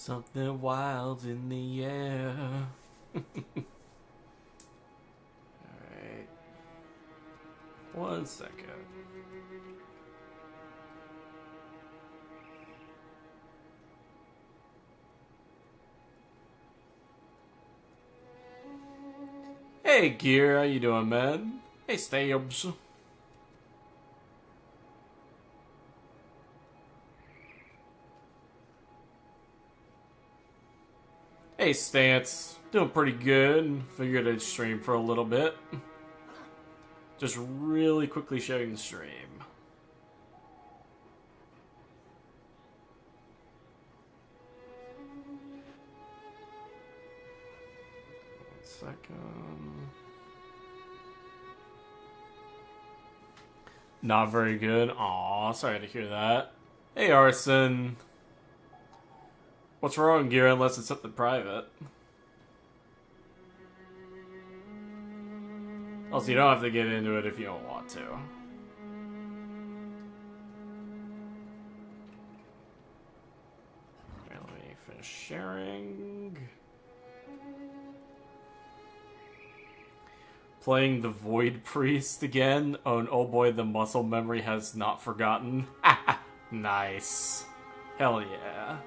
Something wild in the air. Alright. 1 second. Hey Gear, how you doing, man? Hey Stabs. Hey Stance, doing pretty good. Figured I'd stream for a little bit. Just really quickly showing the stream. Second. Not very good. Aw, sorry to hear that. Hey Arson. What's wrong, Gear, unless it's something private? Also, you don't have to get into it if you don't want to. Okay, let me finish sharing. Playing the Void Priest again. Oh, and oh boy, the muscle memory has not forgotten. Nice. Hell yeah.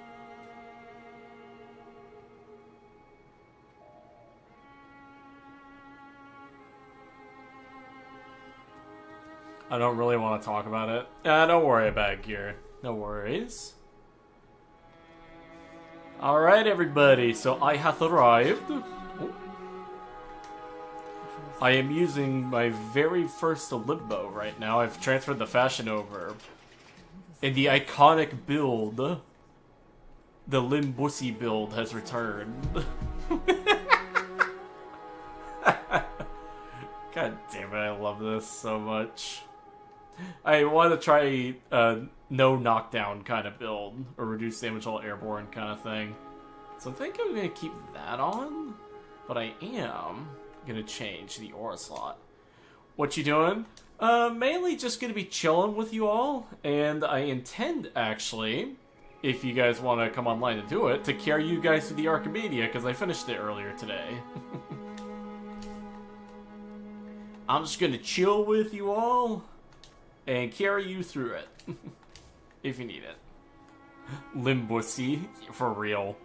I don't really want to talk about it. Don't worry about it, Gear. No worries. Alright, everybody. So I have arrived. Oh. I am using my very first Limbo right now. I've transferred the fashion over. And the iconic build, the Limbussy build, has returned. God damn it, I love this so much. I want to try no knockdown kind of build, or reduce damage while airborne kind of thing. So I think I'm going to keep that on, but I am going to change the aura slot. What you doing? Mainly just going to be chilling with you all, and I intend, actually, if you guys want to come online and do it, to carry you guys to the Archimedia, because I finished it earlier today. I'm just going to chill with you all and carry you through it, if you need it. Limbussy, for real.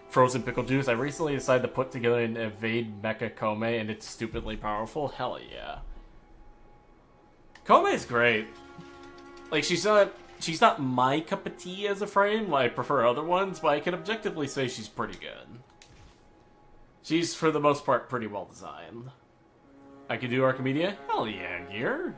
Frozen pickle juice. I recently decided to put together an evade mecha Kome, and it's stupidly powerful. Hell yeah. Kome is great. Like, she's not my cup of tea as a frame. I prefer other ones, but I can objectively say she's pretty good. She's, for the most part, pretty well designed. I can do Archimedia? Hell yeah, Gear.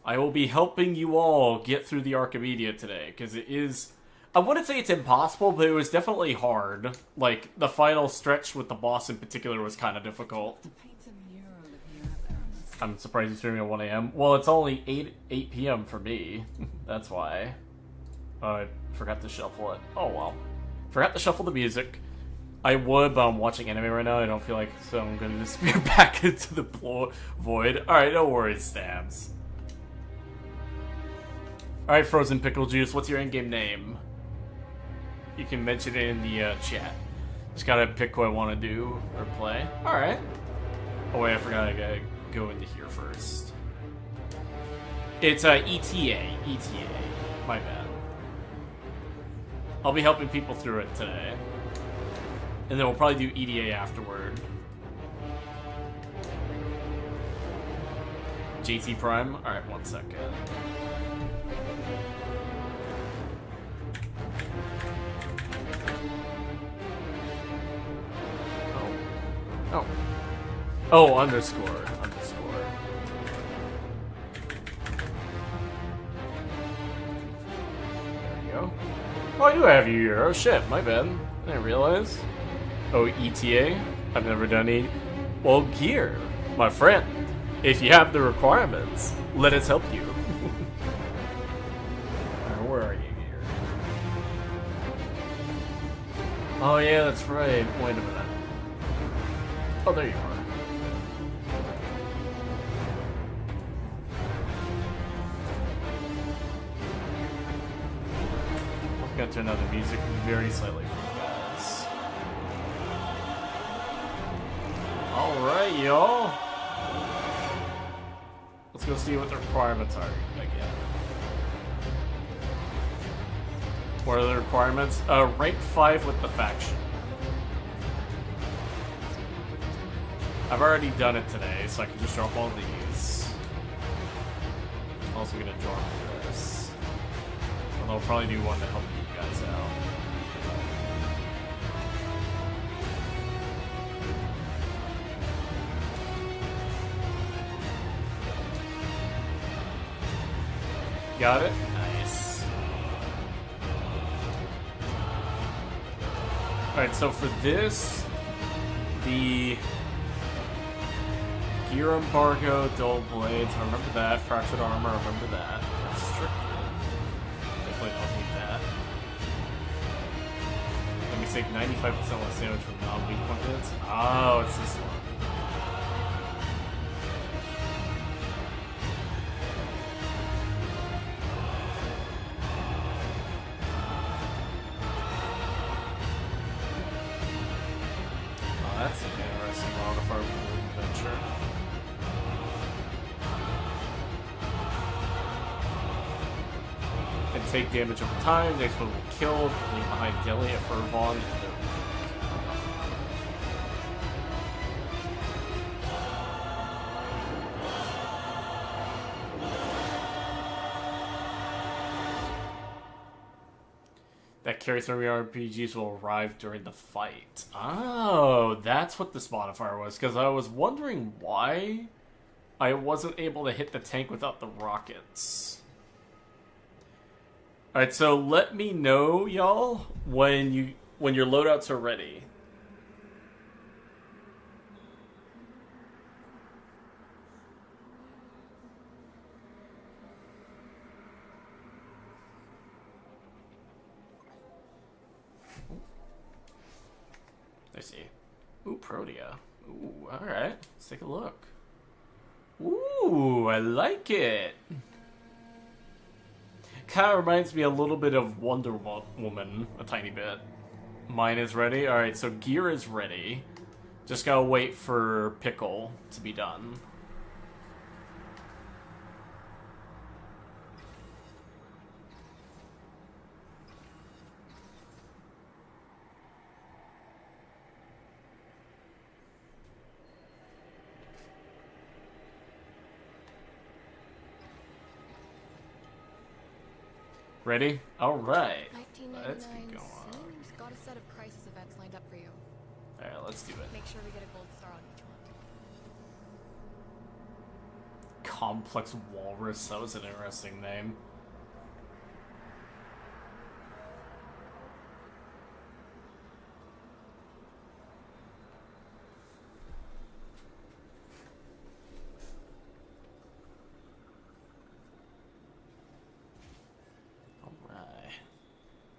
I will be helping you all get through the Archimedia today, because it is... I wouldn't say it's impossible, but it was definitely hard. Like, the final stretch with the boss in particular was kind of difficult. I'm surprised you're streaming at 1 a.m. Well, it's only 8 p.m. for me. That's why. I forgot to shuffle it. Oh, well. Forgot to shuffle the music. I would, but I'm watching anime right now. I don't feel like, so I'm going to disappear back into the void. Alright, no worries, Stabs. Alright, Frozen Pickle Juice, what's your in-game name? You can mention it in the chat. Just gotta pick what I want to do or play. Alright. Oh wait, I forgot I gotta go into here first. It's ETA. ETA. My bad. I'll be helping people through it today. And then we'll probably do EDA afterward. JT Prime? Alright, 1 second. Oh. Oh, underscore. Underscore. There we go. Oh, I do have you here. Oh shit, my bad. I didn't realize. Oh, ETA? I've never done E. Well, Gear, my friend. If you have the requirements, let us help you. Alright, where are you, Gear? Oh yeah, that's right. Wait a minute. Oh, there you are. to another music very slightly for you guys. Alright, y'all. Let's go see what the requirements are again. What are the requirements? Rank 5 with the faction. I've already done it today, so I can just drop all these. I'm also gonna drop this. And I'll probably do one to help you guys out. Got it? Nice. Alright, so for this, the gear embargo, dull blades, I remember that. Fractured armor, I remember that. Restricted. Definitely don't need that. Let me take 95% less damage from non-weak weapons. Oh, it's this one. Oh, that's an interesting modifier adventure. And take damage over time. Next one will kill, leave behind Dilly, a Furvon. That carry through RPGs will arrive during the fight. Oh, that's what this modifier was, because I was wondering why I wasn't able to hit the tank without the rockets. Alright, so let me know, y'all, when your loadouts are ready. Let's see. Ooh, Protea. Ooh, alright. Let's take a look. Ooh, I like it. Kind of reminds me a little bit of Wonder Woman, a tiny bit. Mine is ready. Alright, so gear is ready. Just gotta wait for Pickle to be done. Ready? All right. Let's get going. Got a set of crisis events lined up for you. All right, let's do it. Make sure we get a gold star on each one. Complex Walrus. That was an interesting name.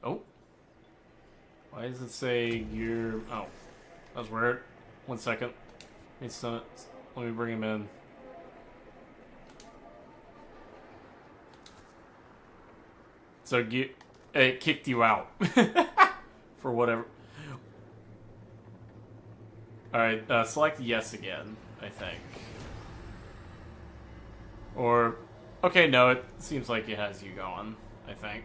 Oh. Why does it say you're... Oh. That's weird. 1 second. It's not... Let me bring him in. So it kicked you out. For whatever. Alright, select yes again, I think. Or... Okay, no, it seems like it has you going, I think.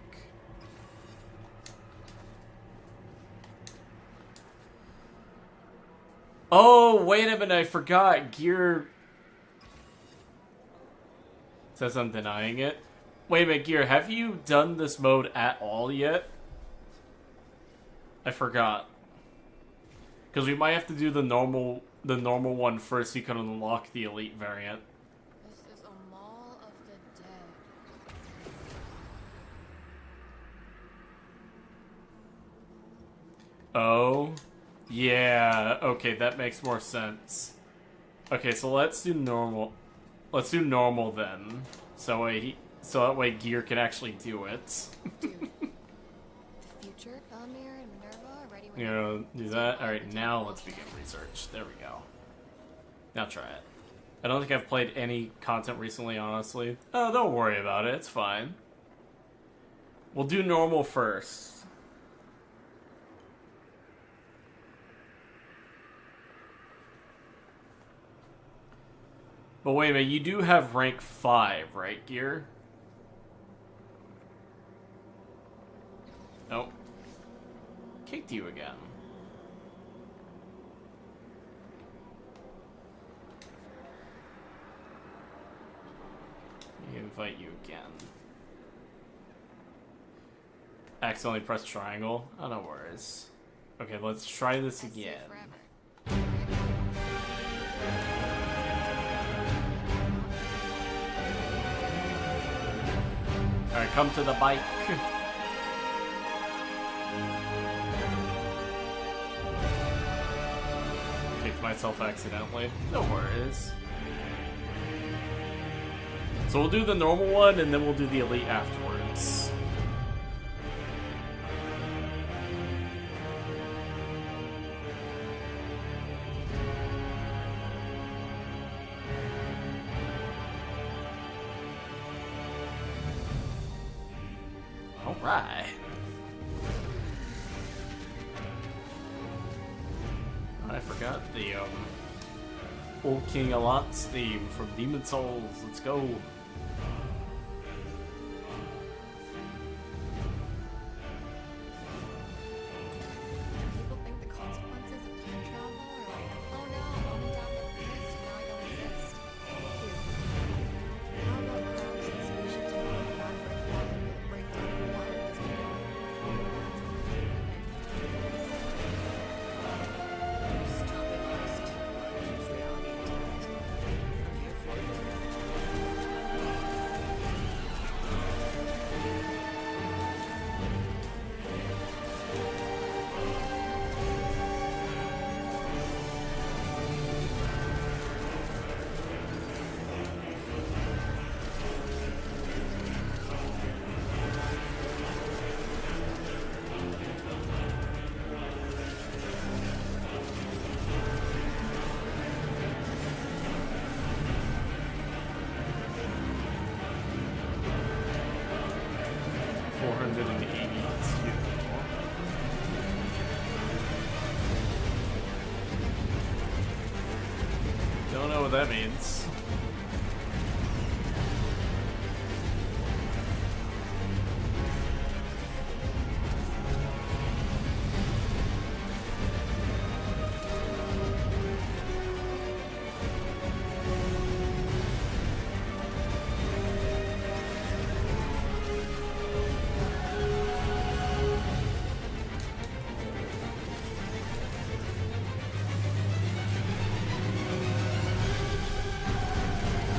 Oh, wait a minute, I forgot. Gear... Says I'm denying it. Wait a minute, Gear, have you done this mode at all yet? I forgot. Because we might have to do the normal one first so you can unlock the elite variant. This is a Mall of the Dead. Oh... Yeah, okay, that makes more sense. Okay, so let's do normal. Let's do normal then. So that way Gear can actually do it. Dude, the future, Belmir and Minerva are ready when You know, do that? Alright, now let's begin research. There we go. Now try it. I don't think I've played any content recently, honestly. Oh, don't worry about it, it's fine. We'll do normal first. But wait a minute, you do have rank 5, right, Gear? Nope. Kicked you again. Invite you again. Accidentally press triangle. Oh, no worries. Okay, let's try this again. Alright, come to the bike. Kicked myself accidentally. No worries. So we'll do the normal one, and then we'll do the elite afterwards. Alright. I forgot the Old King Alant's theme from Demon Souls. Let's go. Don't know what that means.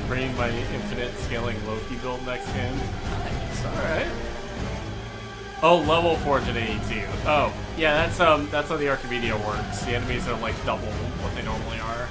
Bringing my infinite scaling Loki build next game. Nice, alright. Oh, level 482. Oh, yeah, that's how the Archimedia works. The enemies are like double what they normally are.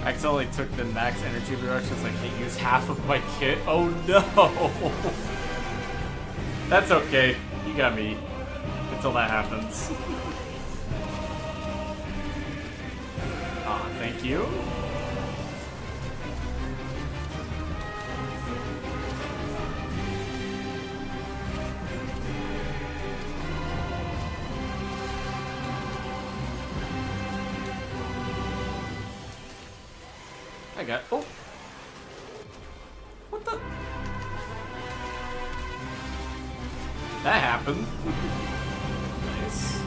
Accidentally took the max energy reductions. I can't use half of my kit. Oh no! That's okay. You got me. Until that happens. Ah, thank you. I got. Oh! What the? That happened. Nice.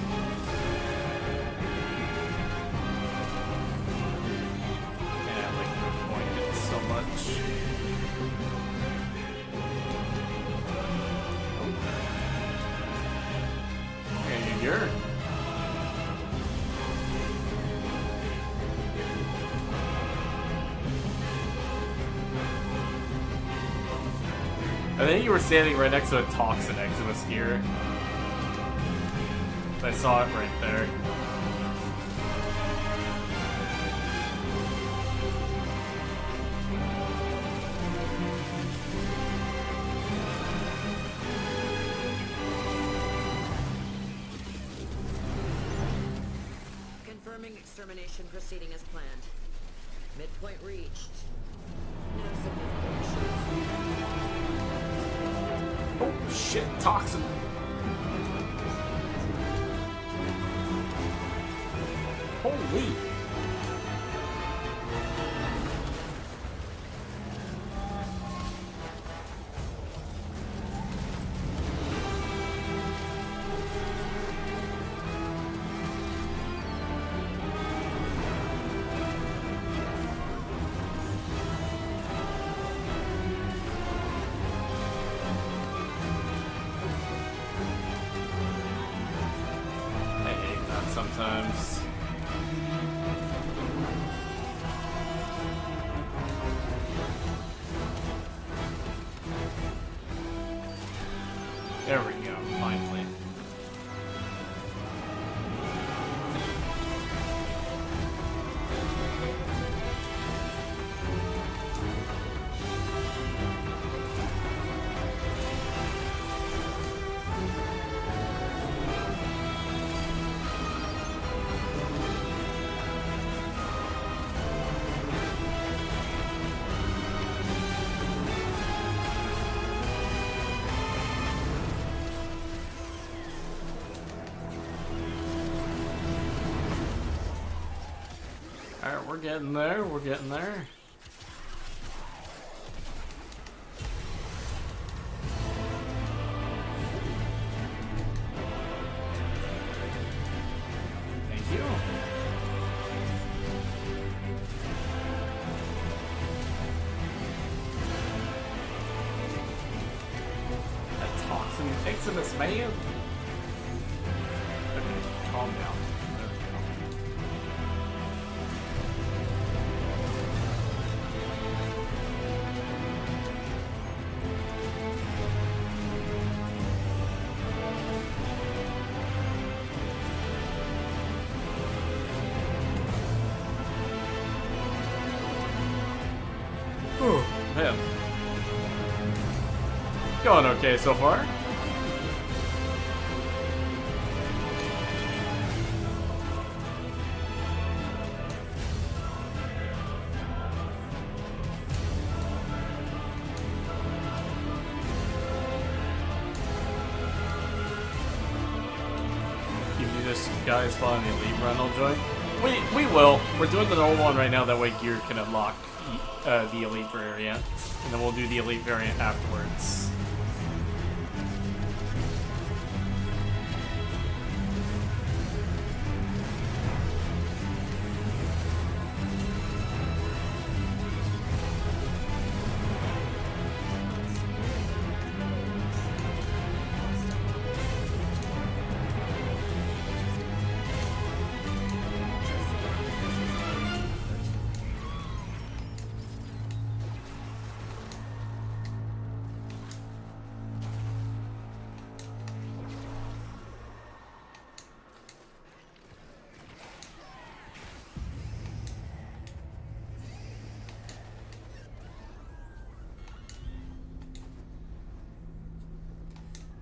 Yeah, I like the point it so much. Oh. Hey, you're. I think you were standing right next to a Toxin Eximus gear. I saw it right there. Confirming extermination proceeding as planned. Midpoint reached. No significant issues. Oh shit, Toxin! Holy! I hate that sometimes. There we go, finally. Alright, we're getting there, we're getting there. Thank you. That Toxin Eximus, man. Okay, calm down. There we go. Whew, man. Going okay so far. Give you this guy spot in the elite rental joint. We will. We're doing the normal one right now. That way, gear can unlock the elite variant, and then we'll do the elite variant afterwards.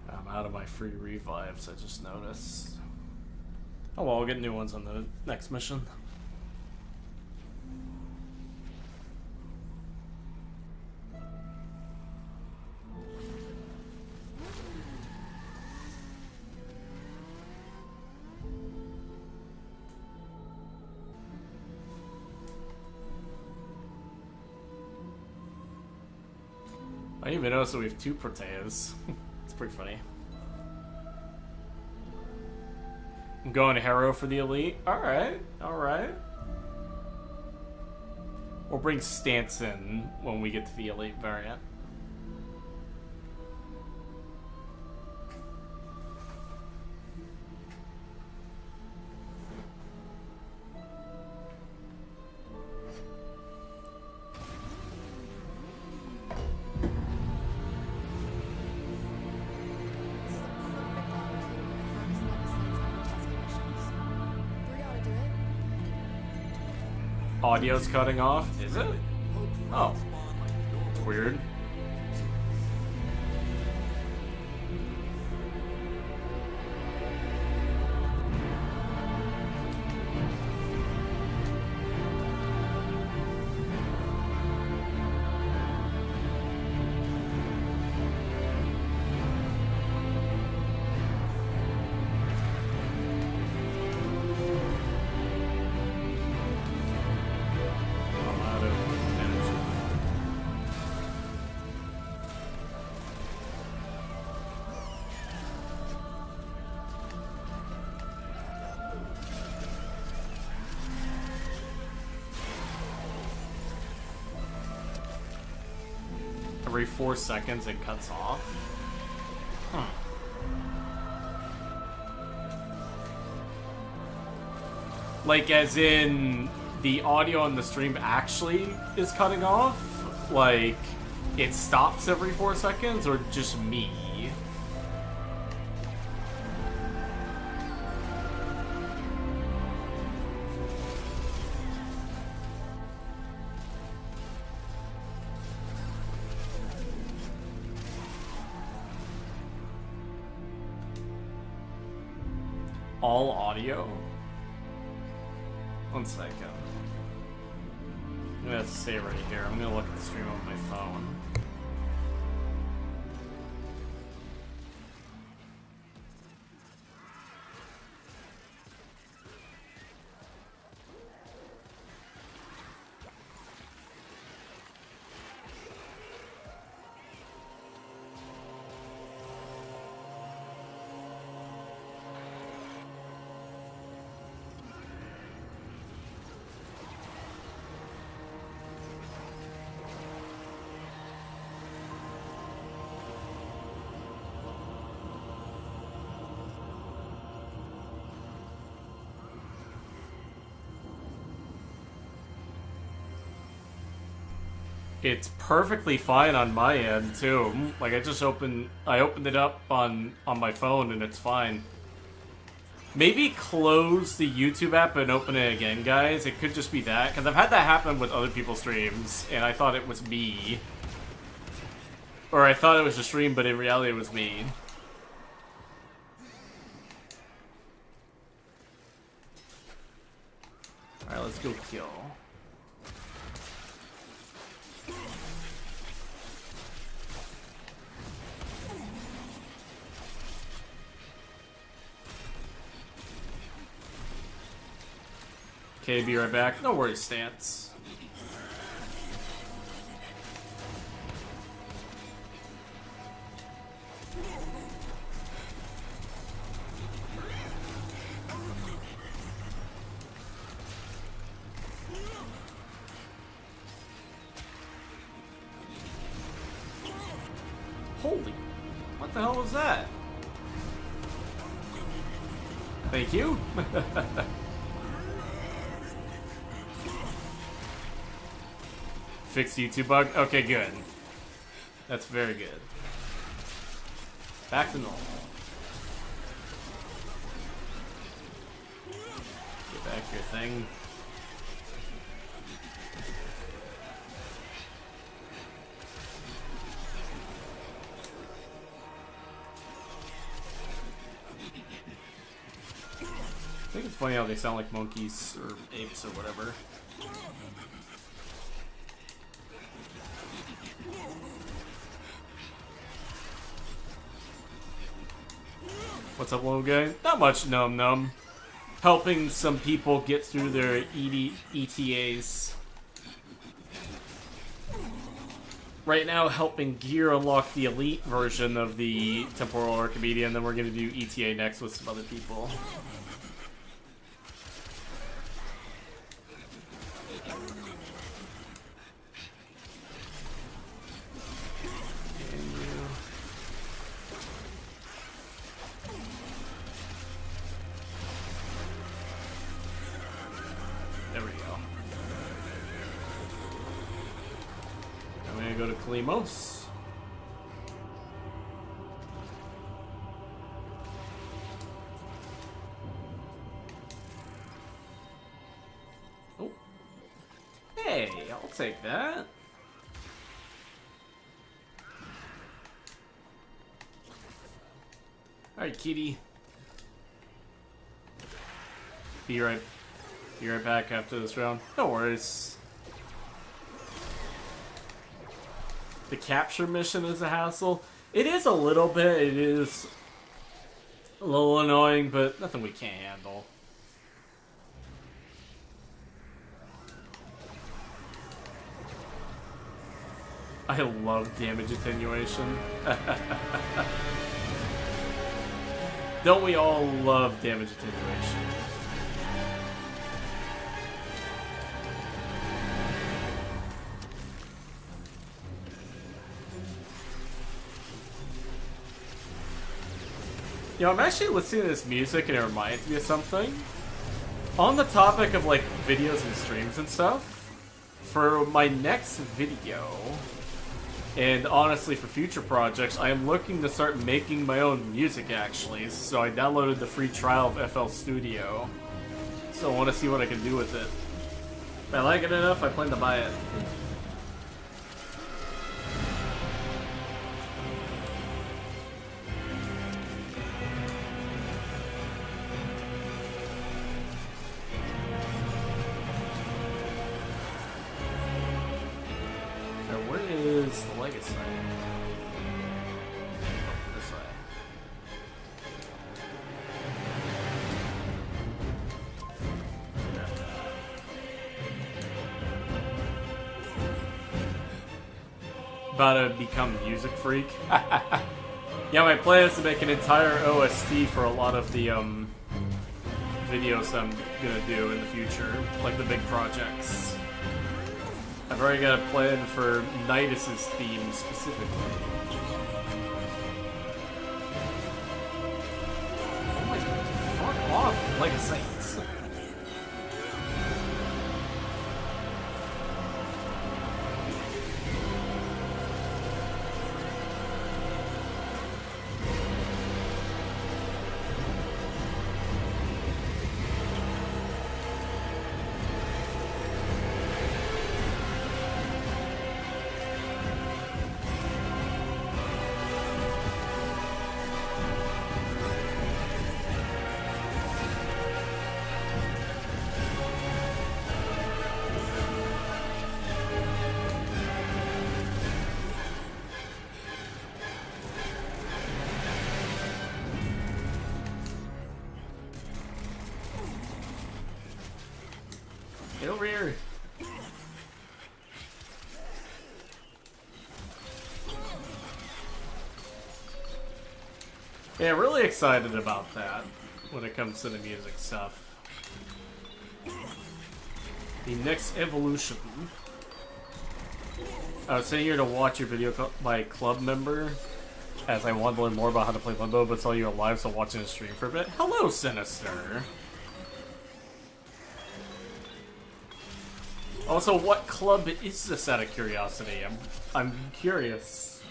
I'm out of my free revives, I just noticed. Oh well, we'll get new ones on the next mission. I didn't even notice that we have 2 Proteas. It's pretty funny. I'm going Harrow for the elite. Alright, alright. We'll bring Stanson when we get to the elite variant. audio's cutting off. Is it? Oh. Weird. I'm out of energy. Every 4 seconds it cuts off. Huh. Like, as in, the audio on the stream actually is cutting off? Like, it stops every 4 seconds, or just me? All audio? 1 second. I'm gonna have to stay right here. I'm gonna look at the stream on my phone. It's perfectly fine on my end too. Like, I opened it up on my phone and it's fine. Maybe close the YouTube app and open it again, guys. It could just be that, because I've had that happen with other people's streams and I thought it was me. Or I thought it was a stream, but in reality it was me. Alright, let's go kill. Okay, be right back. No worries, Stance. Holy, what the hell was that? Thank you. Fixed YouTube bug? Okay, good. That's very good. Back to normal. Get back your thing. I think it's funny how they sound like monkeys or apes or whatever. What's up, little guy? Not much, Num Num. Helping some people get through their ETAs. Right now, helping Gear unlock the elite version of the Temporal Archimedia, and then we're going to do ETA next with some other people. Limos. Oh. take that. Alright, kitty. Be right back after this round. No worries. The capture mission is a hassle. It is a little bit. It is a little annoying, but nothing we can't handle. I love damage attenuation. Don't we all love damage attenuation? You know, I'm actually listening to this music and it reminds me of something. On the topic of like videos and streams and stuff, for my next video, and honestly for future projects, I am looking to start making my own music actually. So I downloaded the free trial of FL Studio. So I want to see what I can do with it. If I like it enough, I plan to buy it. The legacy. This way. About to become music freak. Yeah, my plan is to make an entire OST for a lot of the videos I'm gonna do in the future, like the big projects. I've already got a plan for Nidus's theme specifically. Oh my god, fuck off, like a saint. Get over here. Yeah, really excited about that when it comes to the music stuff. The next evolution. I was sitting here to watch your video by club member as I wanted to learn more about how to play Limbo, but saw you alive, so watching the stream for a bit. Hello, Sinister. Also, what club is this out of curiosity? I'm curious.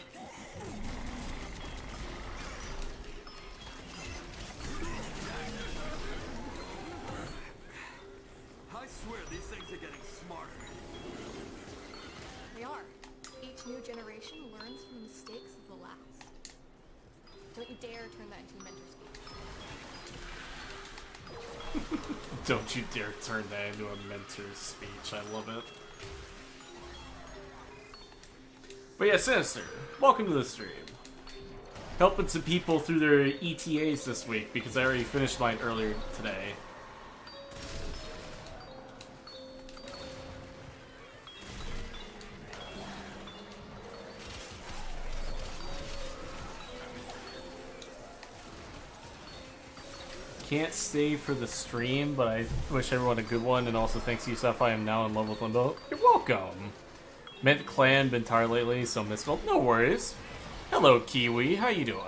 I swear these things are getting smarter. They are. Each new generation learns from the mistakes of the last. Don't you dare turn that into a mentor speech. Don't you dare turn that into a mentor's speech. I love it. But yeah, Sinister, welcome to the stream. Helping some people through their ETAs this week because I already finished mine earlier today. Can't stay for the stream, but I wish everyone a good one, and also thanks to you, Sci-Fi, I'm now in love with Limbo. You're welcome. Mint Clan, been tired lately, so misspelled. No worries. Hello, Kiwi. How you doing?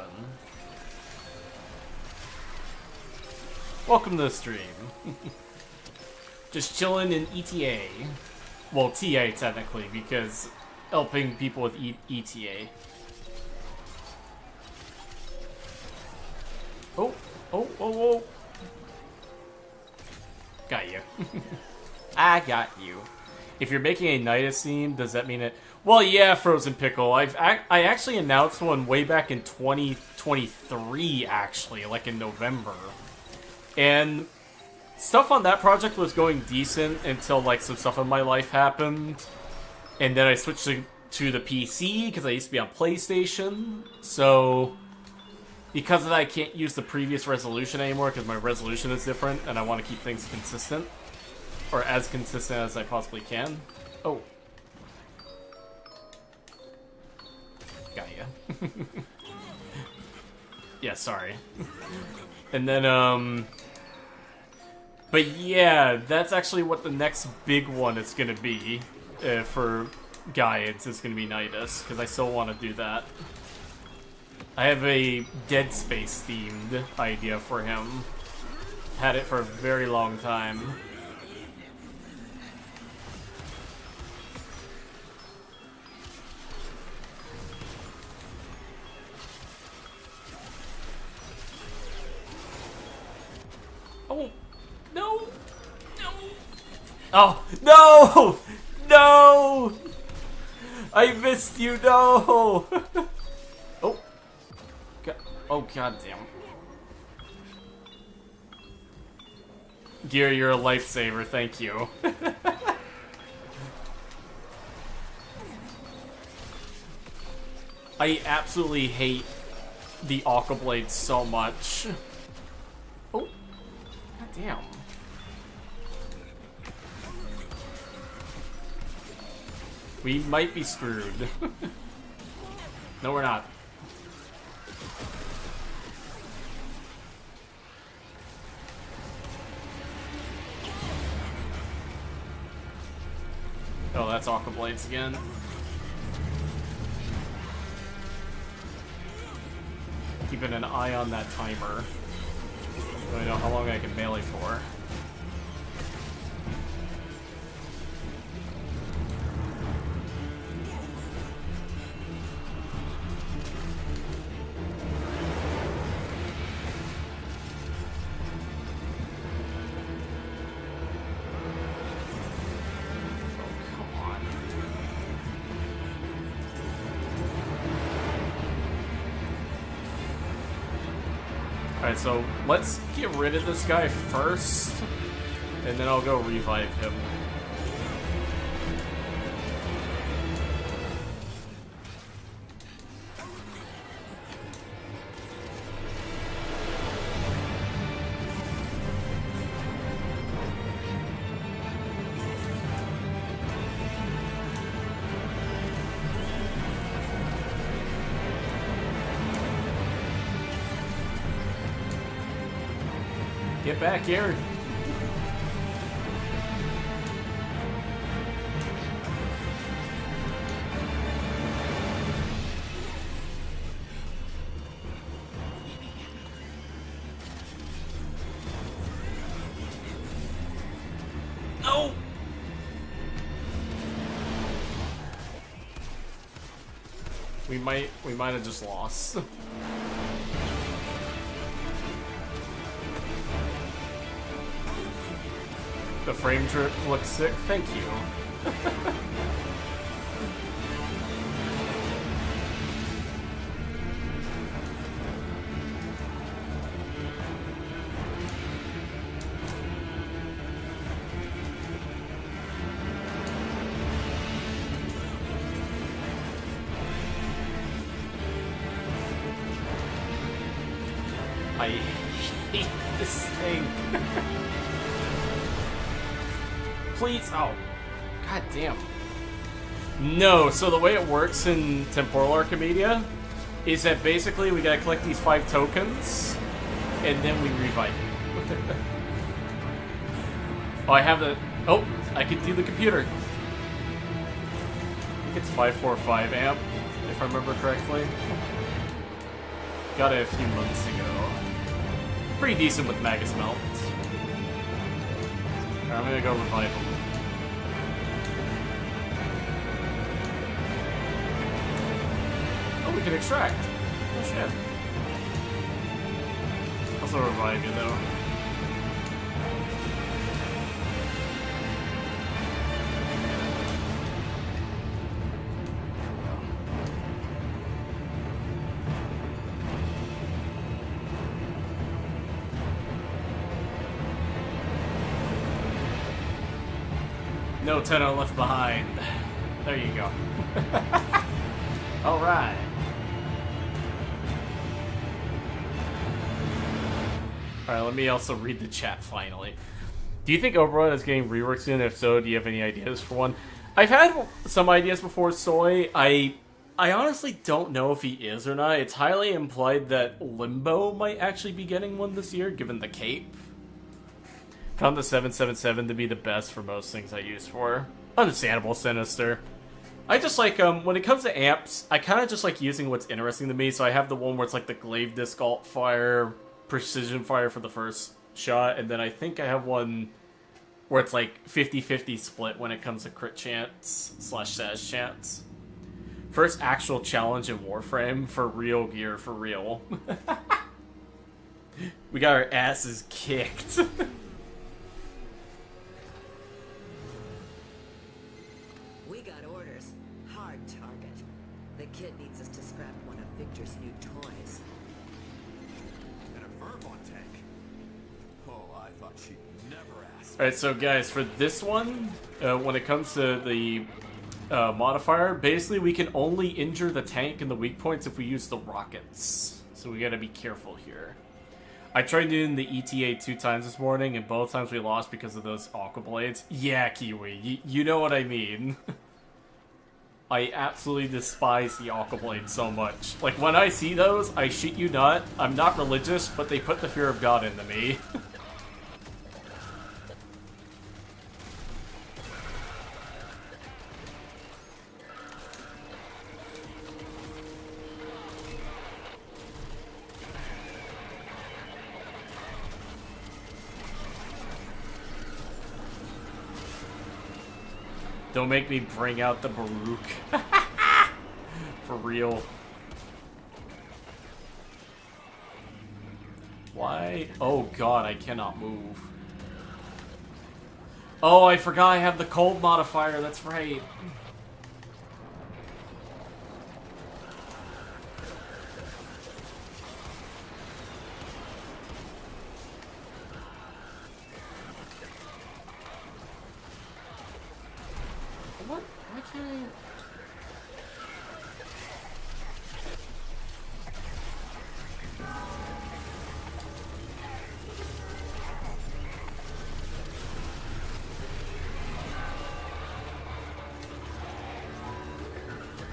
Welcome to the stream. Just chilling in ETA. Well, TA, technically, because helping people with ETA. Oh, oh, oh, oh. Got you. I got you. If you're making a Nidus theme, does that mean it? Well, yeah, Frozen Pickle. I actually announced one way back in 2023, actually, like in November. And stuff on that project was going decent until, like, some stuff in my life happened. And then I switched to the PC, because I used to be on PlayStation. So, because of that, I can't use the previous resolution anymore, because my resolution is different, and I want to keep things consistent. Or as consistent as I possibly can. Oh. Got ya. Yeah, sorry. And then, but yeah, that's actually what the next big one is gonna be for guides. Is gonna be Nidus, because I still want to do that. I have a Dead Space themed idea for him. Had it for a very long time. Oh, no, no. Oh, no, no. I missed you, no. Oh, God. Oh, goddamn. Gear, you're a lifesaver, thank you. I absolutely hate the Aqua Blade so much. Oh. Damn. We might be screwed. No, we're not. Oh, that's Aqua Blades again. Keeping an eye on that timer. So I know how long I can melee for. Alright, so let's get rid of this guy first, and then I'll go revive him. Get back here. No. We might have just lost. The frame trip looks sick. Thank you. I hate this thing. Please, oh, god damn. No, so the way it works in Temporal Archimedia is that basically we gotta collect these 5 tokens, and then we revive you. Oh, I have the, oh, I can do the computer. I think it's 545 amp, if I remember correctly. Got it a few months ago. Pretty decent with Magus Melt. Alright, I'm gonna go revive him. Oh, we can extract. Oh shit. Also revive you though. No Tenno left behind. There you go. Alright. Alright, let me also read the chat finally. Do you think Oberon is getting reworked soon? If so, do you have any ideas for one? I've had some ideas before, Soy. I honestly don't know if he is or not. It's highly implied that Limbo might actually be getting one this year, given the cape. Found the 777 to be the best for most things I use for. Understandable, Sinister. I just like, when it comes to amps, I kind of just like using what's interesting to me, so I have the one where it's like the glaive disc alt fire, precision fire for the first shot, and then I think I have one where it's like 50-50 split when it comes to crit chance / Saz chance. First actual challenge in Warframe for real gear, for real. We got our asses kicked. We got orders. Hard target. The kid needs us to scrap one of Victor's new toys. And a Vermont tank. Oh, I thought she'd never ask. Alright, so guys, for this one, when it comes to the modifier, basically we can only injure the tank and the weak points if we use the rockets. So we gotta be careful here. I tried doing the ETA 2 times this morning, and both times we lost because of those aqua blades. Yeah, Kiwi, you know what I mean. I absolutely despise the aqua blades so much. Like, when I see those, I shit you not, I'm not religious, but they put the fear of God into me. Don't make me bring out the Baruch. For real. Why? Oh god, I cannot move. Oh, I forgot I have the cold modifier, that's right. What? Why can't I...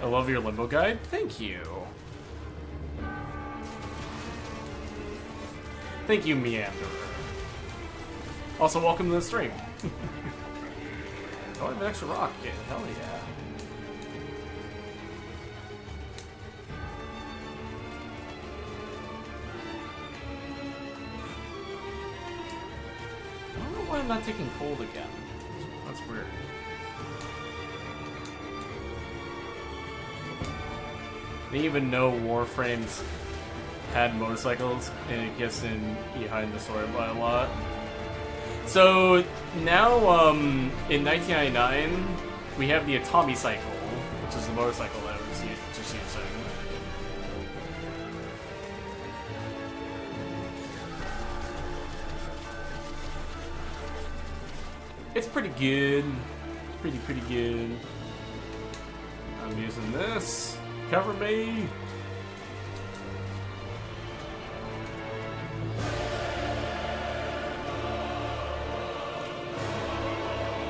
I love your Limbo guide. Thank you. Thank you, Meander. Also, welcome to the stream. Oh, I have an extra rocket. Hell yeah. I don't know why I'm not taking cold again. That's weird. I didn't even know Warframes had motorcycles, and it gets in behind the story by a lot. So now, in 1999, we have the Atomi Cycle, which is the motorcycle that I was just using. It's pretty good. Pretty good. I'm using this. Cover me!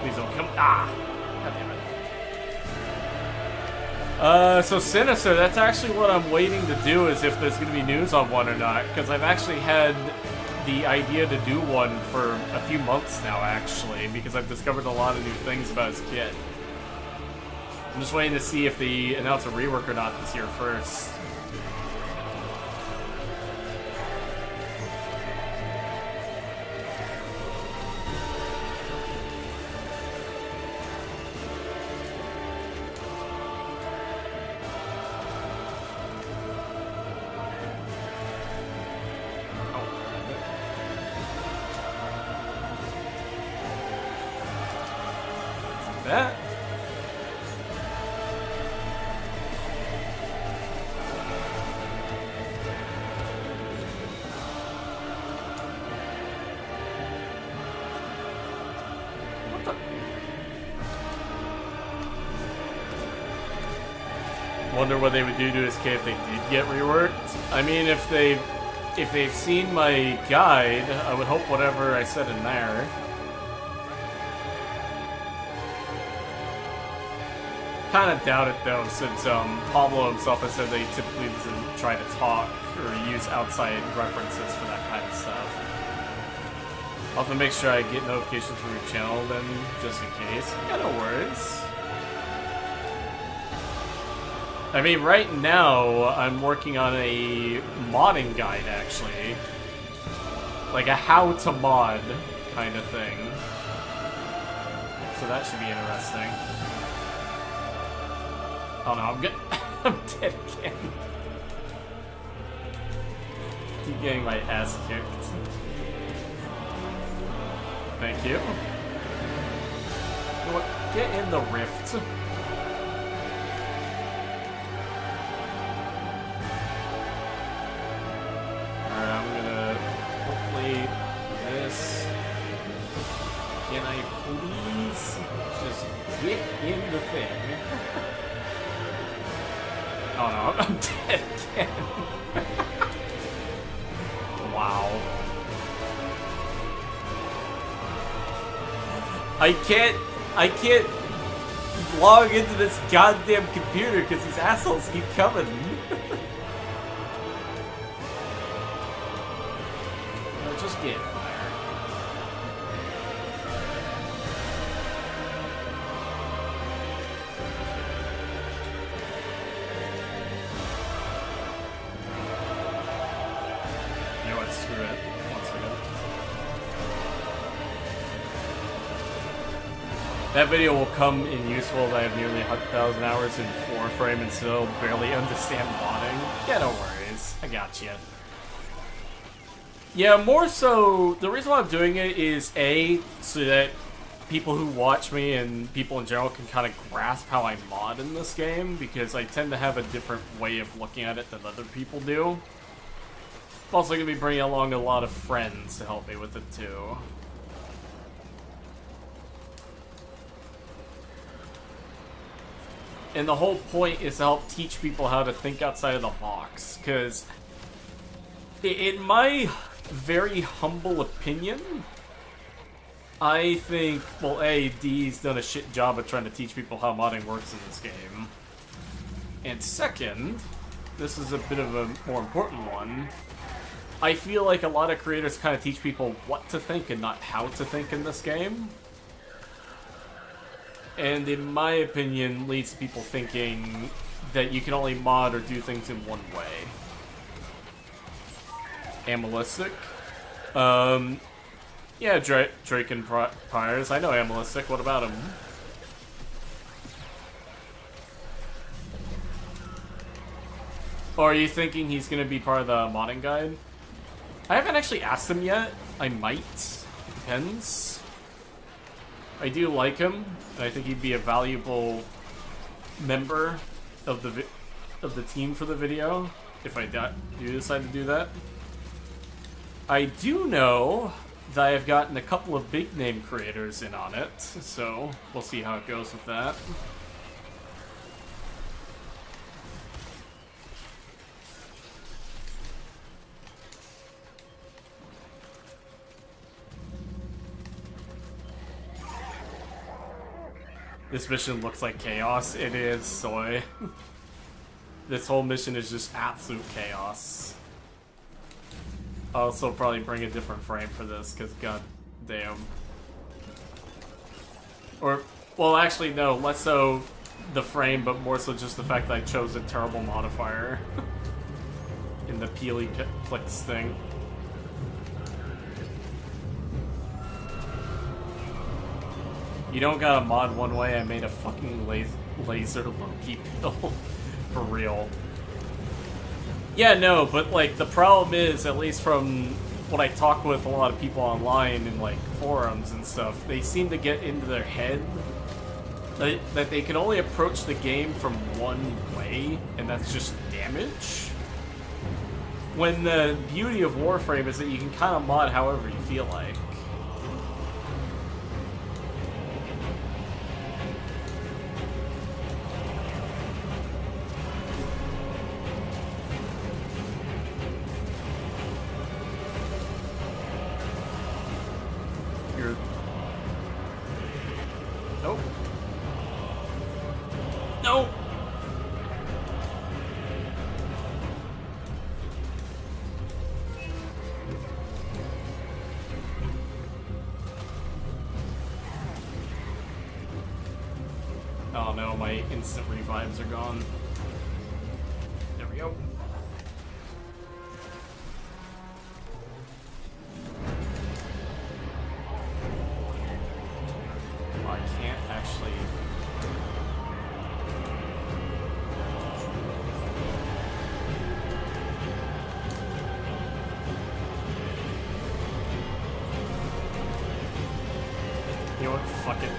Please don't come. Ah! God damn it. So Sinister, that's actually what I'm waiting to do, is if there's gonna be news on one or not, because I've actually had the idea to do one for a few months now, actually, because I've discovered a lot of new things about his kit. I'm just waiting to see if they announce a rework or not this year first. That. What the? Wonder what they would do to his kid if they did get reworked. I mean, if they've seen my guide, I would hope whatever I said in there. Kind of doubt it though, since Pablo himself has said that he typically doesn't try to talk or use outside references for that kind of stuff. I'll have to make sure I get notifications from your channel then, just in case. Yeah, no worries. I mean, right now, I'm working on a modding guide, actually. Like a how to mod kind of thing. So that should be interesting. Oh no, I'm good. I'm dead again. Keep getting my ass kicked. Thank you. You know what? Get in the rift. Alright, I'm gonna hopefully this. Can I please just get in the thing? Oh no, I'm dead again. Wow. I can't log into this goddamn computer because these assholes keep coming. No, just get in there. You know what? Screw it. One second. That video will come in useful as I have nearly 100,000 hours in Warframe and still barely understand modding. Yeah, no worries. I got you. Yeah, more so, the reason why I'm doing it is A, so that people who watch me and people in general can kind of grasp how I mod in this game, because I tend to have a different way of looking at it than other people do. I'm also going to be bringing along a lot of friends to help me with it too. And the whole point is to help teach people how to think outside of the box, because in my very humble opinion, I think, well, A, D's done a shit job of trying to teach people how modding works in this game. And second, this is a bit of a more important one, I feel like a lot of creators kind of teach people what to think and not how to think in this game. And in my opinion, leads to people thinking that you can only mod or do things in one way. Animalistic? Yeah, Drake and Pyres. I know Animalistic. What about him? Or are you thinking he's going to be part of the modding guide? I haven't actually asked him yet. I might. It depends. I do like him. I think he'd be a valuable member of the team for the video if I do decide to do that. I do know that I have gotten a couple of big name creators in on it, so we'll see how it goes with that. This mission looks like chaos. It is, soy. This whole mission is just absolute chaos. I'll also probably bring a different frame for this, because god damn. Or, well actually no, less so the frame, but more so just the fact that I chose a terrible modifier. In the peely clicks thing. You don't gotta mod one way, I made a fucking laser Loki build. For real. Yeah, no, but like, the problem is, at least from what I talk with a lot of people online in like forums and stuff, they seem to get into their head that they can only approach the game from one way, and that's just damage. When the beauty of Warframe is that you can kind of mod however you feel like. Nope. No! Oh no, my instant revives are gone. There we go. I can't actually... You know what? Fuck it.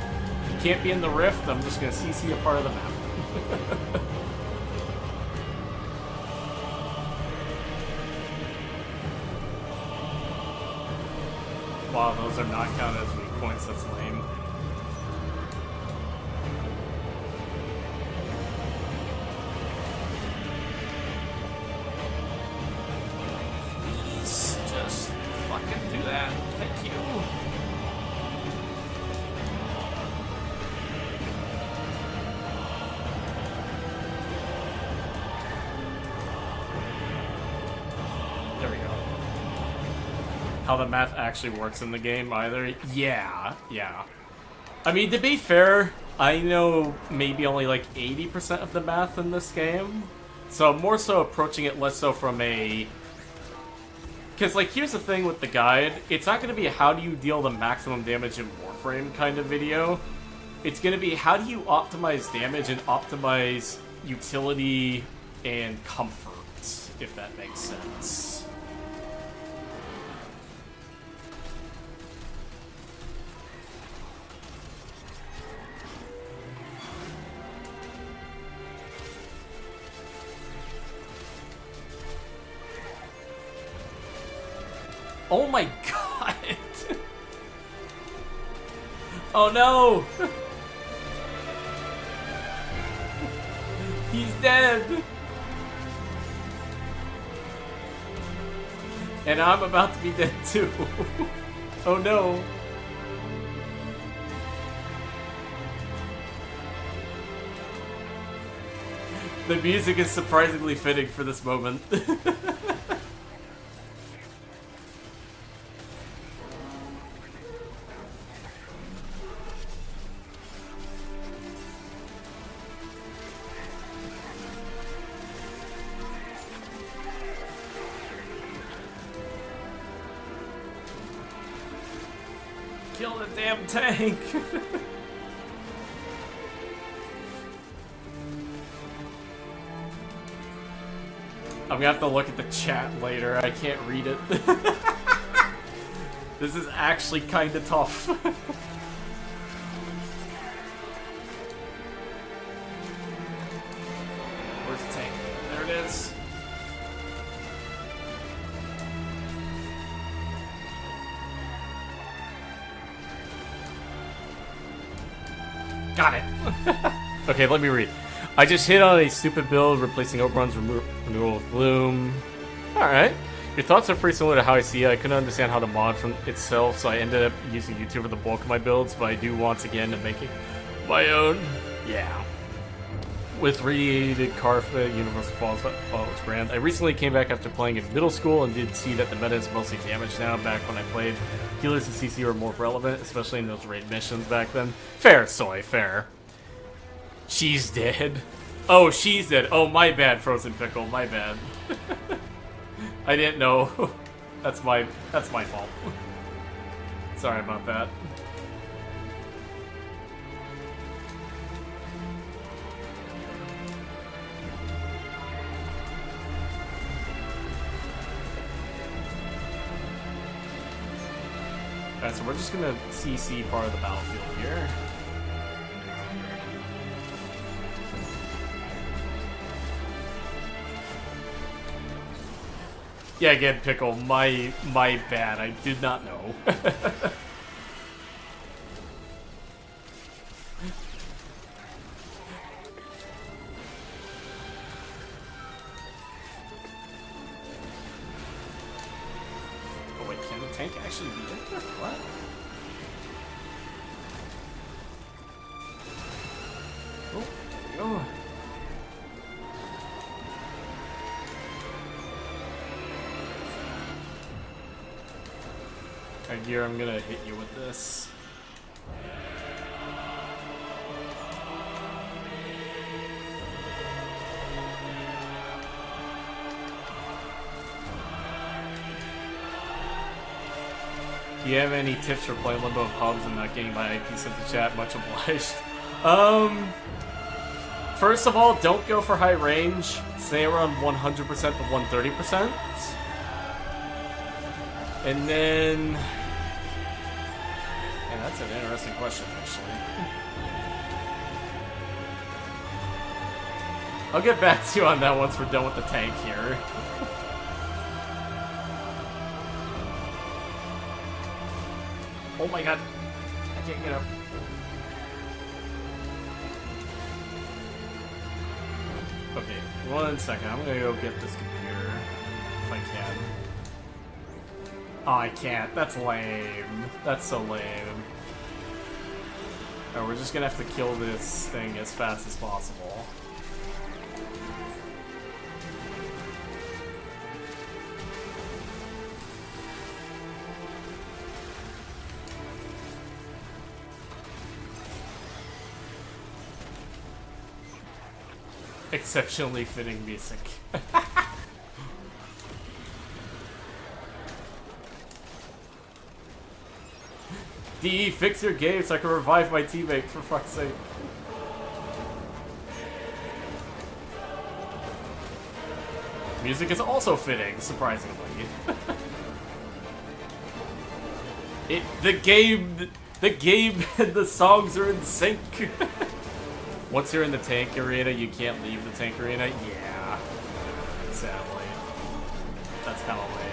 If you can't be in the rift, I'm just gonna CC a part of the map. Wow, those are not counted as weak points, that's lame. Please, just fucking do that. Thank you. There we go. How the math actually works in the game either. Yeah. I mean, to be fair, I know maybe only like 80% of the math in this game. So I'm more so approaching it less so from a... Because, like, here's the thing with the guide. It's not going to be how do you deal the maximum damage in Warframe kind of video. It's going to be how do you optimize damage and optimize utility and comfort, if that makes sense. Oh my god! Oh no! He's dead! And I'm about to be dead too. Oh no. The music is surprisingly fitting for this moment. Kill the damn tank! I'm gonna have to look at the chat later. I can't read it. This is actually kinda tough. Where's the tank? There it is. Got it. Okay, let me read. I just hit on a stupid build replacing Oberon's renewal of Gloom. Alright. Your thoughts are pretty similar to how I see it. I couldn't understand how to mod from itself, so I ended up using YouTube for the bulk of my builds, but I do once again am making my own. Yeah. With radiated Carpet, Universal Falls, oh, it's grand. I recently came back after playing in middle school and did see that the meta is mostly damage now. Back when I played, healers and CC were more relevant, especially in those raid missions back then. Fair, Soy, fair. She's dead. Oh, she's dead. Oh, my bad, Frozen Pickle, my bad. I didn't know. That's my fault. Sorry about that. Alright, so we're just gonna CC part of the battlefield here. Yeah, again, Pickle, my bad. I did not know. Oh wait, can the tank actually beat it? What? Oh, there we go. Alright, Gear, I'm gonna hit you with this. Do you have any tips for playing Limbo pubs and not getting my IP sent to chat? Much obliged. First of all, don't go for high range. Stay around 100% to 130%. And then... Yeah, that's an interesting question, actually. I'll get back to you on that once we're done with the tank here. Oh my god. I can't get up. Okay, 1 second. I'm gonna go get this computer. If I can. Oh, I can't. That's lame. That's so lame. Alright, we're just gonna have to kill this thing as fast as possible. Exceptionally fitting music. DE, fix your game so I can revive my teammate, for fuck's sake. Music is also fitting, surprisingly. The game and the songs are in sync. Once you're in the tank arena, you can't leave the tank arena? Yeah. Sadly. That's kind of lame.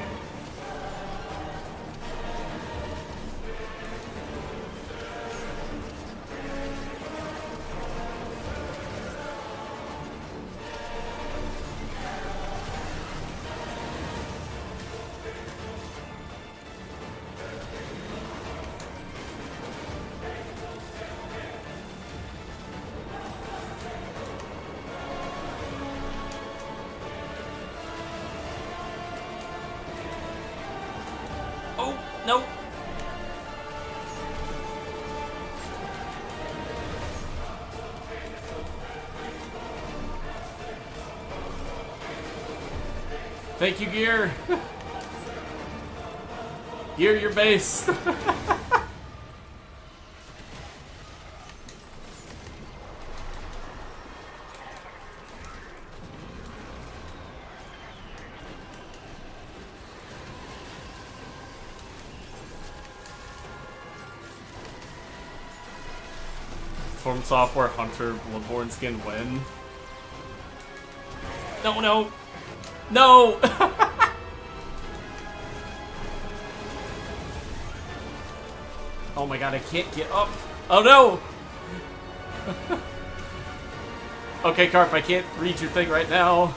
Nope. Thank you, Gear. Gear your base. From Software Hunter Bloodborne skin win. No, no! No! Oh my god, I can't get up! Oh no! Okay, Carp, I can't read your thing right now.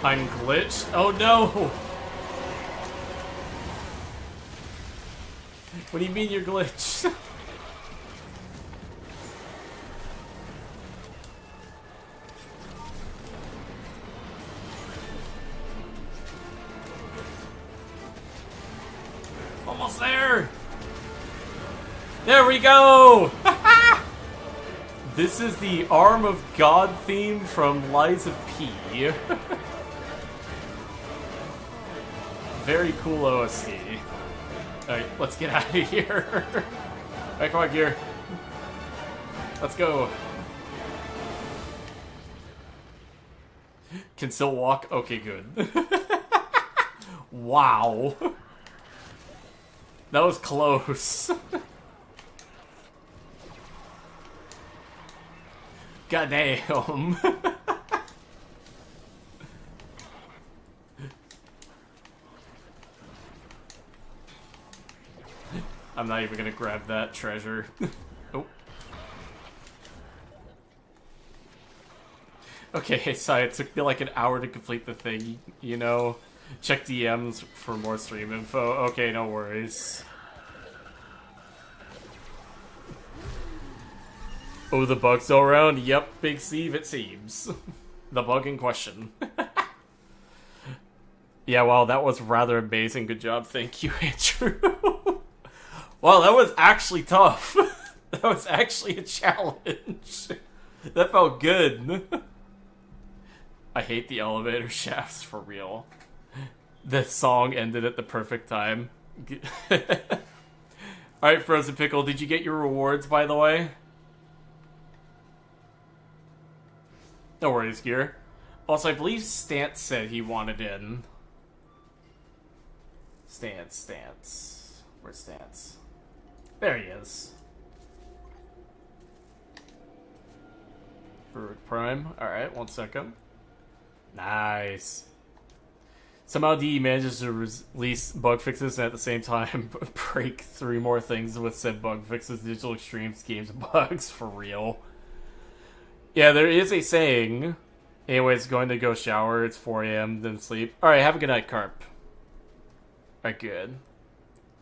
I'm glitched? Oh no! What do you mean you're glitched? Almost there! There we go! This is the Arm of God theme from Lies of P. Very cool OST. Alright, let's get out of here. Alright, come on, Gear. Let's go. Can still walk? Okay, good. Wow. That was close. Goddamn. I'm not even gonna grab that treasure. Oh. Okay, so it took me like an hour to complete the thing, you know? Check DMs for more stream info. Okay, no worries. Oh, the bug's still around? Yep, Big Steve, it seems. The bug in question. Yeah, wow, that was rather amazing. Good job. Thank you, Andrew. Wow, that was actually tough. That was actually a challenge. That felt good. I hate the elevator shafts, for real. The song ended at the perfect time. Alright, Frozen Pickle, did you get your rewards, by the way? No worries, Gear. Also, I believe Stance said he wanted in. Stance. Where's Stance? There he is. For Prime. Alright, 1 second. Nice. Somehow DE manages to release bug fixes and at the same time break 3 more things with said bug fixes. Digital Extremes, games, and bugs. For real. Yeah, there is a saying. Anyways, going to go shower. It's 4 a.m. Then sleep. Alright, have a good night, Carp. Alright, good.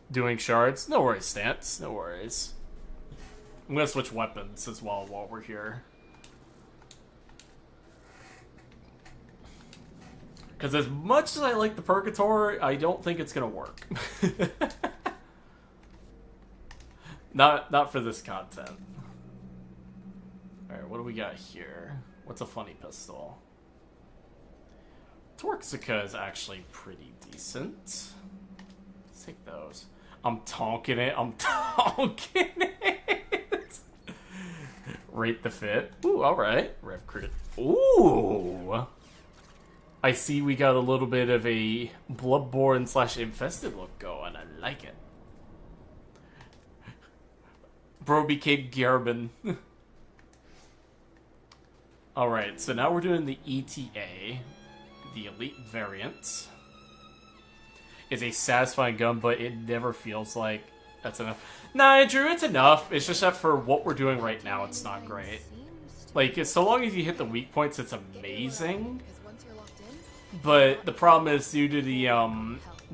Doing shards? No worries, Stance. No worries. I'm gonna switch weapons as well while we're here. Because as much as I like the Purgatory, I don't think it's gonna work. Not for this content. Alright, what do we got here? What's a funny pistol? Torxica is actually pretty decent. Let's take those. I'm tonking it. I'm tonking it. Rate the fit. Ooh, alright. Rev crit. Ooh. I see we got a little bit of a Bloodborne / Infested look going. I like it. Bro became Gerbin. Alright, so now we're doing the ETA. The Elite variant. Is a satisfying gun, but it never feels like that's enough. Nah, Andrew, it's enough. It's just that for what we're doing right now, it's not great. Like, so long as you hit the weak points, it's amazing. But the problem is, due to the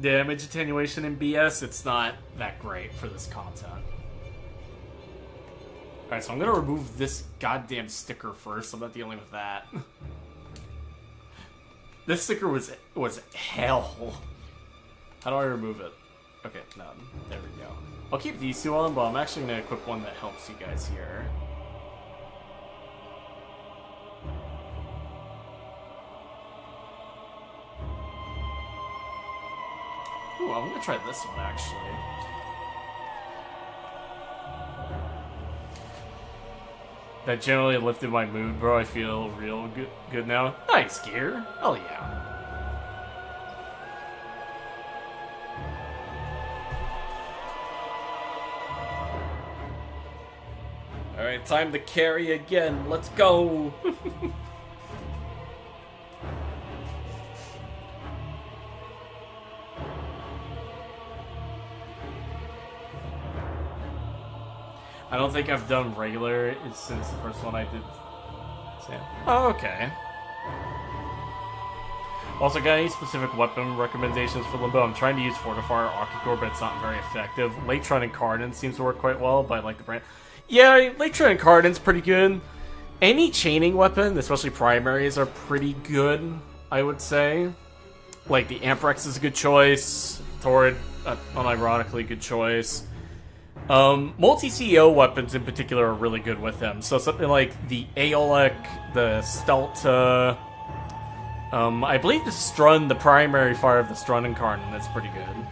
damage attenuation in BS, it's not that great for this content. Alright, so I'm gonna remove this goddamn sticker first. I'm not dealing with that. This sticker was hell. How do I remove it? Okay, none. There we go. I'll keep these two on, but I'm actually gonna equip one that helps you guys here. Ooh, I'm gonna try this one, actually. That generally lifted my mood, bro. I feel real good now. Nice gear. Oh, yeah. Alright, time to carry again. Let's go! I don't think I've done regular since the first one I did. Oh, okay. Also, got any specific weapon recommendations for Limbo? I'm trying to use Fortifier or Octacore, but it's not very effective. Latron and Cardin seems to work quite well, but I like the brand. Yeah, Latron and Cardin's pretty good. Any chaining weapon, especially primaries, are pretty good, I would say. Like, the Amprex is a good choice. Torrid, unironically good choice. Multi-CEO weapons in particular are really good with them. So something like the Aeolic, the Stelta, I believe the Strun, the primary fire of the Strun and Karn, that's pretty good.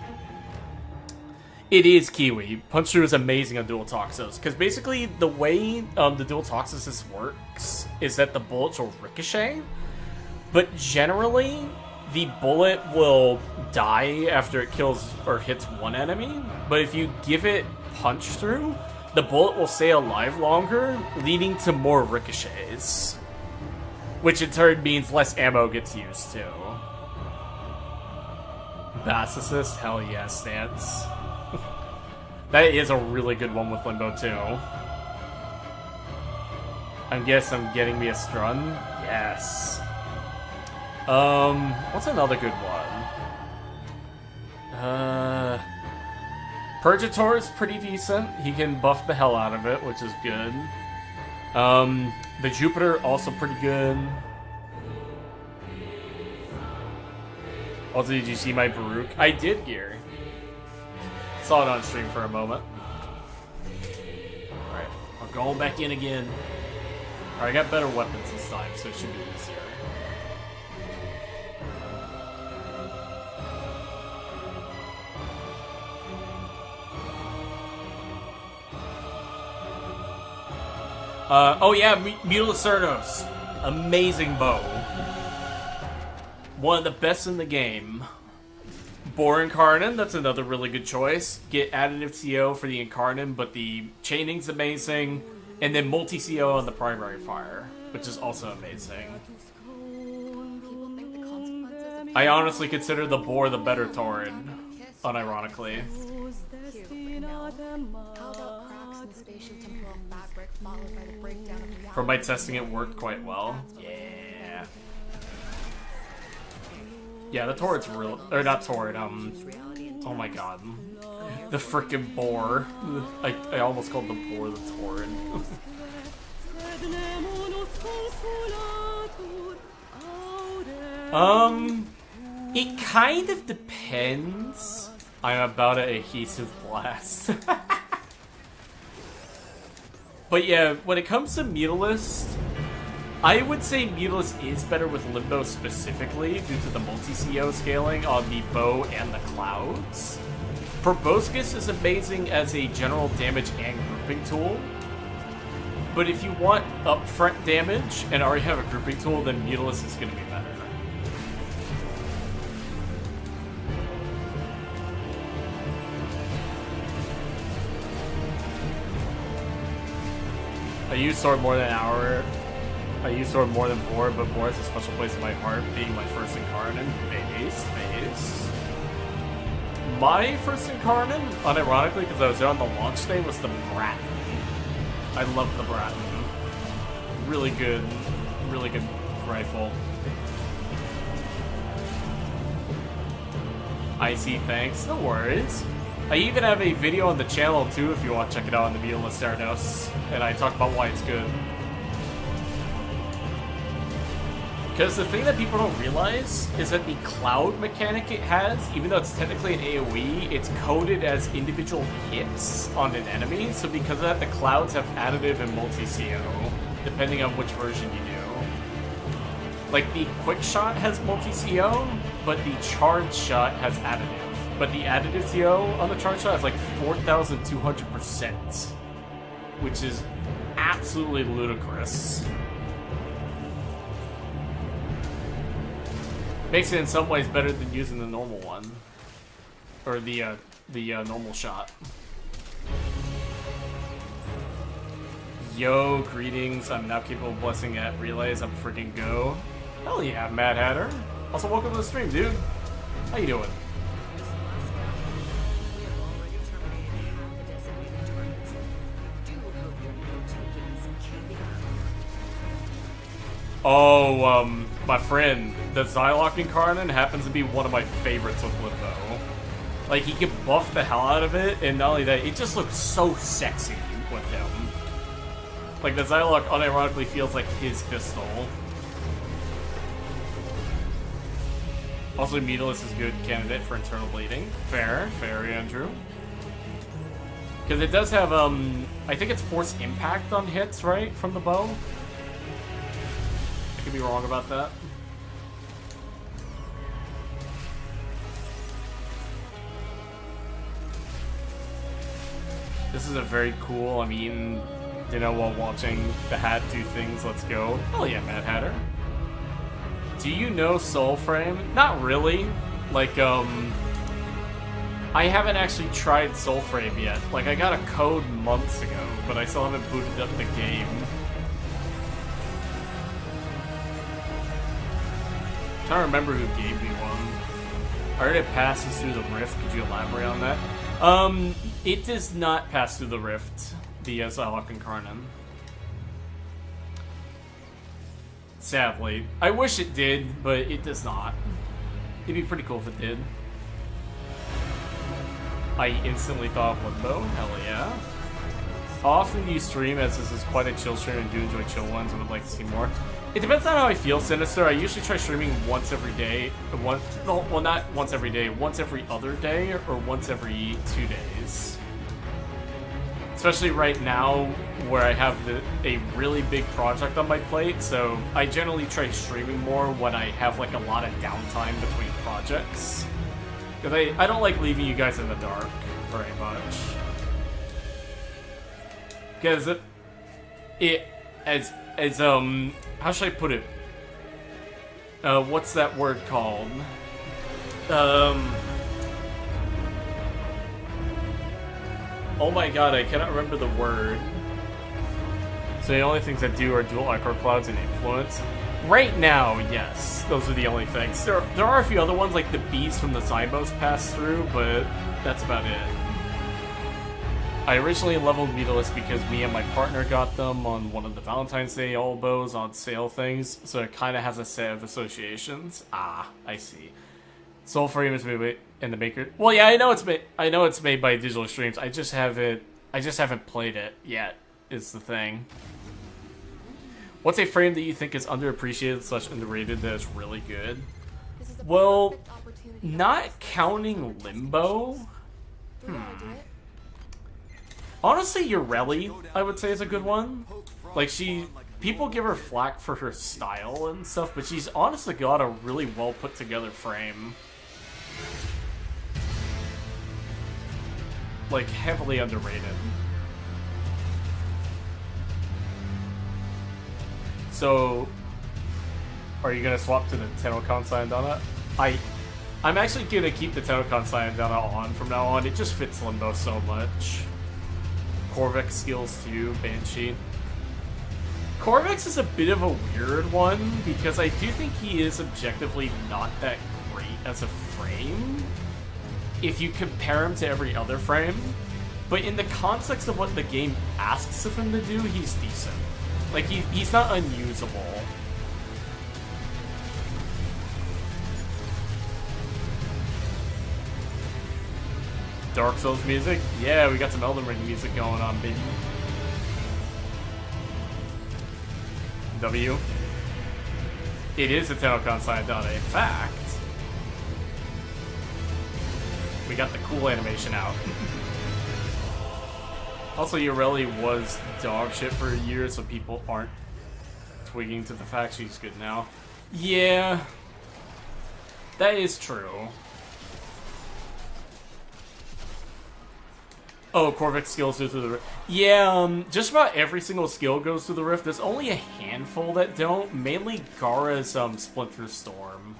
It is Kiwi. Punch Through is amazing on Dual Toxos, because basically the way the Dual Toxos works is that the bullets will ricochet, But generally, the bullet will die after it kills or hits one enemy. But if you give it punch through, the bullet will stay alive longer, leading to more ricochets. Which in turn means less ammo gets used too. Bass assist? Hell yeah, stance. That is a really good one with Limbo too. I guess I'm getting me a strun? Yes. What's another good one? Purgator is pretty decent. He can buff the hell out of it, which is good. The Jupiter, also pretty good. Also, did you see my Baruch? I did, Gear. Saw it on stream for a moment. Alright, I'm going back in again. Alright, I got better weapons this time, so it should be easier. Oh yeah, Mutilacernos. Amazing bow. One of the best in the game. Boar Incarnon, that's another really good choice. Get additive CO for the Incarnon, but the chaining's amazing. And then multi-CO on the primary fire, which is also amazing. People think the consequences of I honestly consider the Boar the better Tauren, unironically. cute, but no. How about cracks in the spatial temporal fabric followed by the breakdown of reality? From my testing, it worked quite well. Yeah. Yeah, the Tauren's real. Or not Tauren, oh my god. The frickin' Boar. I almost called the Boar the Tauren. It kind of depends. I'm about an adhesive blast. But yeah, when it comes to Mutalist, I would say Mutalist is better with Limbo specifically due to the multi-CO scaling on the bow and the clouds. Proboscis is amazing as a general damage and grouping tool. But if you want upfront damage and already have a grouping tool, then Mutalist is going to be better. I use Sword more than an hour. I use Sword more than Boar, but Boar has a special place in my heart, being my first Incarnon. Base. My first Incarnon, unironically, because I was there on the launch day, was the Bratton. I love the Bratton. Really good rifle. Icy, thanks. No worries. I even have a video on the channel too if you want to check it out on the Mutalist Erdos, and I talk about why it's good. Because the thing that people don't realize is that the cloud mechanic it has, even though it's technically an AoE, it's coded as individual hits on an enemy, so because of that the clouds have additive and multi-CO, depending on which version you do. Like the quick shot has multi-CO, but the charge shot has additive. But the additive CO on the charge shot is like 4,200%, which is absolutely ludicrous. Makes it in some ways better than using the normal one, or the normal shot. Yo, greetings! I'm now capable of blessing at relays. I'm freaking go. Hell yeah, Mad Hatter. Also, welcome to the stream, dude. How you doing? Oh, my friend, the Xylock Incarnon happens to be one of my favorites with Limbo. Like, he can buff the hell out of it, and not only that, it just looks so sexy with him. Like, the Xylock unironically feels like his pistol. Also, Mutalist is a good candidate for internal bleeding. Fair, Andrew. Because it does have, I think it's force impact on hits, right, from the bow? I could be wrong about that. This is a very cool, I'm eating dinner while watching the hat do things, let's go. Oh yeah, Mad Hatter. Do you know Soulframe? Not really. Like, I haven't actually tried Soulframe yet. Like, I got a code months ago, but I still haven't booted up the game. I'm trying to remember who gave me one. I heard it passes through the rift. Could you elaborate on that? It does not pass through the rift, the Psylocke Incarnate. Sadly. I wish it did, but it does not. It'd be pretty cool if it did. I instantly thought of Limbo. Hell yeah. How often do you stream, as this is quite a chill stream and do enjoy chill ones and would like to see more? It depends on how I feel, Sinister. I usually try streaming once every day. Well, not once every day. Once every other day or once every 2 days. Especially right now where I have a really big project on my plate, so I generally try streaming more when I have like a lot of downtime between projects. Because I don't like leaving you guys in the dark very much. Because how should I put it? What's that word called? Oh my god, I cannot remember the word. So the only things I do are dual Ichor Clouds and Influence. Right now, yes. Those are the only things. There are a few other ones, like the bees from the Zymos pass through, but that's about it. I originally leveled Beetleless because me and my partner got them on one of the Valentine's Day elbows on sale things, so it kind of has a set of associations. Ah, I see. Soulframe is made in the maker. Well, yeah, I know it's made by Digital Extremes. I just haven't played it yet. Is the thing. What's a frame that you think is underappreciated / underrated that is really good? Well, not counting Limbo. Honestly, Ureli, I would say, is a good one. Like, people give her flack for her style and stuff, but she's honestly got a really well put together frame. Like, heavily underrated. So, are you gonna swap to the Tennokan Sayandana? I'm actually gonna keep the Tennokan Sayandana on from now on. It just fits Limbo so much. Korvax skills too, Banshee. Korvax is a bit of a weird one because I do think he is objectively not that great as a frame if you compare him to every other frame. But in the context of what the game asks of him to do, he's decent. Like, he's not unusable. Dark Souls music? Yeah, we got some Elden Ring music going on, baby. W. It is a Tennokan Sayandana. In fact, we got the cool animation out. Also, Ureli was dog shit for a year, so people aren't twigging to the fact she's good now. Yeah, that is true. Oh, Korvax skills go through the rift. Yeah, just about every single skill goes through the rift. There's only a handful that don't. Mainly Gara's Splinter Storm.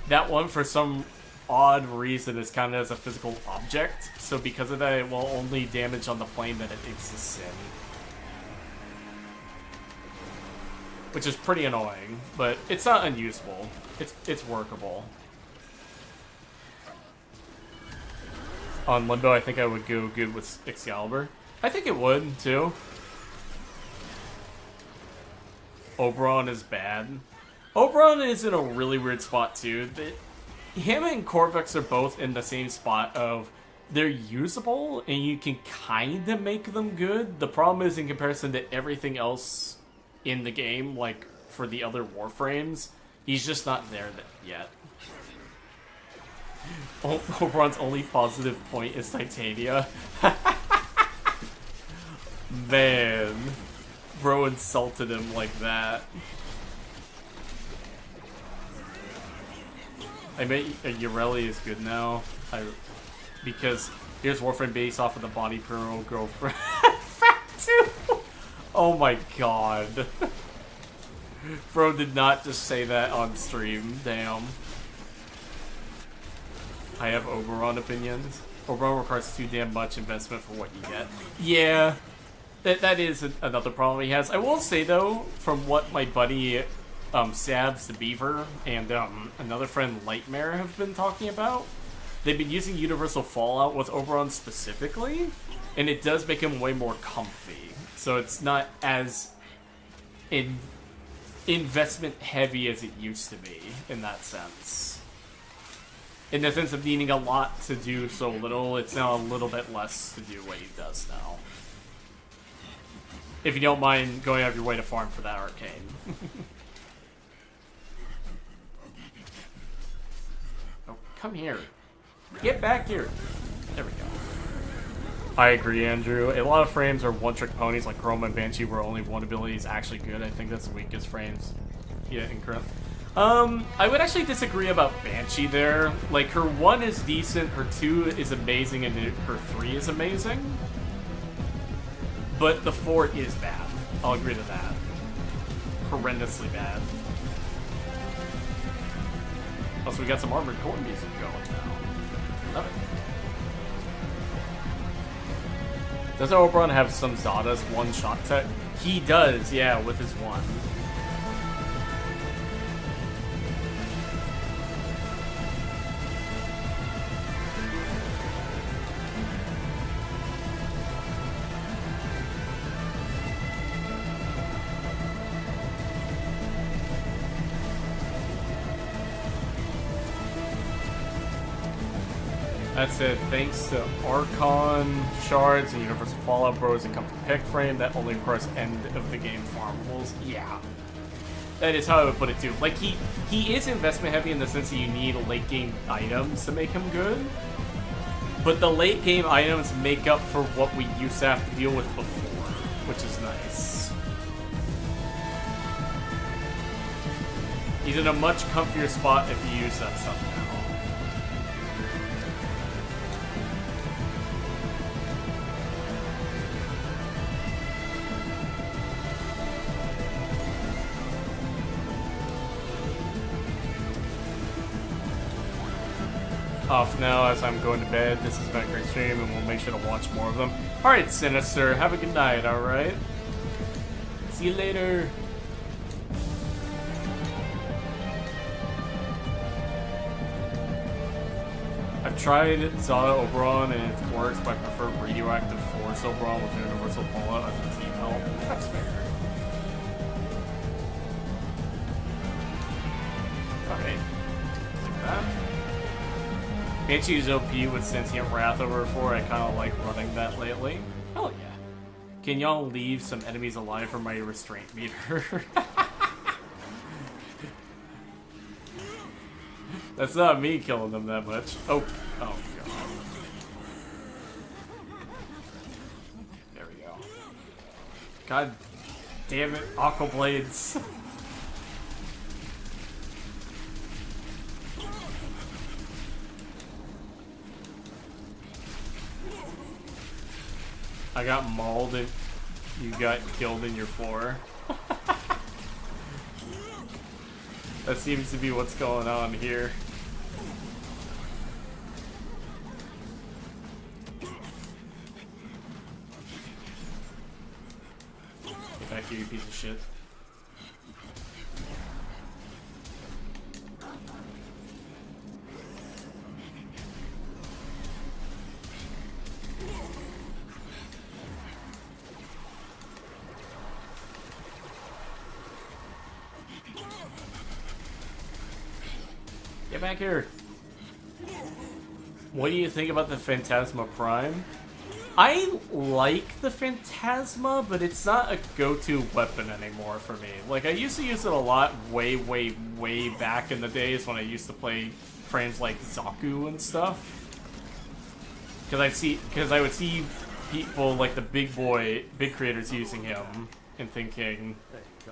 That one, for some odd reason, is counted as a physical object. So because of that, it will only damage on the plane that it exists in. Which is pretty annoying, but it's not unusable. It's workable. On Limbo, I think I would go good with Excalibur. I think it would, too. Oberon is bad. Oberon is in a really weird spot, too. Him and Korvax are both in the same spot of they're usable, and you can kind of make them good. The problem is, in comparison to everything else in the game, like for the other Warframes, he's just not there yet. Oberon's only positive point is Titania. Man, bro insulted him like that. I bet Ureli is good now. Because here's Warframe base off of the body pro girlfriend. Oh my god. Bro did not just say that on stream. Damn. I have Oberon opinions. Oberon requires too damn much investment for what you get. Yeah. That is another problem he has. I will say, though, from what my buddy Sabs the Beaver and another friend Lightmare have been talking about, they've been using Universal Fallout with Oberon specifically, and it does make him way more comfy. So it's not as investment heavy as it used to be in that sense. In the sense of needing a lot to do so little, it's now a little bit less to do what he does now. If you don't mind going out of your way to farm for that arcane. Oh, come here. Get back here. There we go. I agree, Andrew. A lot of frames are one-trick ponies like Chroma and Banshee where only one ability is actually good. I think that's the weakest frames. Yeah, incorrect. I would actually disagree about Banshee there. Like, her 1 is decent, her 2 is amazing, and her 3 is amazing. But the 4 is bad. I'll agree to that. Horrendously bad. Also, we got some Armored Core music going now. Love it. Does Oberon have some Zada's one-shot tech? He does, yeah, with his 1. That said, thanks to Archon shards and Universal Fallout Bros and come to pick frame, that only requires end of the game farmables. Yeah. That is how I would put it too. Like, he is investment heavy in the sense that you need late game items to make him good. But the late game items make up for what we used to have to deal with before, which is nice. He's in a much comfier spot if you use that stuff now. Off now as I'm going to bed. This has been a great stream, and we'll make sure to watch more of them. Alright, Sinister, have a good night, alright? See you later. I've tried Zada Oberon, and it works, but I prefer Radioactive Force Oberon with Universal Fallout as a team help. That's fair. Alright. Like that. Banshee is OP with Sentient Wrath over 4. I kind of like running that lately. Hell yeah. Can y'all leave some enemies alive for my restraint meter? That's not me killing them that much. Oh god. There we go. God damn it, Aqua Blades. I got mauled and you got killed in your 4. That seems to be what's going on here. Get back here, you piece of shit. Get back here. What do you think about the Phantasma Prime? I like the Phantasma, but it's not a go-to weapon anymore for me. Like, I used to use it a lot way back in the days when I used to play frames like Zaku and stuff. Because I would see people like the big creators using him and thinking,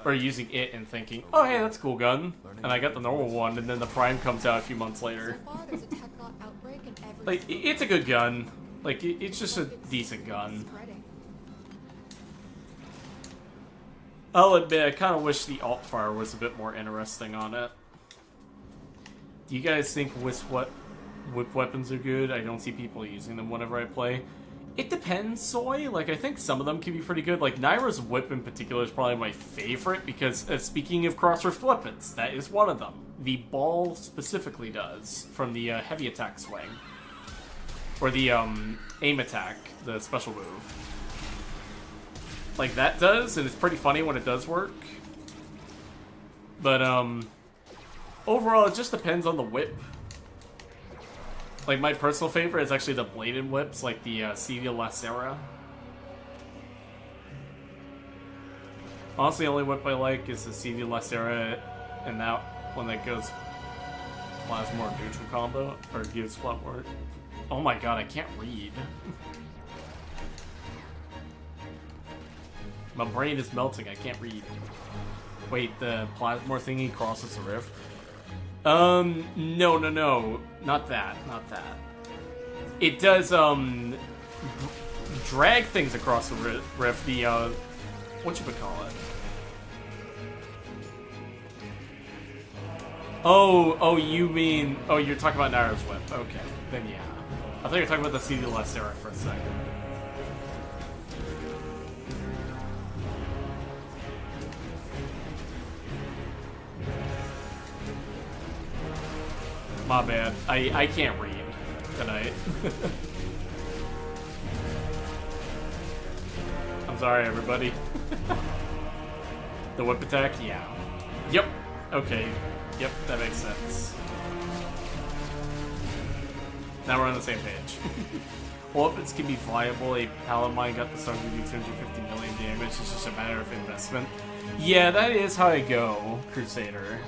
or using it and thinking, oh hey, that's a cool gun. And I got the normal one, and then the Prime comes out a few months later. So far, there's a Technot outbreak in every Like, it's a good gun. Like, it's just a decent gun. spreading. I'll admit, I kind of wish the alt fire was a bit more interesting on it. Do you guys think whip weapons are good? I don't see people using them whenever I play. It depends, Soy. Like, I think some of them can be pretty good. Like, Naira's whip in particular is probably my favorite because, speaking of cross-rift weapons, that is one of them. The ball specifically does, from the heavy attack swing. Or the aim attack, the special move. Like, that does, and it's pretty funny when it does work. But, overall, it just depends on the whip. Like, my personal favorite is actually the bladed whips, like the Celia Lacera. Honestly, the only whip I like is the Celia Lacera, and that one that goes plasma or neutral combo, or gives plasma. Oh my god, I can't read. My brain is melting, I can't read. Wait, the plasma thingy crosses the rift? No. Not that. It does, drag things across the rift, the, what you would call it? Oh, you mean, oh, you're talking about Naira's whip. Okay, then yeah. I thought you were talking about the CD Lacera for a second. My bad. I can't read tonight. I'm sorry, everybody. The whip attack? Yeah. Yep. Okay. Yep, that makes sense. Now we're on the same page. Weapons can be viable. A Paladin got the song to do 250 million damage. It's just a matter of investment. Yeah, that is how I go, Crusader.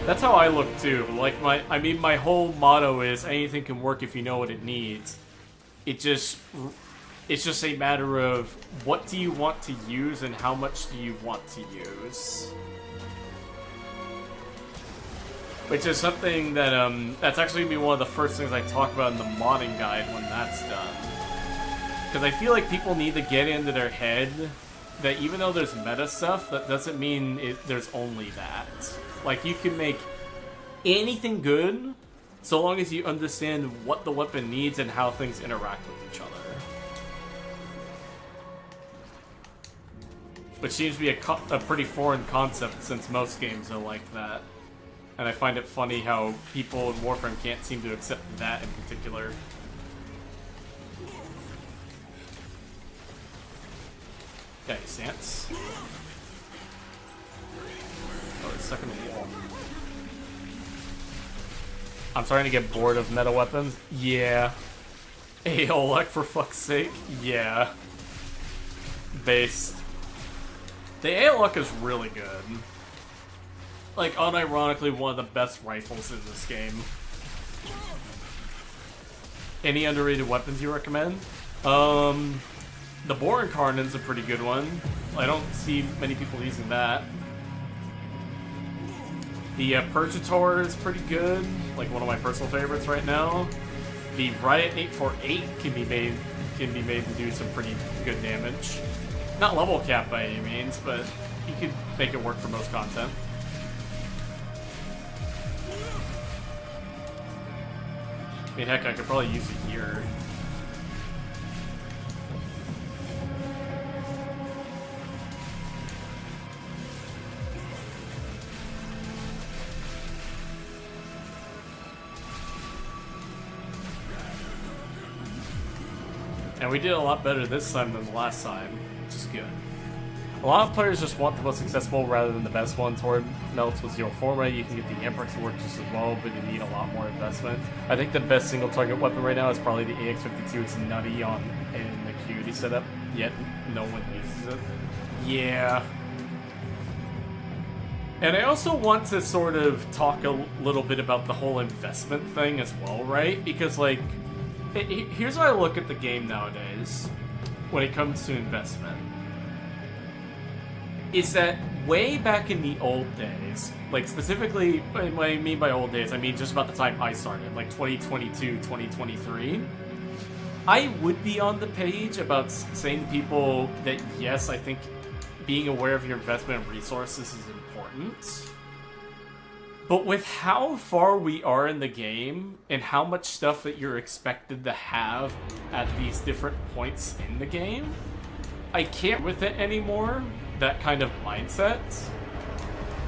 That's how I look too. Like my whole motto is anything can work if you know what it needs. It's just a matter of what do you want to use and how much do you want to use. Which is something that that's actually gonna be one of the first things I talk about in the modding guide when that's done. Because I feel like people need to get into their head that even though there's meta stuff, that doesn't mean there's only that. Like, you can make anything good so long as you understand what the weapon needs and how things interact with each other. Which seems to be a pretty foreign concept since most games are like that. And I find it funny how people in Warframe can't seem to accept that in particular. Got any stance? Oh, it's stuck in the wall. I'm starting to get bored of meta weapons. Yeah. Aeolek, for fuck's sake. Yeah. Based. The Aeolek is really good. Like, unironically, one of the best rifles in this game. Any underrated weapons you recommend? The Boar Incarnate's a pretty good one. I don't see many people using that. The Purgator is pretty good, like one of my personal favorites right now. The Riot 848 can be made to do some pretty good damage. Not level cap by any means, but you could make it work for most content. I mean, heck, I could probably use it here. And we did a lot better this time than the last time, which is good. A lot of players just want the most accessible rather than the best one. Toward melts with zero format. You can get the Emperor to work just as well, but you need a lot more investment. I think the best single target weapon right now is probably the AX-52. It's nutty on in the Acuity setup, yet no one uses it. Yeah. And I also want to sort of talk a little bit about the whole investment thing as well, right? Because, like, here's how I look at the game nowadays when it comes to investment. Is that way back in the old days, like specifically, when I mean by old days, I mean just about the time I started, like 2022, 2023, I would be on the page about saying to people that, yes, I think being aware of your investment and resources is important. But with how far we are in the game, and how much stuff that you're expected to have at these different points in the game, I can't with it anymore, that kind of mindset.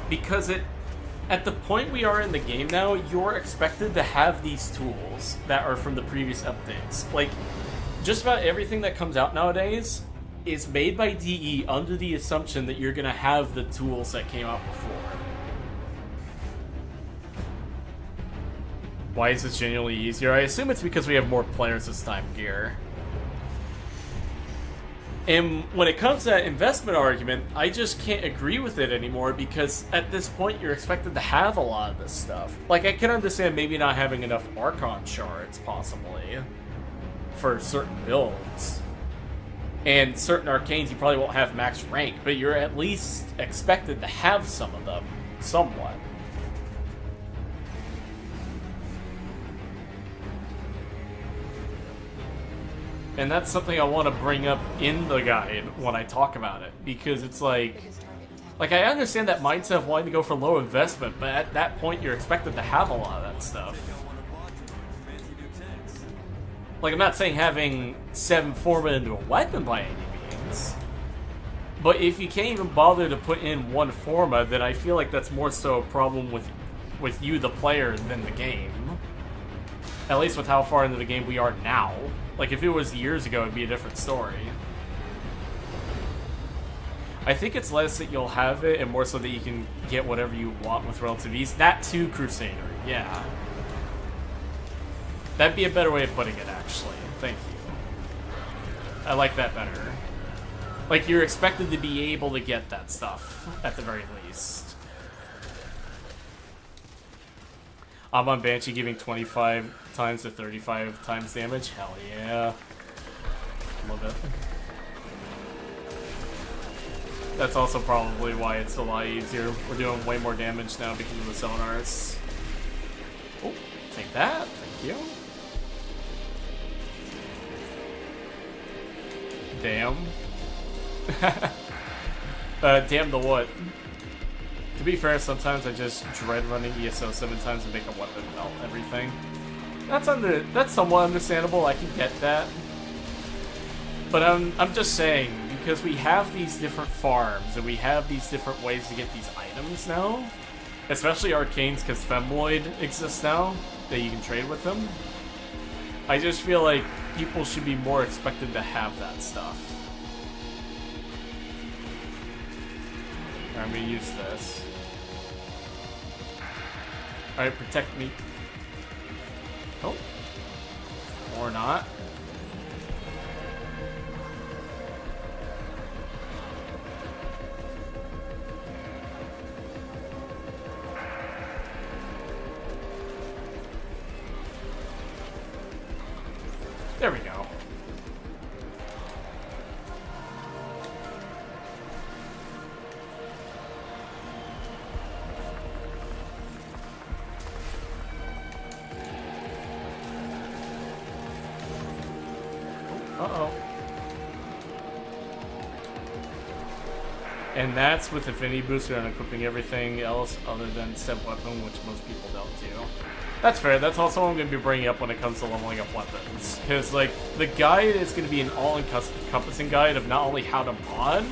Because at the point we are in the game now, you're expected to have these tools that are from the previous updates. Like, just about everything that comes out nowadays is made by DE under the assumption that you're gonna have the tools that came out before. Why is this genuinely easier? I assume it's because we have more players this time, Gear. And when it comes to that investment argument, I just can't agree with it anymore, because at this point you're expected to have a lot of this stuff. Like, I can understand maybe not having enough Archon shards, possibly, for certain builds. And certain arcanes you probably won't have max rank, but you're at least expected to have some of them, somewhat. And that's something I want to bring up in the guide when I talk about it, because it's like I understand that mindset of wanting to go for low investment, but at that point you're expected to have a lot of that stuff. Like, I'm not saying having 7 forma into a weapon by any means, but if you can't even bother to put in 1 forma, then I feel like that's more so a problem with you, the player, than the game. At least with how far into the game we are now. Like, if it was years ago, it'd be a different story. I think it's less that you'll have it, and more so that you can get whatever you want with relative ease. That too, Crusader, yeah. That'd be a better way of putting it, actually. Thank you. I like that better. Like, you're expected to be able to get that stuff, at the very least. I'm on Banshee giving 25 times to 35 times damage. Hell yeah. Love it. That's also probably why it's a lot easier. We're doing way more damage now because of the sonars. Oh, take that. Thank you. Damn. Damn the what? To be fair, sometimes I just dread running ESO 7 times to make a weapon melt everything. That's somewhat understandable. I can get that. But I'm just saying, because we have these different farms and we have these different ways to get these items now, especially arcanes, because Femloid exists now that you can trade with them. I just feel like people should be more expected to have that stuff. I'm gonna use this. Alright, protect me. Oh. Or not. There we go. Uh-oh. And that's with Affinity Booster and equipping everything else other than Step Weapon, which most people don't do. That's fair. That's also what I'm going to be bringing up when it comes to leveling up weapons. Because, like, the guide is going to be an all-encompassing guide of not only how to mod,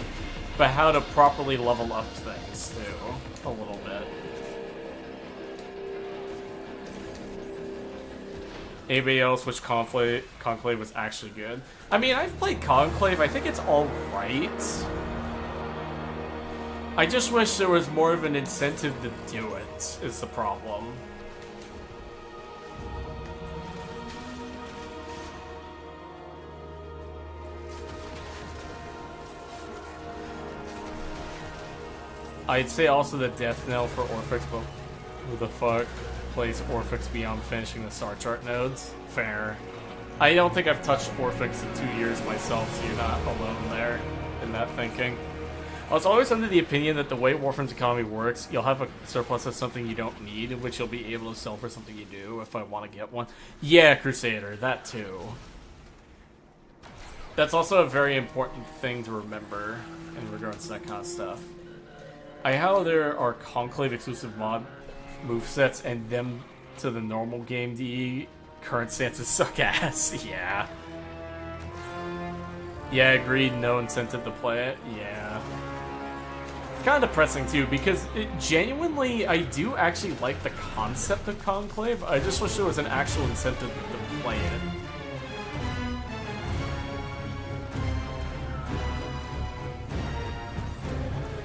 but how to properly level up things, too. A little bit. Anybody else wish Conclave was actually good? I mean, I've played Conclave. I think it's alright. I just wish there was more of an incentive to do it, is the problem. I'd say also the death knell for Orphix, but who the fuck plays Orphix beyond finishing the star chart nodes? Fair. I don't think I've touched Orphix in 2 years myself, so you're not alone there in that thinking. I was always under the opinion that the way Warframe's economy works, you'll have a surplus of something you don't need, which you'll be able to sell for something you do if I want to get one. Yeah, Crusader, that too. That's also a very important thing to remember in regards to that kind of stuff. How there are Conclave exclusive mod movesets and them to the normal game DE current stances suck ass. Yeah. Yeah, agreed, no incentive to play it. Yeah. Kind of depressing too, because genuinely I do actually like the concept of Conclave. I just wish there was an actual incentive to play it.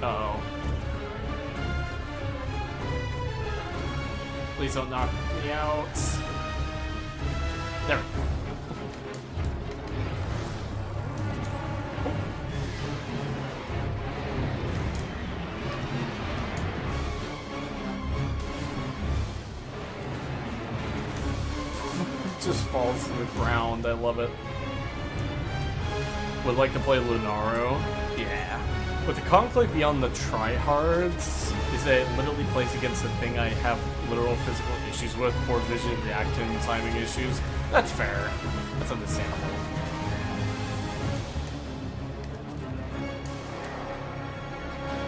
Uh-oh. Please don't knock me out. There we go. Just falls to the ground. I love it. Would like to play Lunaro. Yeah. With the Conclave beyond the tryhards is that it literally plays against the thing I have literal physical issues with, poor vision, reaction, timing issues. That's fair. That's understandable.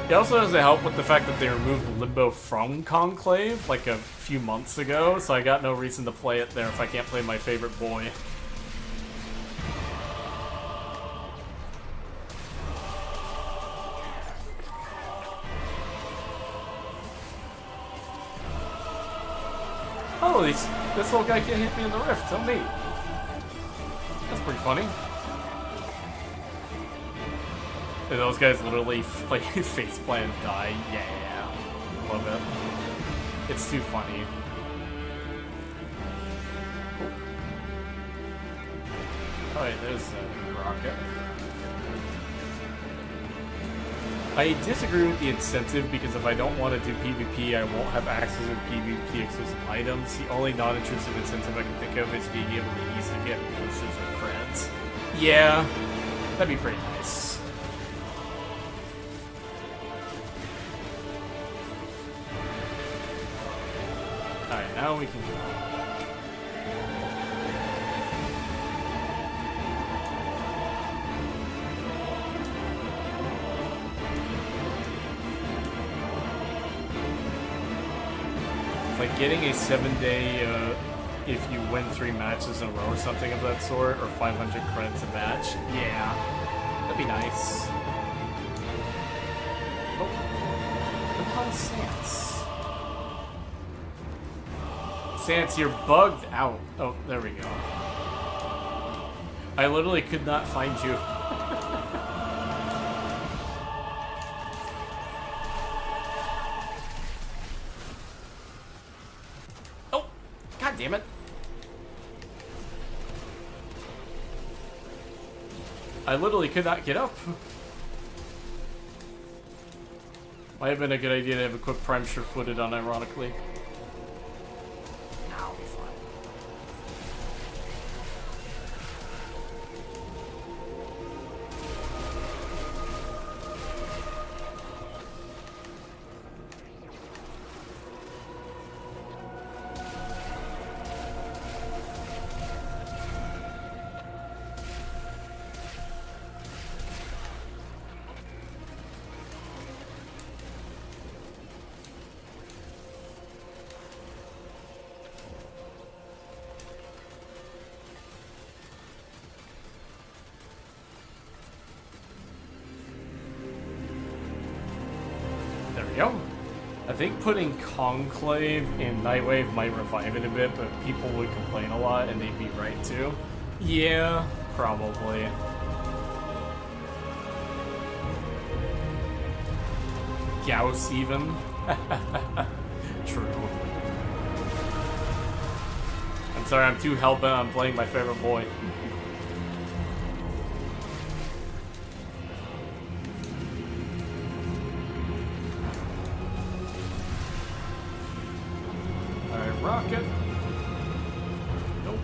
It also doesn't help with the fact that they removed Limbo from Conclave like a few months ago, so I got no reason to play it there if I can't play my favorite boy. Oh, this little guy can't hit me in the rift. Tell me. That's pretty funny. And those guys literally like faceplant and die. Yeah, love it. It's too funny. Oh, wait, there's a rocket. I disagree with the incentive because if I don't want to do PvP, I won't have access to PvP exclusive items. The only non-intrusive incentive I can think of is being able to easily get boosters or creds. Yeah, that'd be pretty nice. Alright, now we can go. Like getting a 7-day, if you win 3 matches in a row or something of that sort, or 500 credits a match. Yeah, that'd be nice. Oh, look on Sans. Sans, you're bugged out. Oh, there we go. I literally could not find you. Oh, god damn it. I literally could not get up. Might have been a good idea to have a quick prime sure-footed on, ironically. I think putting Conclave in Nightwave might revive it a bit, but people would complain a lot, and they'd be right too. Yeah, probably. Gauss even. True. I'm sorry, I'm too hellbent on playing my favorite boy. Rocket. Nope.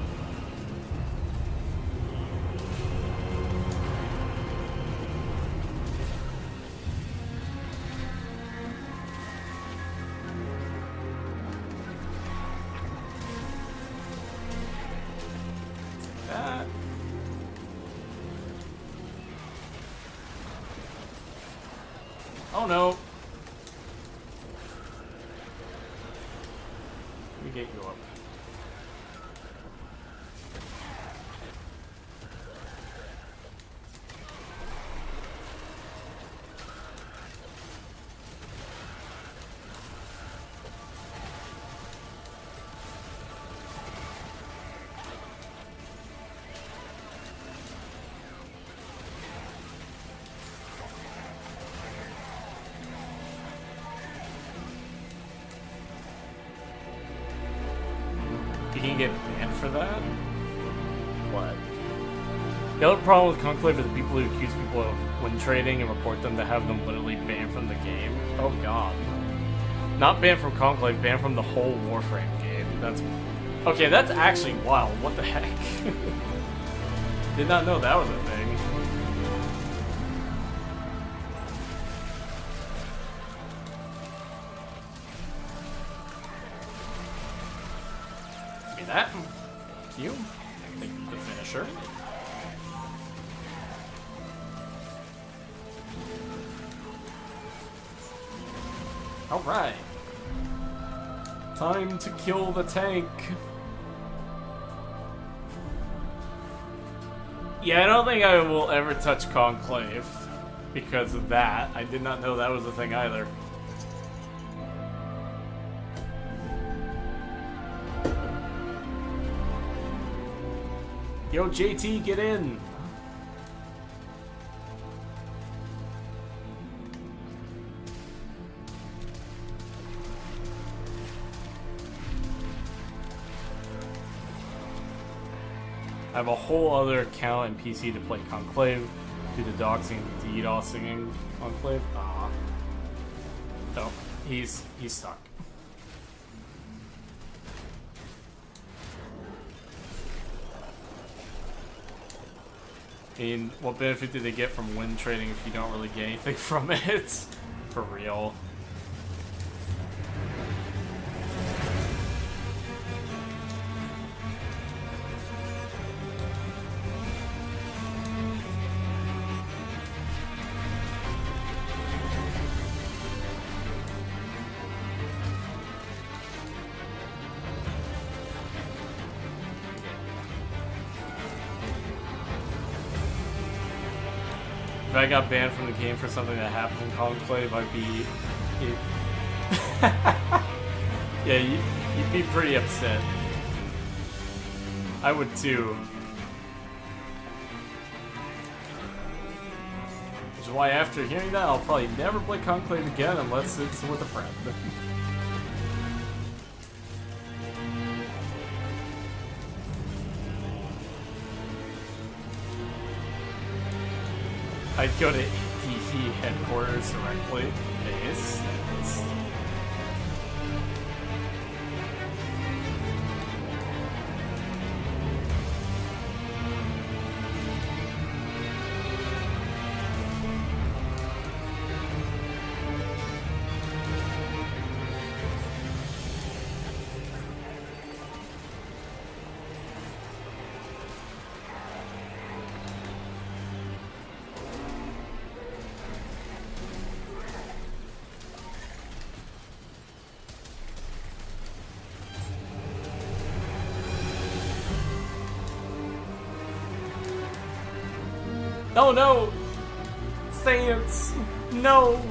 Oh no. Let me get you up. You can get banned for that? What? The other problem with Conclave is the people who accuse people of when trading and report them to have them literally banned from the game. Oh god. Not banned from Conclave, banned from the whole Warframe game. That's... Okay, that's actually wild. What the heck? Did not know that was a thing. Give me that. Thank you. Take the finisher. Alright. Time to kill the tank. Yeah, I don't think I will ever touch Conclave because of that. I did not know that was a thing either. Yo, JT, get in! I have a whole other account and PC to play Conclave, do the doxing, DDoSing in Conclave. Ah. No, he's stuck. I mean, what benefit do they get from win trading if you don't really get anything from it? For real. If I got banned from the game for something that happened in Conclave, I'd be... yeah, you'd be pretty upset. I would too. Which is why after hearing that, I'll probably never play Conclave again unless it's with a friend. I'd go to DC headquarters directly. Yes. Oh no! Sans! No!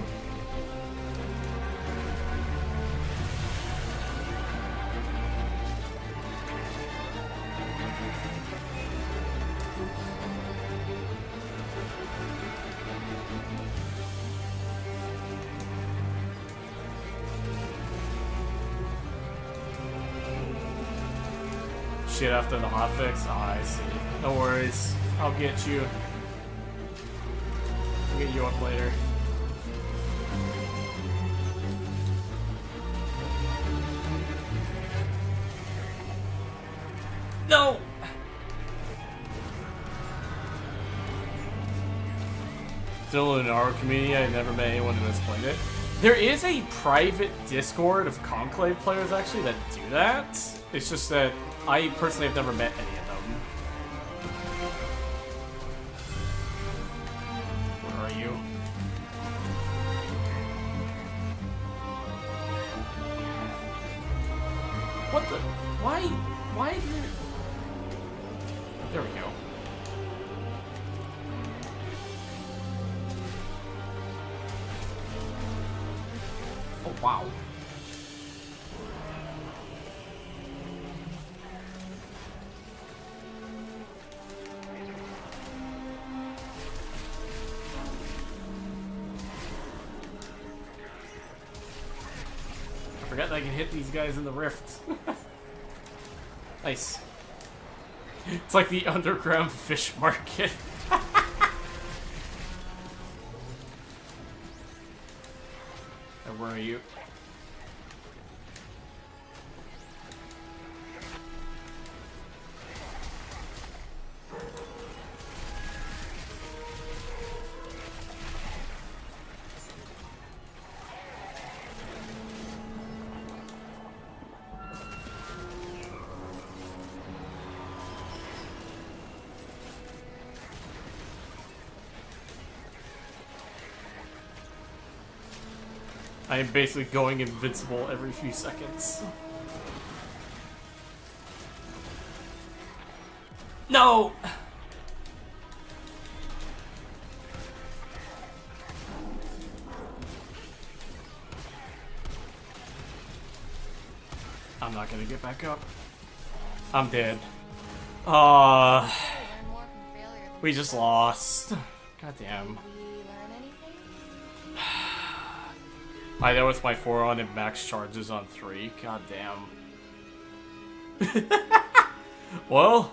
Shit after the hotfix? Oh, I see. No worries. I'll get you. I'll get you up later. No! Still in Archimedia, I never met anyone who has played it. There is a private Discord of Conclave players actually that do that. It's just that I personally have never met any of them. Where are you? What the? Why did... There we go. Oh, wow. I forgot that I can hit these guys in the rift. Nice. It's like the underground fish market. And where are you? I am basically going invincible every few seconds. No! I'm not gonna get back up. I'm dead. Learn more from failure than We just lost. Goddamn. Did we learn anything? I know it's my 4 on and max charges on 3. Goddamn. Well,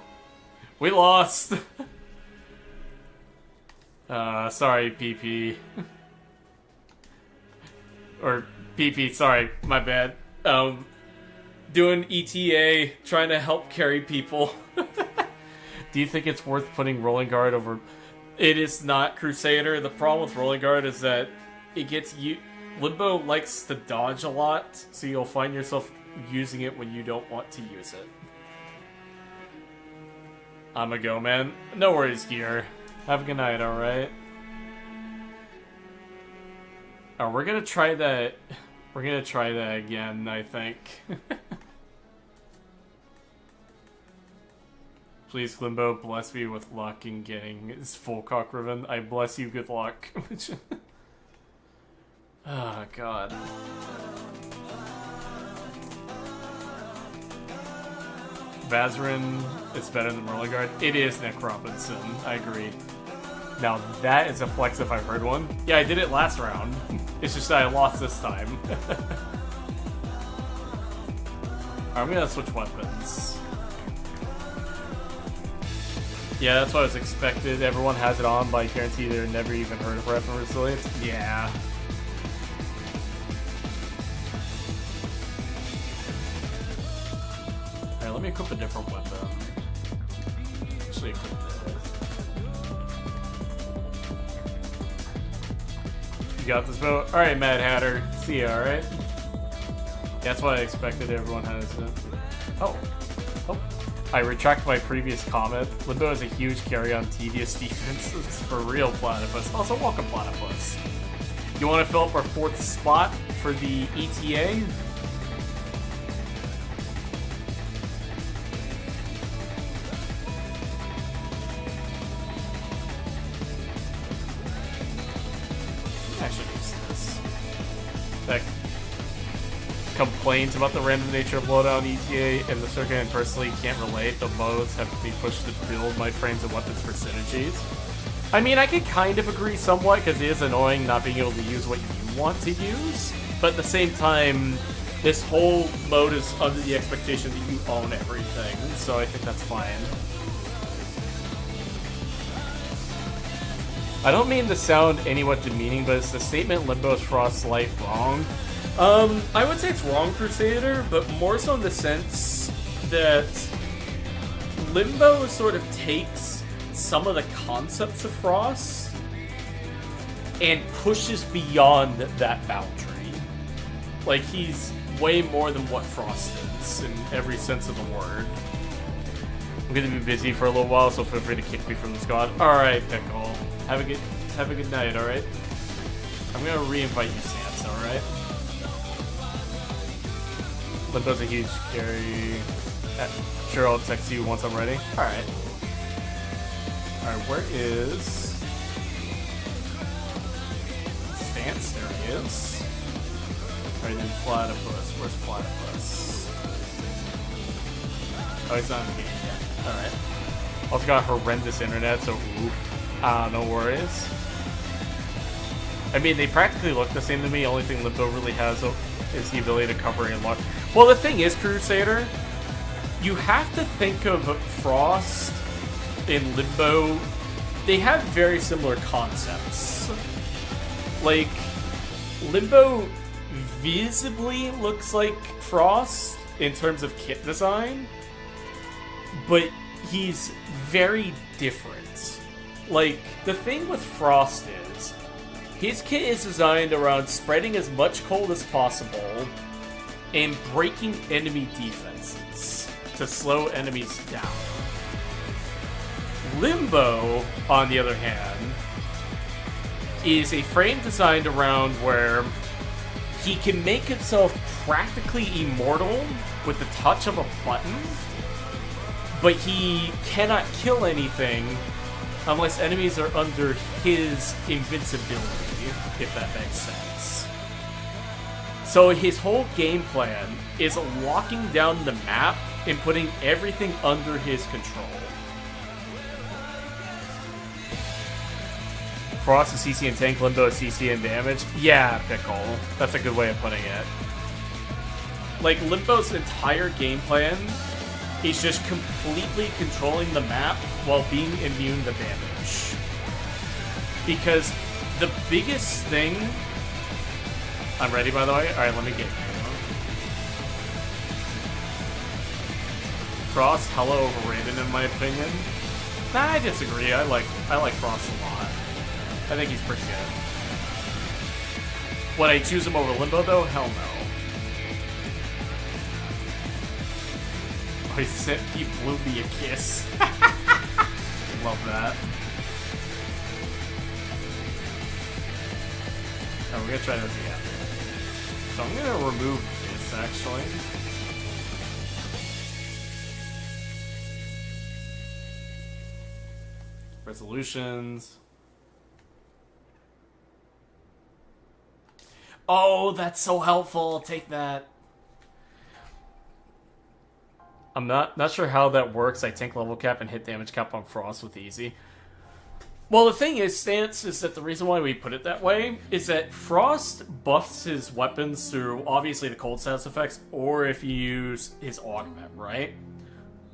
we lost. Sorry, PP. Or PP, sorry, my bad. Doing ETA, trying to help carry people. Do you think it's worth putting Rolling Guard over? It is not, Crusader. The problem with Rolling Guard is that it gets you. Limbo likes to dodge a lot, so you'll find yourself using it when you don't want to use it. I'm a go, man. No worries, Gear. Have a good night, alright? Oh, we're gonna try that. We're gonna try that again, I think. Please, Limbo, bless me with luck in getting his full cock ribbon. I bless you, good luck. Oh, God. Vazarin is better than Rolling Guard. It is, Nick Robinson. I agree. Now, that is a flex if I've heard one. Yeah, I did it last round. It's just that I lost this time. I'm gonna switch weapons. Yeah, that's what I was expected. Everyone has it on, but I guarantee they've never even heard of weapon resilience. Yeah. Alright, let me equip a different weapon. Actually, equip this. You got this boat? Alright, Mad Hatter. See ya, alright? That's what I expected. Everyone has it. Oh. Oh. I retract my previous comment. Limbo is a huge carry on tedious defense. It's for real, Platypus. Also, welcome, Platypus. You want to fill up our 4th spot for the ETA? Actually, use this. That complains about the random nature of loadout and ETA and the circuit, and personally can't relate. The modes have to be pushed to build my frames and weapons for synergies. I mean, I can kind of agree somewhat, because it is annoying not being able to use what you want to use, but at the same time, this whole mode is under the expectation that you own everything, so I think that's fine. I don't mean to sound anywhat demeaning, but is the statement Limbo's Frost's Light wrong? I would say it's wrong, Crusader, but more so in the sense that Limbo sort of takes some of the concepts of Frost and pushes beyond that boundary. Like, he's way more than what Frost is in every sense of the word. I'm gonna be busy for a little while, so feel free to kick me from the squad. Alright, Pickle. Have a good night, alright? I'm gonna re-invite you, Sans, alright? Limbo's a huge carry. Sure, I'll text you once I'm ready. Alright. Alright, where is... Stance? There he is. Alright, then Platypus. Where's Platypus? Oh, he's not in the game yet. Alright. Also got horrendous internet, so oof. No worries. I mean, they practically look the same to me. Only thing Limbo really has is the ability to cover and lock. Well, the thing is, Crusader, you have to think of Frost and Limbo. They have very similar concepts. Like, Limbo visibly looks like Frost in terms of kit design, but he's very different. Like, the thing with Frost is, his kit is designed around spreading as much cold as possible and breaking enemy defenses to slow enemies down. Limbo, on the other hand, is a frame designed around where he can make himself practically immortal with the touch of a button, but he cannot kill anything unless enemies are under his invincibility, if that makes sense. So his whole game plan is locking down the map and putting everything under his control. Frost is CC and tank, Limbo is CC and damage. Yeah, Pickle. That's a good way of putting it. Like, Limbo's entire game plan is just completely controlling the map while being immune to damage. Because the biggest thing... I'm ready, by the way? Alright, let me get you. Frost, hella overrated in my opinion. Nah, I disagree. I like Frost a lot. I think he's pretty good. Would I choose him over Limbo, though? Hell no. Oh, he blew me a kiss. Love that. Oh, we're gonna try this again. So I'm gonna remove this, actually. Resolutions. Oh, that's so helpful. I'll take that. I'm not sure how that works. I tank level cap and hit damage cap on Frost with easy. Well, the thing is, Stance, is that the reason why we put it that way is that Frost buffs his weapons through, obviously, the cold status effects, or if you use his augment, right?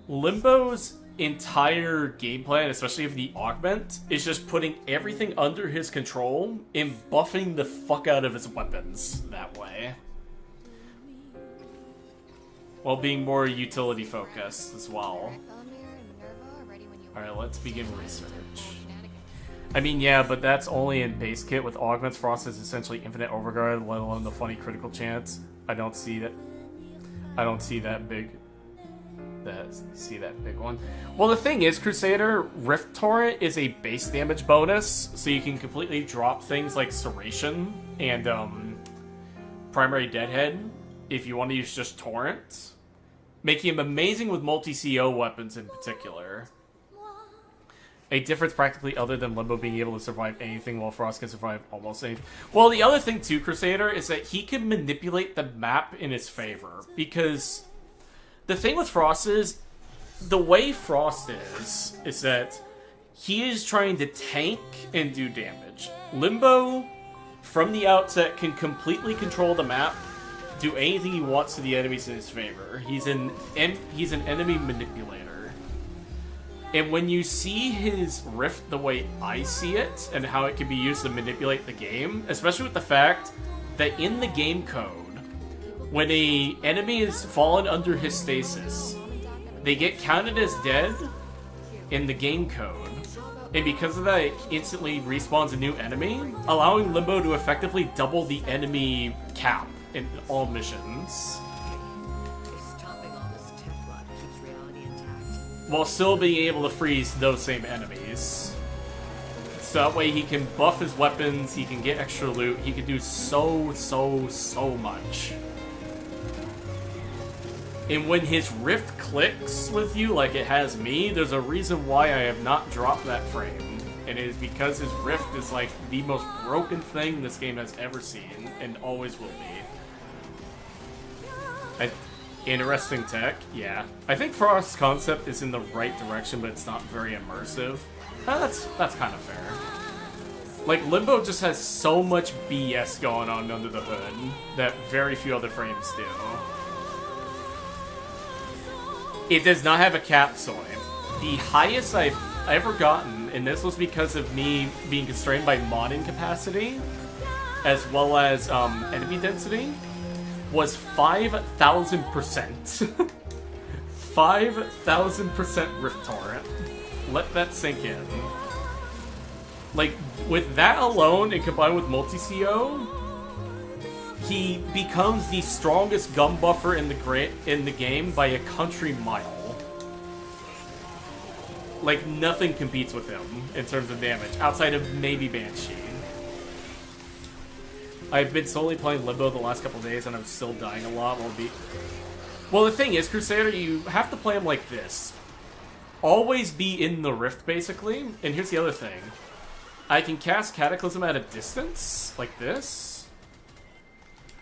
Limbo's entire game plan, especially of the augment, is just putting everything under his control and buffing the fuck out of his weapons that way. While being more utility focused as well. Alright, let's begin research. I mean, yeah, but that's only in base kit. With augments, Frost is essentially infinite overguard, let alone the funny critical chance. I don't see that big one. Well, the thing is, Crusader, Rift Torrent is a base damage bonus, so you can completely drop things like Serration and Primary Deadhead if you want to use just Torrent, making him amazing with multi-CO weapons in particular. A difference practically other than Limbo being able to survive anything while Frost can survive almost anything. Well, the other thing too, Crusader, is that he can manipulate the map in his favor, because the thing with Frost is, the way Frost is that he is trying to tank and do damage. Limbo, from the outset, can completely control the map, do anything he wants to the enemies in his favor. He's an enemy manipulator. And when you see his rift the way I see it, and how it can be used to manipulate the game, especially with the fact that in the game code, when a enemy is fallen under his stasis, they get counted as dead in the game code. And because of that, it instantly respawns a new enemy, allowing Limbo to effectively double the enemy cap in all missions, while still being able to freeze those same enemies. So that way he can buff his weapons, he can get extra loot, he can do so much. And when his rift clicks with you like it has me, there's a reason why I have not dropped that frame. And it is because his rift is like the most broken thing this game has ever seen, and always will be. Interesting tech, yeah. I think Frost's concept is in the right direction, but it's not very immersive. That's kind of fair. Like, Limbo just has so much BS going on under the hood that very few other frames do. It does not have a capsule. The highest I've ever gotten, and this was because of me being constrained by modding capacity, as well as enemy density, was 5,000%. 5,000% Rift Torrent. Let that sink in. Like, with that alone, and combined with multi-CO, he becomes the strongest gun buffer in the game by a country mile. Like, nothing competes with him in terms of damage, outside of maybe Banshee. I've been solely playing Limbo the last couple days, and I'm still dying a lot. Well, the thing is, Crusader, you have to play him like this. Always be in the Rift, basically. And here's the other thing. I can cast Cataclysm at a distance, like this.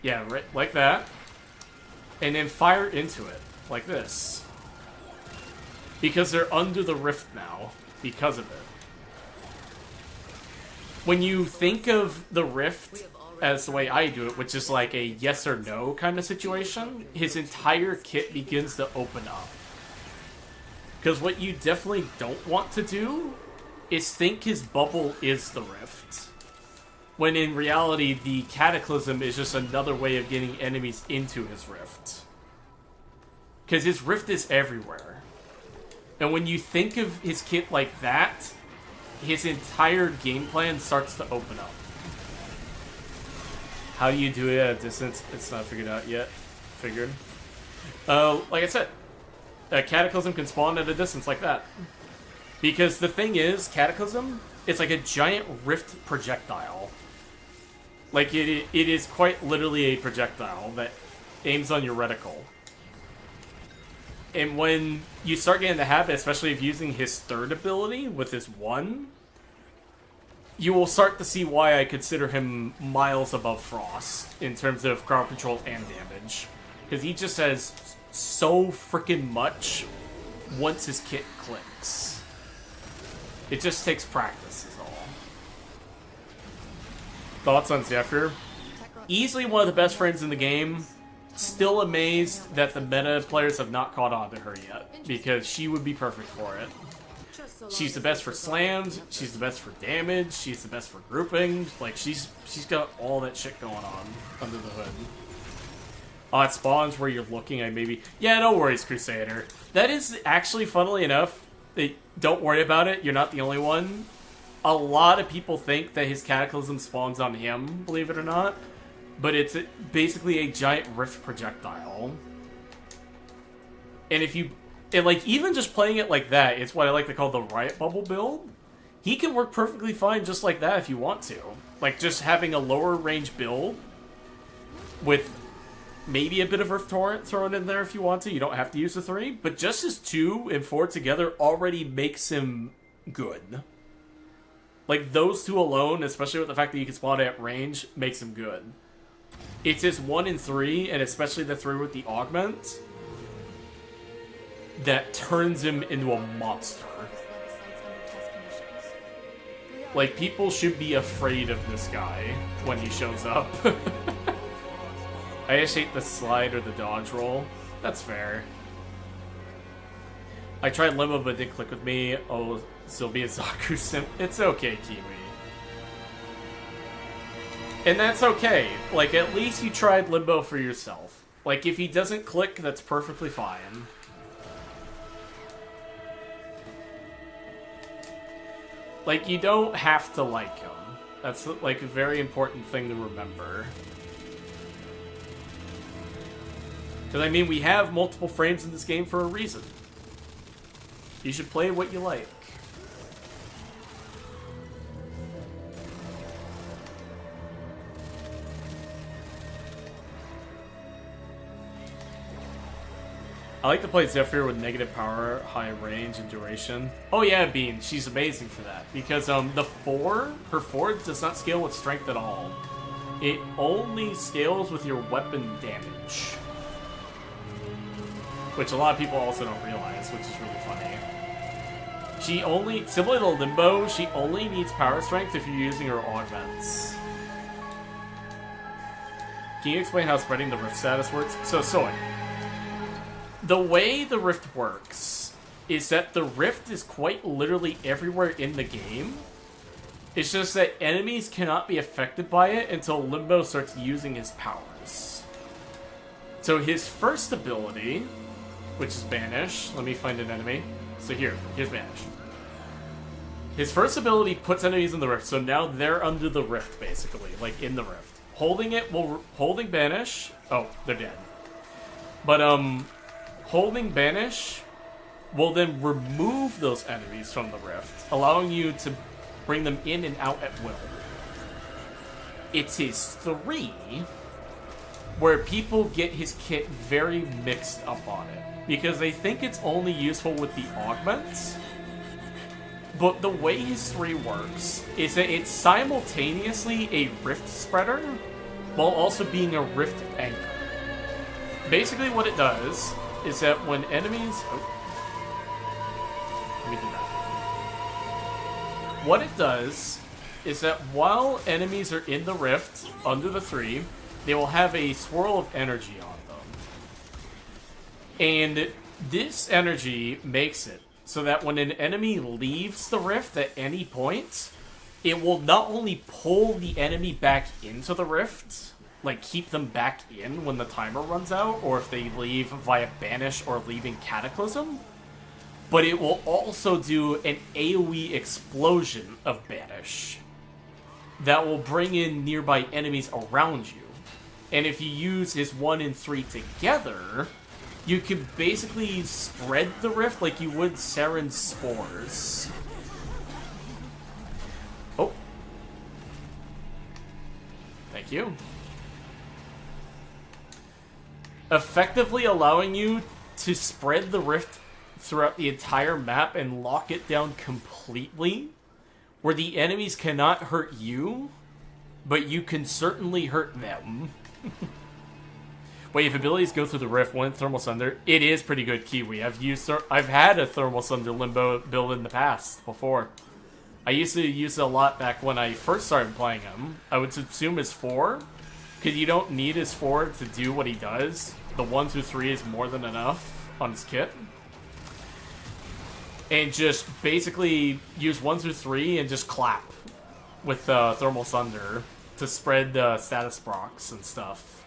Yeah, right, like that. And then fire into it, like this. Because they're under the Rift now, because of it. When you think of the Rift as the way I do it, which is like a yes or no kind of situation, his entire kit begins to open up. Because what you definitely don't want to do is think his bubble is the Rift. When in reality, the Cataclysm is just another way of getting enemies into his Rift. Because his Rift is everywhere. And when you think of his kit like that, his entire game plan starts to open up. How do you do it at a distance? It's not figured out yet. Figured. Like I said, a Cataclysm can spawn at a distance like that. Because the thing is, Cataclysm, it's like a giant rift projectile. Like, it is quite literally a projectile that aims on your reticle. And when you start getting the habit, especially of using his third ability with his 1, you will start to see why I consider him miles above Frost in terms of crowd control and damage. Because he just has so freaking much once his kit clicks. It just takes practice, is all. Thoughts on Zephyr? Easily one of the best frames in the game. Still amazed that the meta players have not caught on to her yet, because she would be perfect for it. She's the best for slams, she's the best for damage, she's the best for grouping. Like, she's got all that shit going on under the hood. Oh, it spawns where you're looking, I maybe... Yeah, no worries, Crusader. That is actually, funnily enough, don't worry about it, you're not the only one. A lot of people think that his Cataclysm spawns on him, believe it or not. But it's basically a giant rift projectile. And if you... And, like, even just playing it like that, it's what I like to call the Riot Bubble build. He can work perfectly fine just like that if you want to. Like, just having a lower range build with maybe a bit of Earth Torrent thrown in there if you want to. You don't have to use the 3. But just his 2 and 4 together already makes him good. Like, those 2 alone, especially with the fact that you can spawn at range, makes him good. It's his 1 and 3, and especially the 3 with the augment, that turns him into a monster. Like, people should be afraid of this guy when he shows up. I just hate the slide or the dodge roll. That's fair. I tried Limbo, but it didn't click with me. Oh, still be a Zaku simp. It's okay, Kiwi. And that's okay. Like, at least you tried Limbo for yourself. Like, if he doesn't click, that's perfectly fine. Like, you don't have to like him. That's, like, a very important thing to remember. Because, I mean, we have multiple frames in this game for a reason. You should play what you like. I like to play Zephyr with negative power, high range, and duration. Oh yeah, Bean, she's amazing for that. Because her 4 does not scale with strength at all. It only scales with your weapon damage. Which a lot of people also don't realize, which is really funny. She only, similar to Limbo, she only needs power strength if you're using her augments. Can you explain how spreading the rift status works? So, Soy. The way the rift works is that the rift is quite literally everywhere in the game. It's just that enemies cannot be affected by it until Limbo starts using his powers. So his first ability, which is Banish. Let me find an enemy. So here's Banish. His first ability puts enemies in the rift, so now they're under the rift, basically, like in the rift. Holding Banish. Oh, they're dead. But holding Banish will then remove those enemies from the rift, allowing you to bring them in and out at will. It's his 3 where people get his kit very mixed up on it, because they think it's only useful with the augments. But the way his 3 works is that it's simultaneously a rift spreader while also being a rift anchor. Basically what it does is that when enemies... Oh. Let me do that. What it does is that while enemies are in the rift under the 3, they will have a swirl of energy on them. And this energy makes it so that when an enemy leaves the rift at any point, it will not only pull the enemy back into the rift, like keep them back in when the timer runs out, or if they leave via Banish or leaving Cataclysm, but it will also do an AoE explosion of Banish that will bring in nearby enemies around you. And if you use his 1 and 3 together, you can basically spread the rift like you would Saren's spores. Oh. Thank you. Effectively allowing you to spread the rift throughout the entire map and lock it down completely, where the enemies cannot hurt you, but you can certainly hurt them. Wait, if abilities go through the rift, one Thermal Sunder, it is pretty good, Kiwi. I've had a Thermal Sunder Limbo build in the past before. I used to use it a lot back when I first started playing him. I would assume his 4, because you don't need his 4 to do what he does. The 1 through 3 is more than enough on his kit. And just basically use 1 through 3 and just clap with Thermal Sunder to spread status procs and stuff.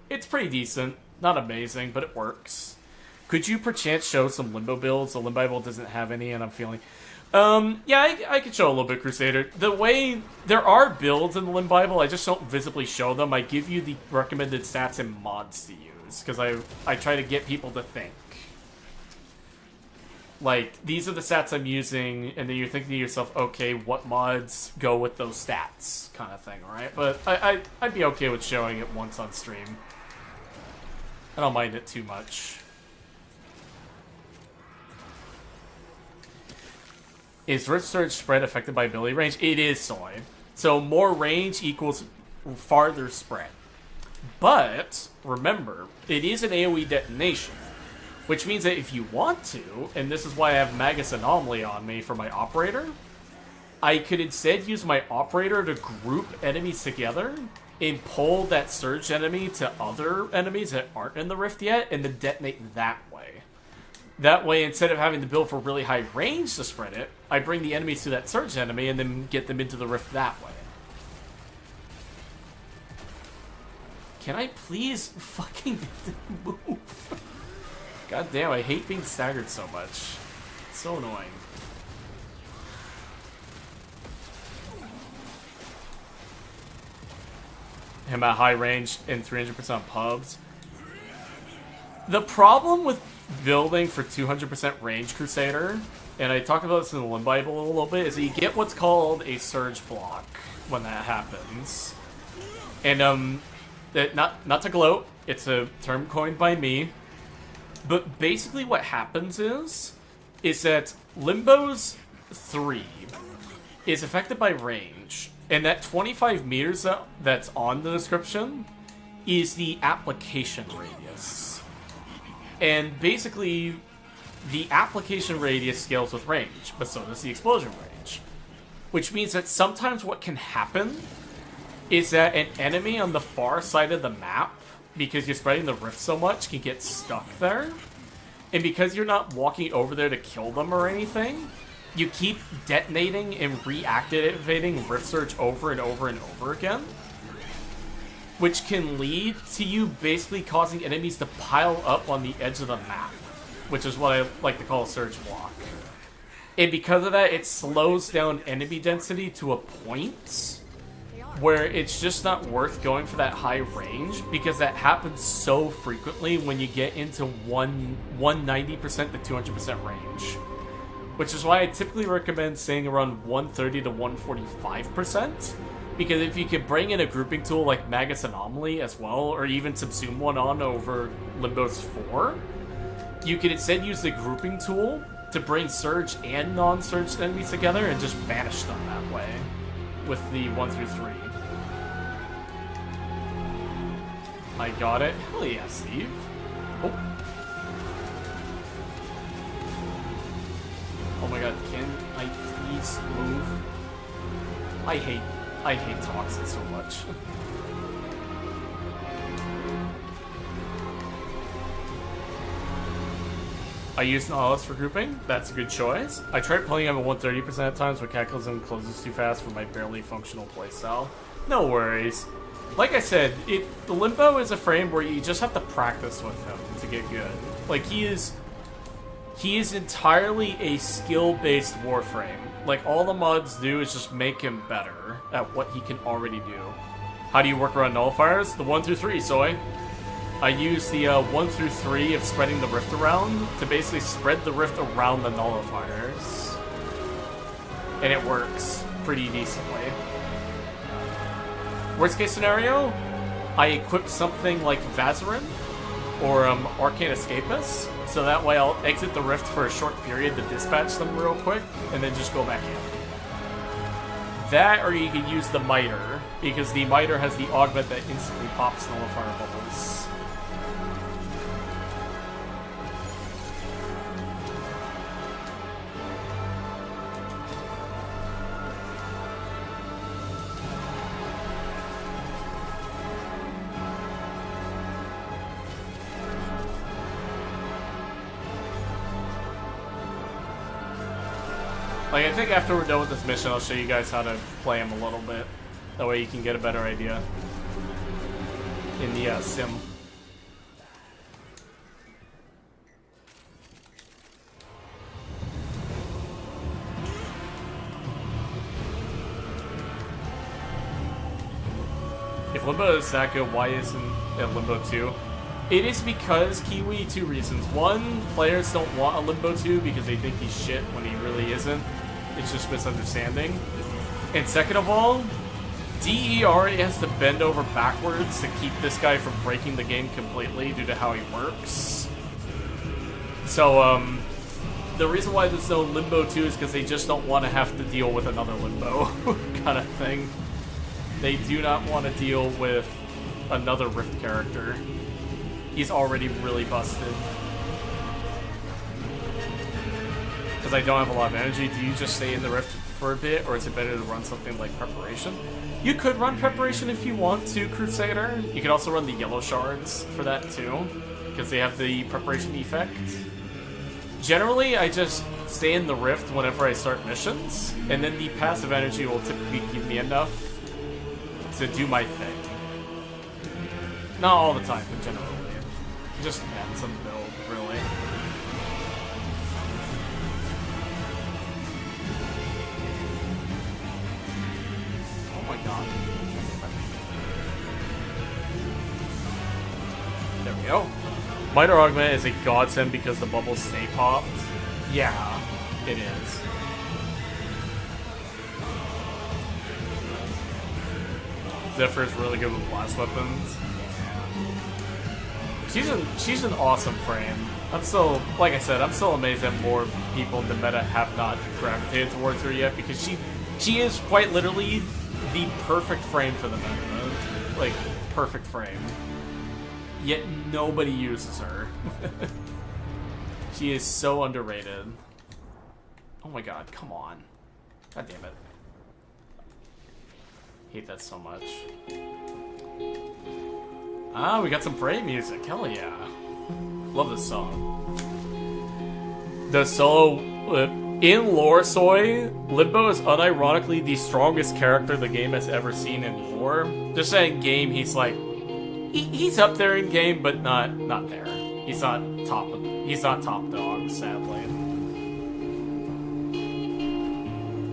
It's pretty decent. Not amazing, but it works. Could you perchance show some Limbo builds? The Limbo Bible doesn't have any, and I'm feeling... yeah, I could show a little bit, Crusader. The way... There are builds in the Limbo Bible, I just don't visibly show them. I give you the recommended stats and mods to use, because I try to get people to think. Like, these are the stats I'm using, and then you're thinking to yourself, okay, what mods go with those stats, kind of thing, right? But I'd be okay with showing it once on stream. I don't mind it too much. Is Rift Surge spread affected by ability range? It is, Soy. So more range equals farther spread. But, remember, it is an AoE detonation. Which means that if you want to, and this is why I have Magus Anomaly on me for my Operator, I could instead use my Operator to group enemies together and pull that surge enemy to other enemies that aren't in the rift yet, and then detonate that way. That way, instead of having to build for really high range to spread it, I bring the enemies to that surge enemy and then get them into the rift that way. Can I please fucking move? God damn, I hate being staggered so much. It's so annoying. Him at high range and 300% pubs. The problem with building for 200% range Crusader, and I talked about this in the Limbo Bible a little bit, is that you get what's called a surge block when that happens. And not to gloat, it's a term coined by me. But basically what happens is that Limbo's 3 is affected by range, and that 25 meters that's on the description is the application radius. And basically, the application radius scales with range, but so does the explosion range. Which means that sometimes what can happen is that an enemy on the far side of the map, because you're spreading the rift so much, can get stuck there. And because you're not walking over there to kill them or anything, you keep detonating and reactivating Rift Surge over and over and over again. Which can lead to you basically causing enemies to pile up on the edge of the map. Which is what I like to call a surge block. And because of that, it slows down enemy density to a point where it's just not worth going for that high range, because that happens so frequently when you get into 190% to 200% range. Which is why I typically recommend staying around 130 to 145%, because if you could bring in a grouping tool like Magus Anomaly as well, or even subsume one on over Limbo's 4, you could instead use the grouping tool to bring surge and non-surge enemies together and just banish them that way with the 1 through 3. I got it. Hell yeah, Steve. Oh. Oh my god, can I please move? I hate toxins so much. I use Nautilus for grouping. That's a good choice. I tried playing him at 130% at times, but Cataclysm closes too fast for my barely functional playstyle. No worries. Like I said, the Limbo is a frame where you just have to practice with him to get good. Like, he is entirely a skill-based Warframe. Like, all the mods do is just make him better at what he can already do. How do you work around nullifiers? The 1 through 3, Soy. I use the 1 through 3 of spreading the rift around to basically spread the rift around the nullifiers. And it works pretty decently. Worst case scenario, I equip something like Vazarin or Arcane Escapist, so that way I'll exit the rift for a short period to dispatch them real quick, and then just go back in. That, or you can use the Miter, because the Miter has the augment that instantly pops nullifier bubbles. Like, I think after we're done with this mission, I'll show you guys how to play him a little bit. That way you can get a better idea in the sim. If Limbo is that good, why isn't it Limbo 2? It is because Kiwi, 2 reasons. One, players don't want a Limbo 2 because they think he's shit when he really isn't. It's just misunderstanding. And second of all, DE already has to bend over backwards to keep this guy from breaking the game completely due to how he works. So, the reason why there's no Limbo 2 is because they just don't want to have to deal with another Limbo kind of thing. They do not want to deal with another Rift character. He's already really busted. Because I don't have a lot of energy, do you just stay in the Rift for a bit, or is it better to run something like Preparation? You could run Preparation if you want to, Crusader. You could also run the Yellow Shards for that too, because they have the Preparation effect. Generally, I just stay in the Rift whenever I start missions, and then the passive energy will typically give me enough to do my thing. Not all the time, but generally. It just depends on the build, really. Oh my god. There we go. Miter Augment is a godsend because the bubbles stay popped. Yeah, it is. Zephyr is really good with blast weapons. She's an awesome frame. I'm still, like I said, I'm still amazed that more people in the meta have not gravitated towards her yet, because she is quite literally the perfect frame for the meta. Like, perfect frame. Yet nobody uses her. She is so underrated. Oh my god, come on. God damn it. Hate that so much. Ah, we got some Prey music. Hell yeah. Love this song. The solo... in lore, Soy, Limbo is unironically the strongest character the game has ever seen in lore. Just saying game, he's like... He's up there in game, but not there. He's not top dog, sadly.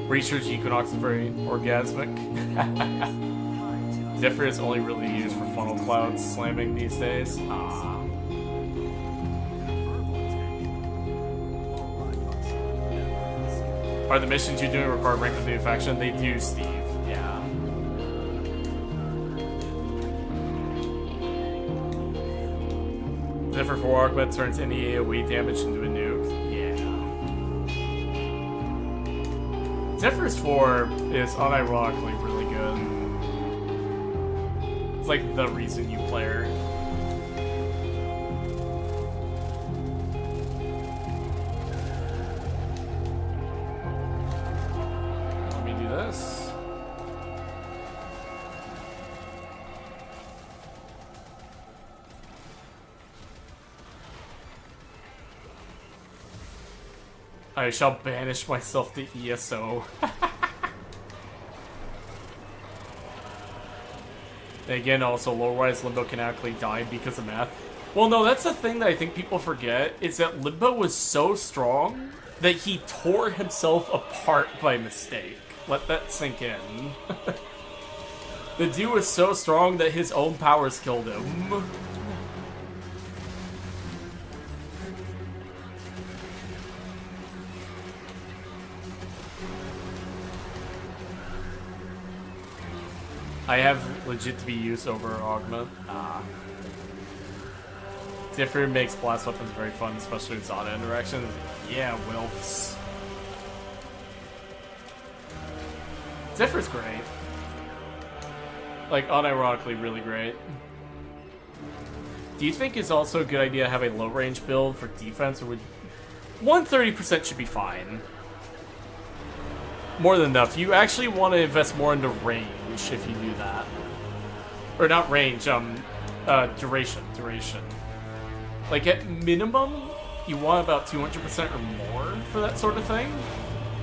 Research Equinox is very orgasmic. Zephyr is only really used for funnel cloud slamming these days. Are the missions you're doing require rank of the faction? They do, Steve. Yeah. Zephyr 4 Archimedia turns any AoE damage into a nuke. Yeah. Zephyr's 4 is unironically really good. It's like the reason you play her. Let me do this. I shall banish myself to ESO. Again, also, lore-wise, Limbo canonically died because of math. Well, no, that's the thing that I think people forget, is that Limbo was so strong that he tore himself apart by mistake. Let that sink in. The dude was so strong that his own powers killed him. I have legit to be used over Augment. Zephyr makes blast weapons very fun, especially with Zada interactions. Yeah, Wilfs. Zephyr's great. Like, unironically really great. Do you think it's also a good idea to have a low range build for defense, or would 130% should be fine? More than enough. You actually want to invest more into range if you do that. Or not range, duration. Like, at minimum, you want about 200% or more for that sort of thing.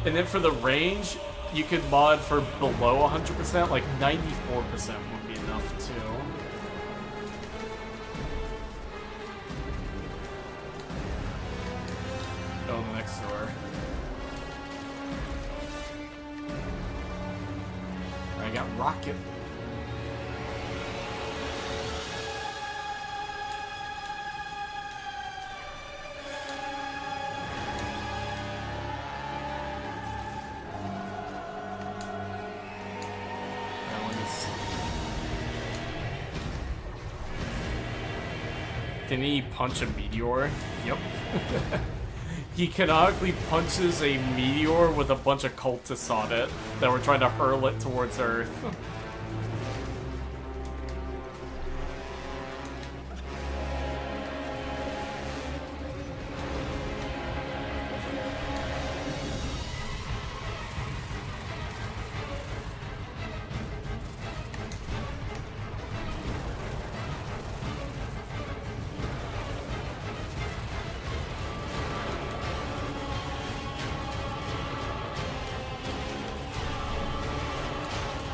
And then for the range, you could mod for below 100%, like 94% would be enough, too. Go next door. I got Rocket. That one is... Didn't he punch a meteor? Yep. He canonically punches a meteor with a bunch of cultists on it that were trying to hurl it towards Earth.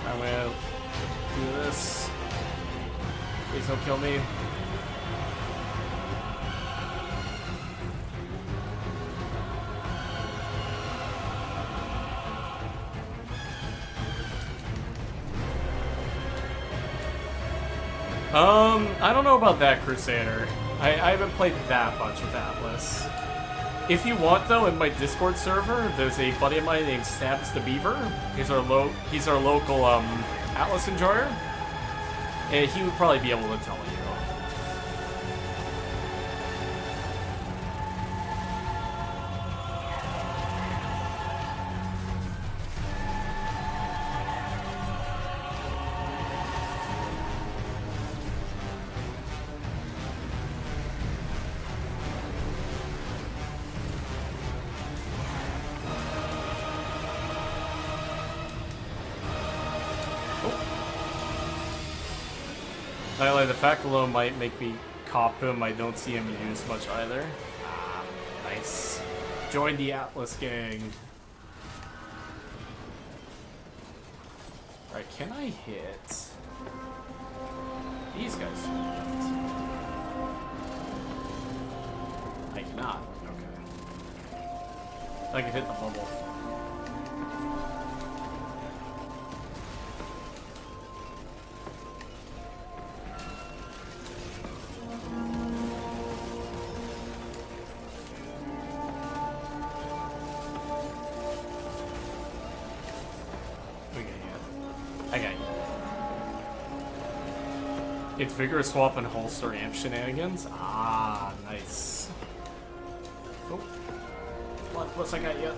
I'm gonna do this. Please don't kill me. I don't know about that, Crusader. I haven't played that much with Atlas. If you want, though, in my Discord server, there's a buddy of mine named Stabs the Beaver. He's our local Atlas enjoyer, and he would probably be able to tell you. Like the fact alone might make me cop him. I don't see him used much either. Ah, nice. Join the Atlas gang. Alright, can I hit these guys? I cannot. Okay. I can hit the bubble. It's vigor swap and holster amp shenanigans. Ah, nice. Oh, what's I got yet?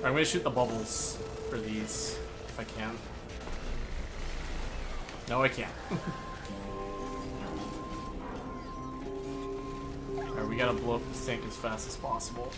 I'm gonna shoot the bubbles for these if I can. No, I can't. Alright, we gotta blow up this tank as fast as possible.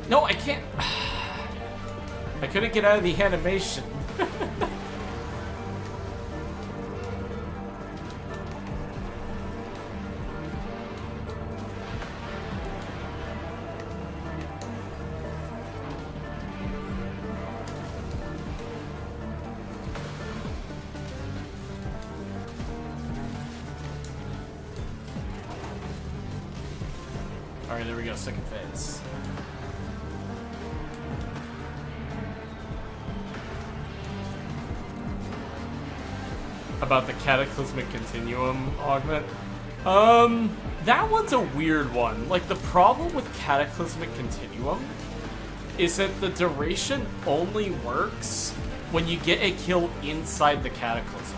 No, I can't. I couldn't get out of the animation. Alright, there we go, second phase. About the Cataclysmic Continuum augment. That one's a weird one. Like, the problem with Cataclysmic Continuum is that the duration only works when you get a kill inside the Cataclysm.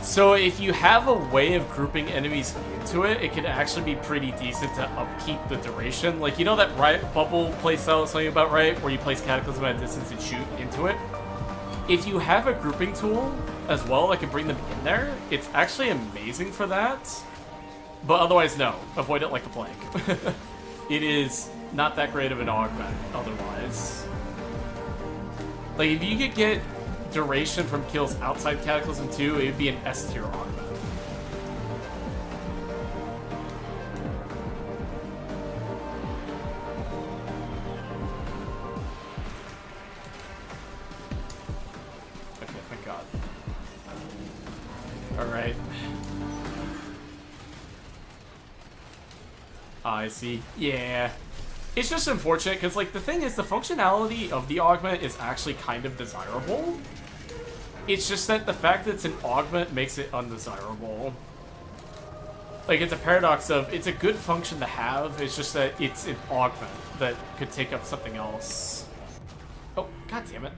So if you have a way of grouping enemies into it, it can actually be pretty decent to upkeep the duration. Like, you know that Riot Bubble playstyle I was telling you about, right? Where you place Cataclysm at a distance and shoot into it? If you have a grouping tool as well that can bring them in there, it's actually amazing for that. But otherwise, no. Avoid it like the plague. It is not that great of an augment otherwise. Like, if you could get duration from kills outside Cataclysm 2, it would be an S tier augment. I see. Yeah. It's just unfortunate, because, like, the thing is, the functionality of the augment is actually kind of desirable. It's just that the fact that it's an augment makes it undesirable. Like, it's a paradox of, it's a good function to have, it's just that it's an augment that could take up something else. Oh, god damn it.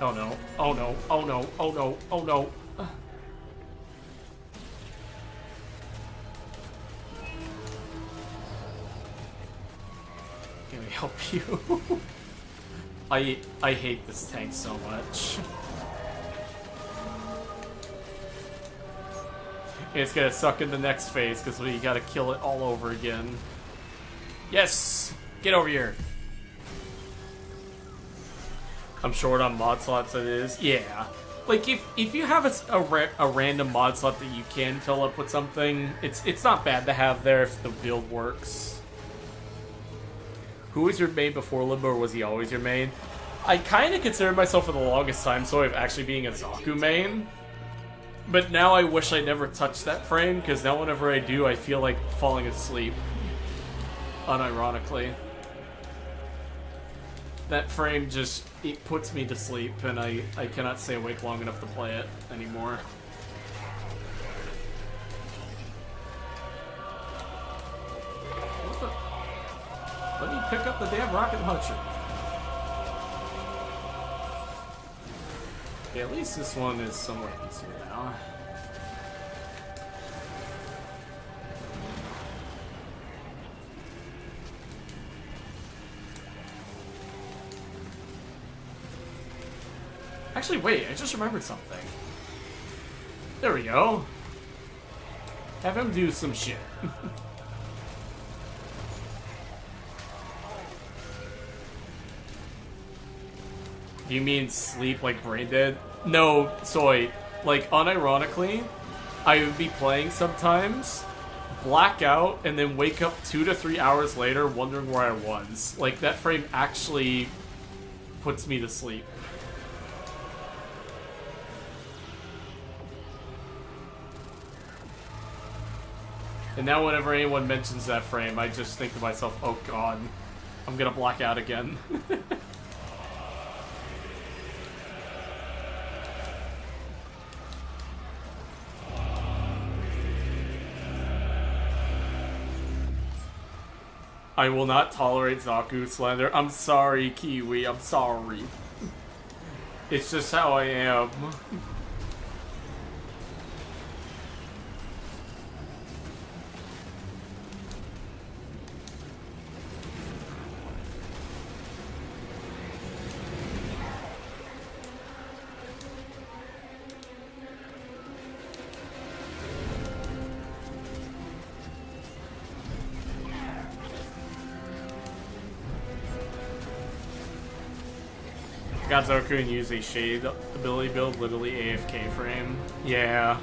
Oh no, oh no, oh no, oh no, oh no. Can we help you? I hate this tank so much. It's gonna suck in the next phase because we gotta kill it all over again. Yes! Get over here! I'm short on mod slots, it is. Yeah. Like, if you have a random mod slot that you can fill up with something, it's not bad to have there if the build works. Who was your main before Limbo, or was he always your main? I kind of considered myself for the longest time sort of actually being a Zaku main. But now I wish I never touched that frame, because now whenever I do, I feel like falling asleep. Unironically. That frame just, it puts me to sleep, and I cannot stay awake long enough to play it anymore. What the? Let me pick up the damn rocket launcher. Okay, at least this one is somewhat easier now. Actually, wait, I just remembered something. There we go. Have him do some shit. Do you mean sleep like brain dead? No, soy. Like, unironically, I would be playing sometimes, black out, and then wake up 2 to 3 hours later wondering where I was. Like, that frame actually puts me to sleep. And now whenever anyone mentions that frame, I just think to myself, oh god, I'm gonna black out again. I will not tolerate Zaku slander. I'm sorry, Kiwi, I'm sorry. It's just how I am. Got Zaku and use a shade ability build, literally AFK frame. Yeah.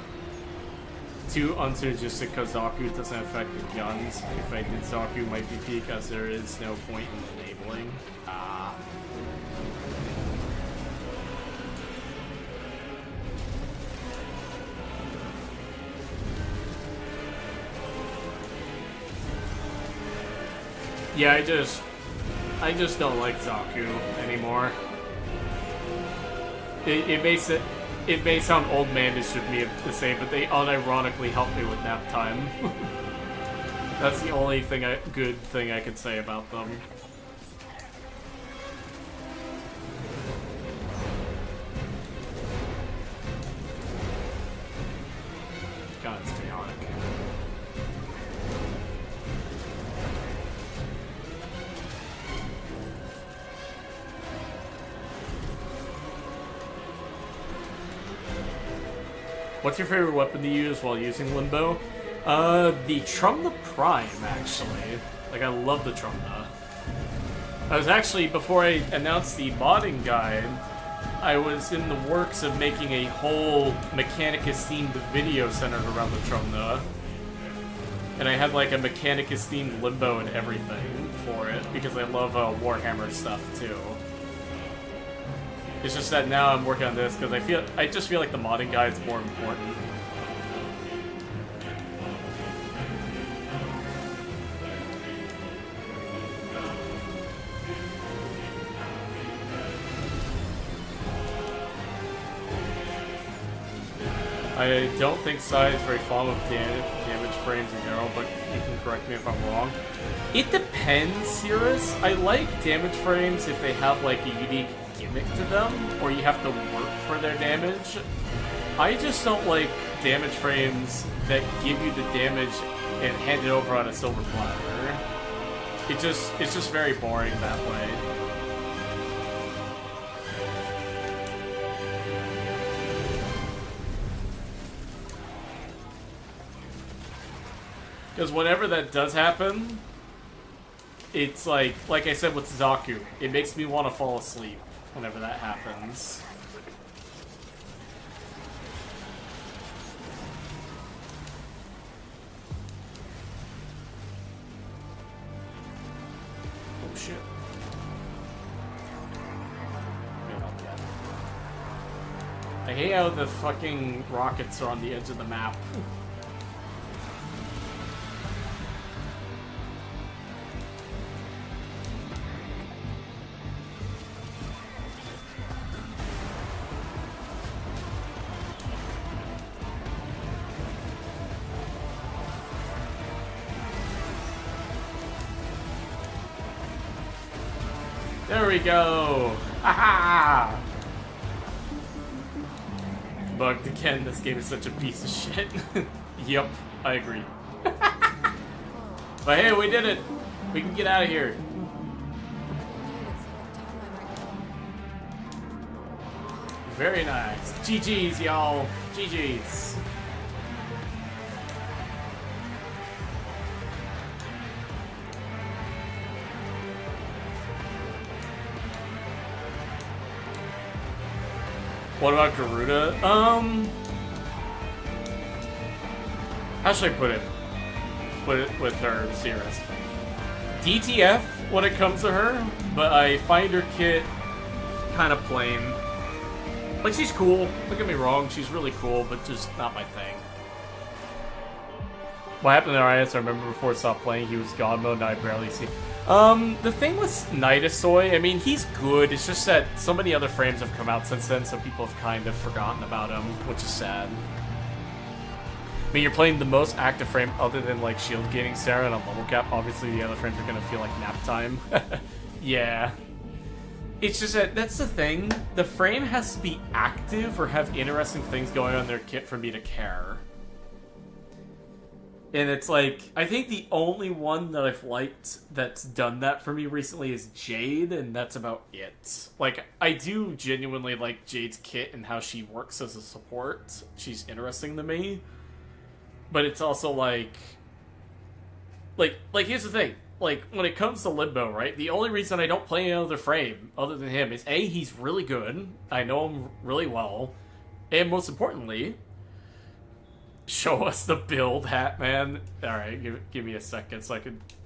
Too unsynergistic because Zaku doesn't affect the guns. If I did Zaku might be peak as there is no point in enabling. Ah. Yeah, I just don't like Zaku anymore. It may sound old manish of me to say, but they unironically help me with nap time. That's the only good thing I can say about them. God, it's chaotic. What's your favorite weapon to use while using Limbo? The Trumna Prime, actually. Like, I love the Trumna. I was actually, before I announced the modding guide, I was in the works of making a whole Mechanicus-themed video centered around the Trumna. And I had, like, a Mechanicus-themed Limbo and everything for it, because I love Warhammer stuff, too. It's just that now I'm working on this because I just feel like the modding guide is more important. I don't think Sci is very fond of damage frames in general, but you can correct me if I'm wrong. It depends, Cirrus. I like damage frames if they have like a unique gimmick to them, or you have to work for their damage. I just don't like damage frames that give you the damage and hand it over on a silver platter. It's just very boring that way. Because whenever that does happen, it's like I said with Zaku, it makes me want to fall asleep whenever that happens. Oh shit. I hate how the fucking rockets are on the edge of the map. There we go! Haha! Bugged again, this game is such a piece of shit. Yup, I agree. But hey, we did it! We can get out of here. Very nice. GG's, y'all. GG's. What about Garuda? How should I put it? With her Cirrus. DTF when it comes to her, but I find her kit kind of plain. Like, she's cool, don't get me wrong, she's really cool, but just not my thing. What happened to Arias, I remember before I stopped playing, he was God mode, now I barely see. The thing with Nidasoy, I mean, he's good, it's just that so many other frames have come out since then, so people have kind of forgotten about him, which is sad. I mean, you're playing the most active frame other than, like, shield gaining Sarah and a level cap, obviously the other frames are gonna feel like nap time. Yeah. It's just that, that's the thing, the frame has to be active or have interesting things going on in their kit for me to care. And it's like, I think the only one that I've liked that's done that for me recently is Jade, and that's about it. Like, I do genuinely like Jade's kit and how she works as a support. She's interesting to me. But it's also like here's the thing. Like, when it comes to Limbo, right, the only reason I don't play any other frame other than him is, A, he's really good, I know him really well, and most importantly, show us the build, Hat Man. Alright, give me a second so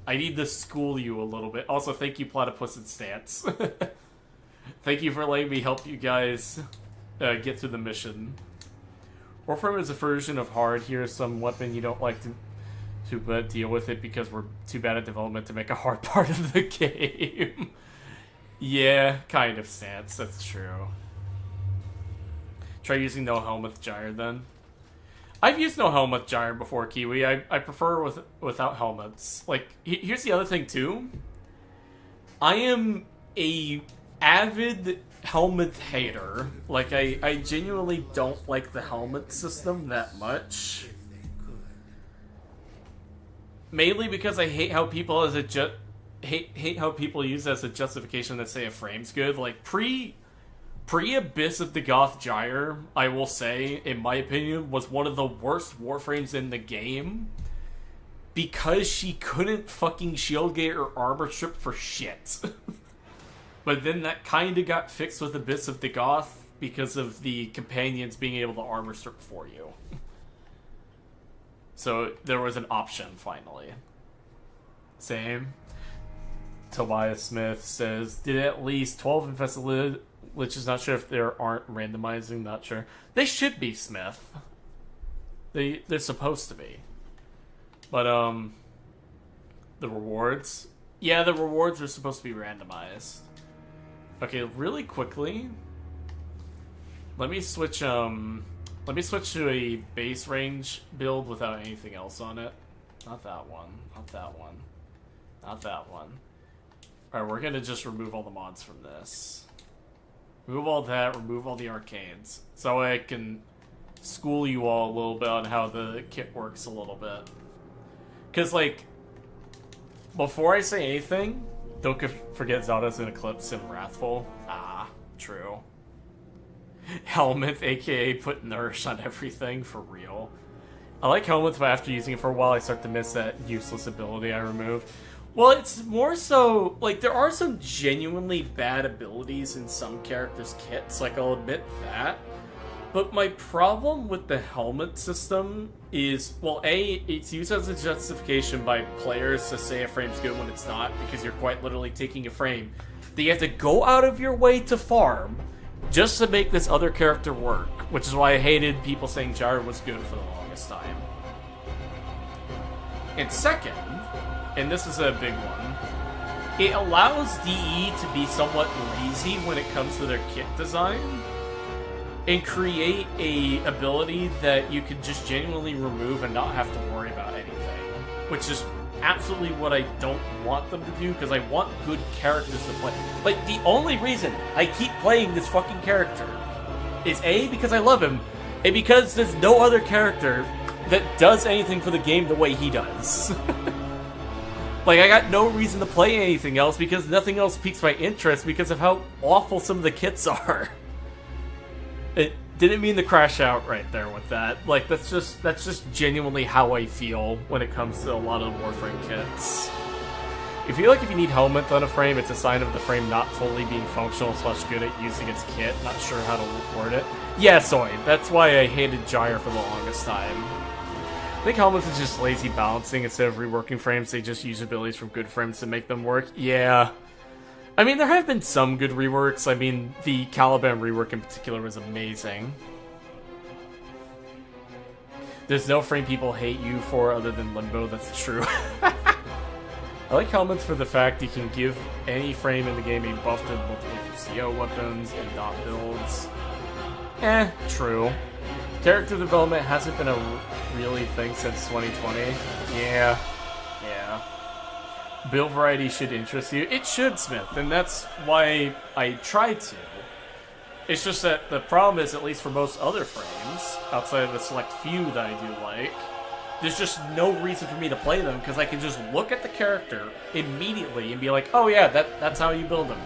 I need to school you a little bit. Also, thank you, Platypus and Stance. Thank you for letting me help you guys get through the mission. Warframe is a version of hard. Here's some weapon you don't like to deal with it because we're too bad at development to make a hard part of the game. Yeah, kind of, Stance. That's true. Try using no helmet gyre then. I've used no helmet gyre before, Kiwi. I prefer without helmets. Like, here's the other thing too. I am a avid helmet hater. Like, I genuinely don't like the helmet system that much. Mainly because I hate how people hate how people use it as a justification that say a frame's good. Like, pre-Abyss of the Goth Gyre, I will say, in my opinion, was one of the worst Warframes in the game. Because she couldn't fucking shield gate or armor strip for shit. But then that kinda got fixed with Abyss of the Goth because of the companions being able to armor strip for you. So there was an option, finally. Same. Tobias Smith says, did at least 12 infested liches, not sure if they aren't randomizing, not sure. They should be, Smith. They're supposed to be. But, the rewards? Yeah, the rewards are supposed to be randomized. Okay, really quickly, let me switch to a base range build without anything else on it. Not that one. Not that one. Not that one. Alright, we're gonna just remove all the mods from this. Remove all that, remove all the arcades. So I can school you all a little bit on how the kit works a little bit. Because, like, before I say anything, don't forget Zelda's in Eclipse and Wrathful. Ah, true. Helmet, aka put nourish on everything, for real. I like helmets, but after using it for a while, I start to miss that useless ability I removed. Well, it's more so, like, there are some genuinely bad abilities in some characters' kits, like, I'll admit that. But my problem with the helmet system is, well, A, it's used as a justification by players to say a frame's good when it's not, because you're quite literally taking a frame that you have to go out of your way to farm just to make this other character work, which is why I hated people saying Gyre was good for the longest time. And second, and this is a big one, it allows DE to be somewhat lazy when it comes to their kit design and create a ability that you can just genuinely remove and not have to worry about anything, which is absolutely what I don't want them to do, because I want good characters to play. Like, the only reason I keep playing this fucking character is A, because I love him, and because there's no other character that does anything for the game the way he does. Like, I got no reason to play anything else because nothing else piques my interest because of how awful some of the kits are. It didn't mean to crash out right there with that. Like, that's just genuinely how I feel when it comes to a lot of the Warframe kits. I feel like if you need helmet on a frame, it's a sign of the frame not fully being functional / good at using its kit. Not sure how to word it. Yeah, Soy. That's why I hated Gyre for the longest time. I think helmets is just lazy balancing. Instead of reworking frames, they just use abilities from good frames to make them work. Yeah. I mean, there have been some good reworks. I mean, the Caliban rework in particular was amazing. There's no frame people hate you for other than Limbo, that's true. I like helmets for the fact you can give any frame in the game a buff to multiple CO weapons and dot builds. True. Character development hasn't been a really thing since 2020. Yeah. Build variety should interest you. It should, Smith, and that's why I try to. It's just that the problem is, at least for most other frames, outside of a select few that I do like, there's just no reason for me to play them, because I can just look at the character immediately and be like, oh yeah, that's how you build them.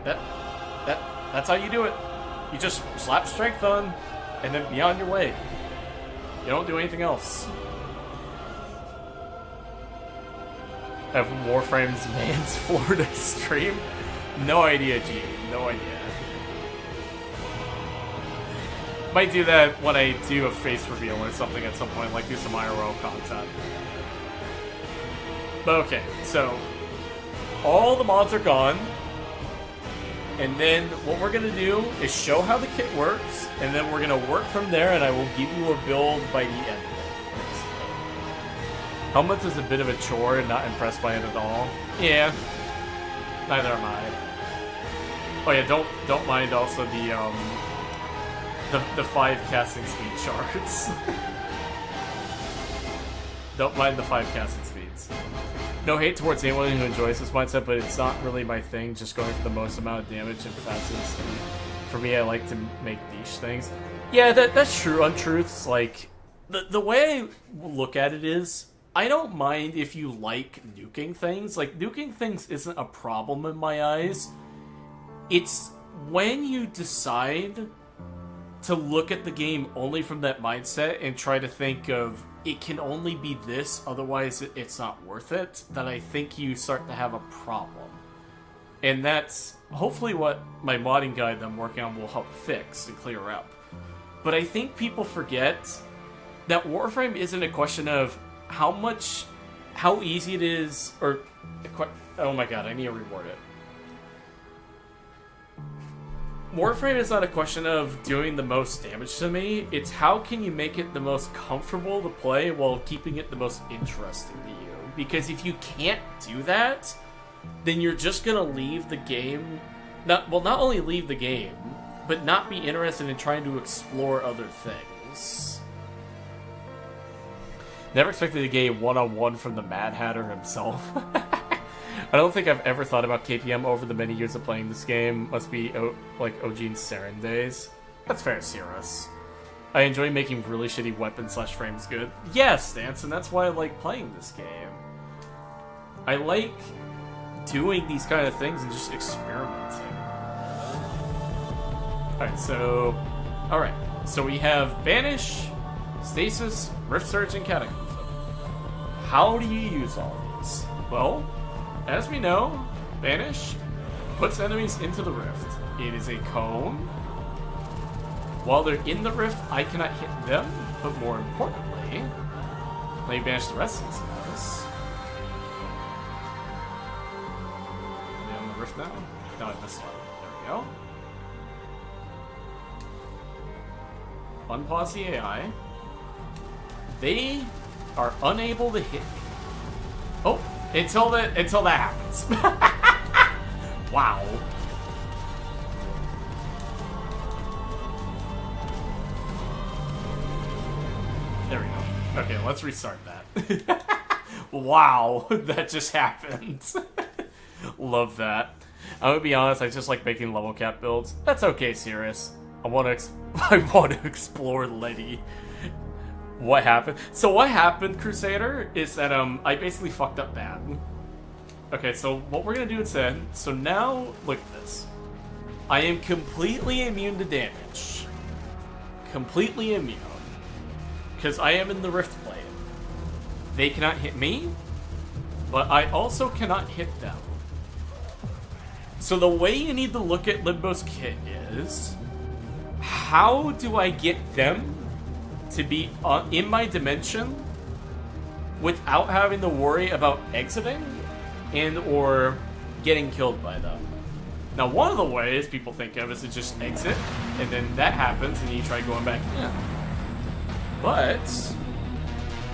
That's how you do it. You just slap strength on, and then be on your way. You don't do anything else. Have Warframe's man's Florida stream? No idea, G. No idea. Might do that when I do a face reveal or something at some point, like do some IRL content. But okay, so all the mods are gone. And then what we're going to do is show how the kit works, and then we're going to work from there, and I will give you a build by the end of it. Helmets is a bit of a chore and not impressed by it at all. Yeah, neither am I. Oh yeah, don't mind also the 5 casting speed charts. Don't mind the 5 casting speeds. No hate towards anyone who enjoys this mindset, but it's not really my thing, just going for the most amount of damage and fastest. For me, I like to make niche things. Yeah, that's true. Untruths, like, the way I look at it is, I don't mind if you like nuking things. Like, nuking things isn't a problem in my eyes. It's when you decide to look at the game only from that mindset and try to think of, it can only be this, otherwise it's not worth it, that I think you start to have a problem. And that's hopefully what my modding guide that I'm working on will help fix and clear up. But I think people forget that Warframe isn't a question of how easy it is, or, oh my god, I need to reword it. Warframe is not a question of doing the most damage to me, it's how can you make it the most comfortable to play while keeping it the most interesting to you. Because if you can't do that, then you're just gonna leave the game, not only leave the game, but not be interested in trying to explore other things. Never expected to get a one-on-one from the Mad Hatter himself. I don't think I've ever thought about KPM over the many years of playing this game. Must be like OG and Saren days. That's fair, Cirrus. I enjoy making really shitty weapons / frames good. Yes, Stance, and that's why I like playing this game. I like doing these kind of things and just experimenting. Alright, so we have Banish, Stasis, Rift Surge, and Cataclysm. How do you use all these? Well, as we know, Banish puts enemies into the rift. It is a cone. While they're in the rift, I cannot hit them, but more importantly, let me banish the rest of these guys. Are they on the rift now? No, I missed one. There we go. Unpause the AI. They are unable to hit me. Oh, until that happens. Wow. There we go. Okay, let's restart that. Wow, that just happened. Love that. I'm gonna be honest, I just like making level cap builds. That's okay, Sirius. I want to explore Letty. What happened? So what happened, Crusader, is that I basically fucked up bad. Okay, so what we're gonna do instead, so now, look at this. I am completely immune to damage. Completely immune. Because I am in the Rift Plane. They cannot hit me, but I also cannot hit them. So the way you need to look at Limbo's kit is, how do I get them to be in my dimension without having to worry about exiting and or getting killed by them? Now, one of the ways people think of is to just exit, and then that happens, and you try going back in. But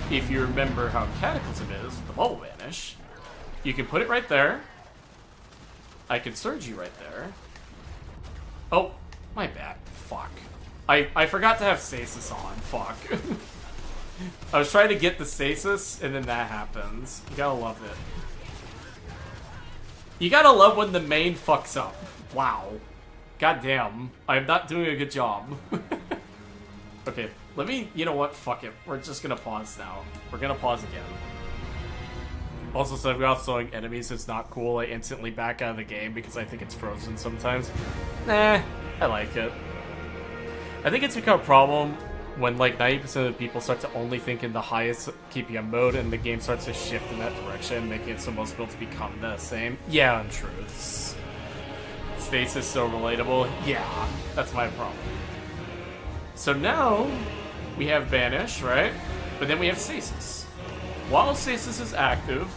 if you remember how Cataclysm is, the bubble vanish, you can put it right there. I can surge you right there. Oh, my bad. Fuck. I forgot to have stasis on. Fuck. I was trying to get the stasis, and then that happens. You gotta love it. You gotta love when the main fucks up. Wow. Goddamn. I'm not doing a good job. Okay, let me... You know what? Fuck it. We're just gonna pause now. We're gonna pause again. Also, so if I'm throwing enemies, it's not cool. I instantly back out of the game because I think it's frozen sometimes. Nah, I like it. I think it's become a problem when like 90% of the people start to only think in the highest KPM mode and the game starts to shift in that direction, making it so most builds become the same. Yeah, untruths. Stasis so relatable. Yeah, that's my problem. So now we have Banish, right? But then we have Stasis. While Stasis is active,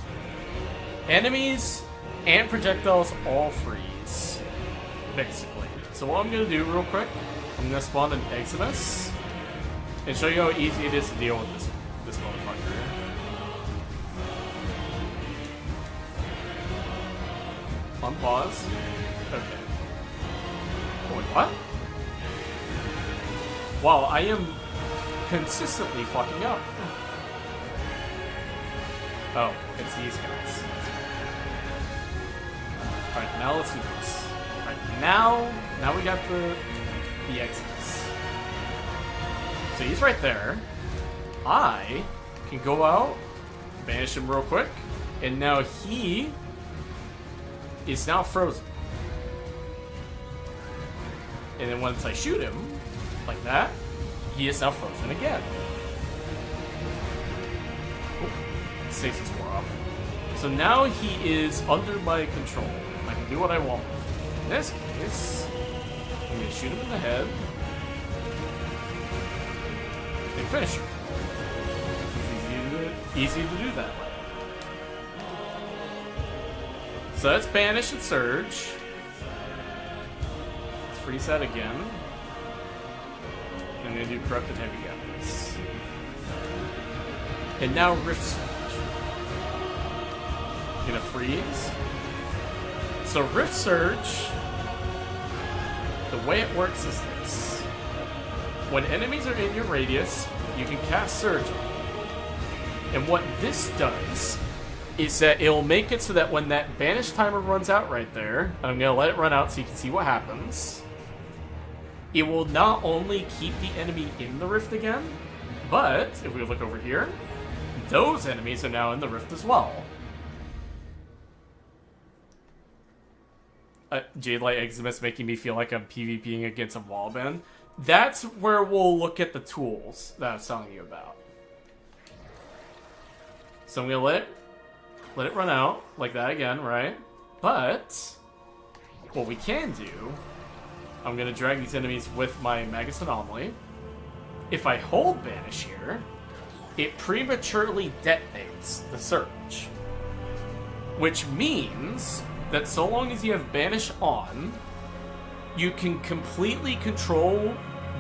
enemies and projectiles all freeze, basically. So what I'm going to do real quick, I'm going to spawn an Eximus and show you how easy it is to deal with this motherfucker. Unpause. Okay. Wait, what? Wow, I am consistently fucking up. Oh, it's these guys. Alright, now let's do this. Alright, now we got the Exodus. So he's right there. I can go out, banish him real quick, and now he is now frozen. And then once I shoot him, like that, he is now frozen again. Stasis wore off. So now he is under my control. I can do what I want. In this case, I'm going to shoot him in the head and finish him. It's easy to do that way. So that's Banish and Surge. Let's freeze that again. I'm going to do Corrupted Heavy Guns. And now Rift Surge. Gonna freeze. So Rift Surge, the way it works is this. When enemies are in your radius, you can cast Surge on them. And what this does is that it'll make it so that when that Banish timer runs out right there, I'm gonna let it run out so you can see what happens. It will not only keep the enemy in the Rift again, but if we look over here, those enemies are now in the Rift as well. Jadelight Eximus making me feel like I'm PvPing against a wallband. That's where we'll look at the tools that I was telling you about. So I'm gonna let it run out like that again, right? But what we can do, I'm gonna drag these enemies with my Magus Anomaly. If I hold Banish here, it prematurely detonates the Surge, which means that so long as you have Banish on, you can completely control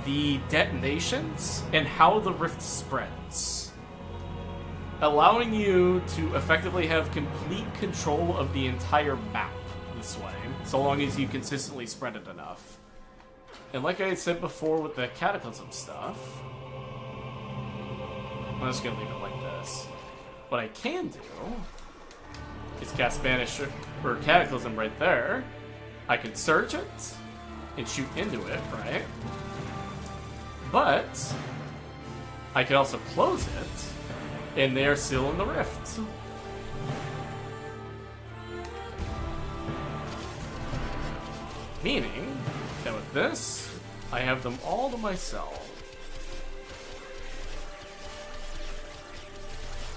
the detonations and how the Rift spreads, allowing you to effectively have complete control of the entire map this way, so long as you consistently spread it enough. And like I had said before with the Cataclysm stuff, I'm just gonna leave it like this. what I can do is cast Banish or Cataclysm right there. I could search it and shoot into it, right? But I could also close it, and they are still in the rift. Meaning that with this, I have them all to myself.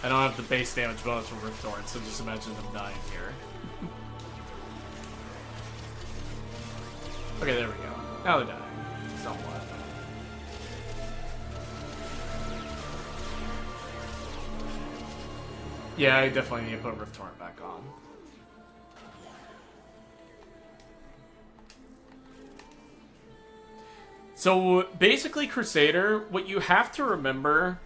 I don't have the base damage bonus from Rift Torrent, so just imagine them dying here. Okay, there we go. Now they're dying. Somewhat. Yeah, I definitely need to put Rift Torrent back on. So, basically, Crusader, what you have to remember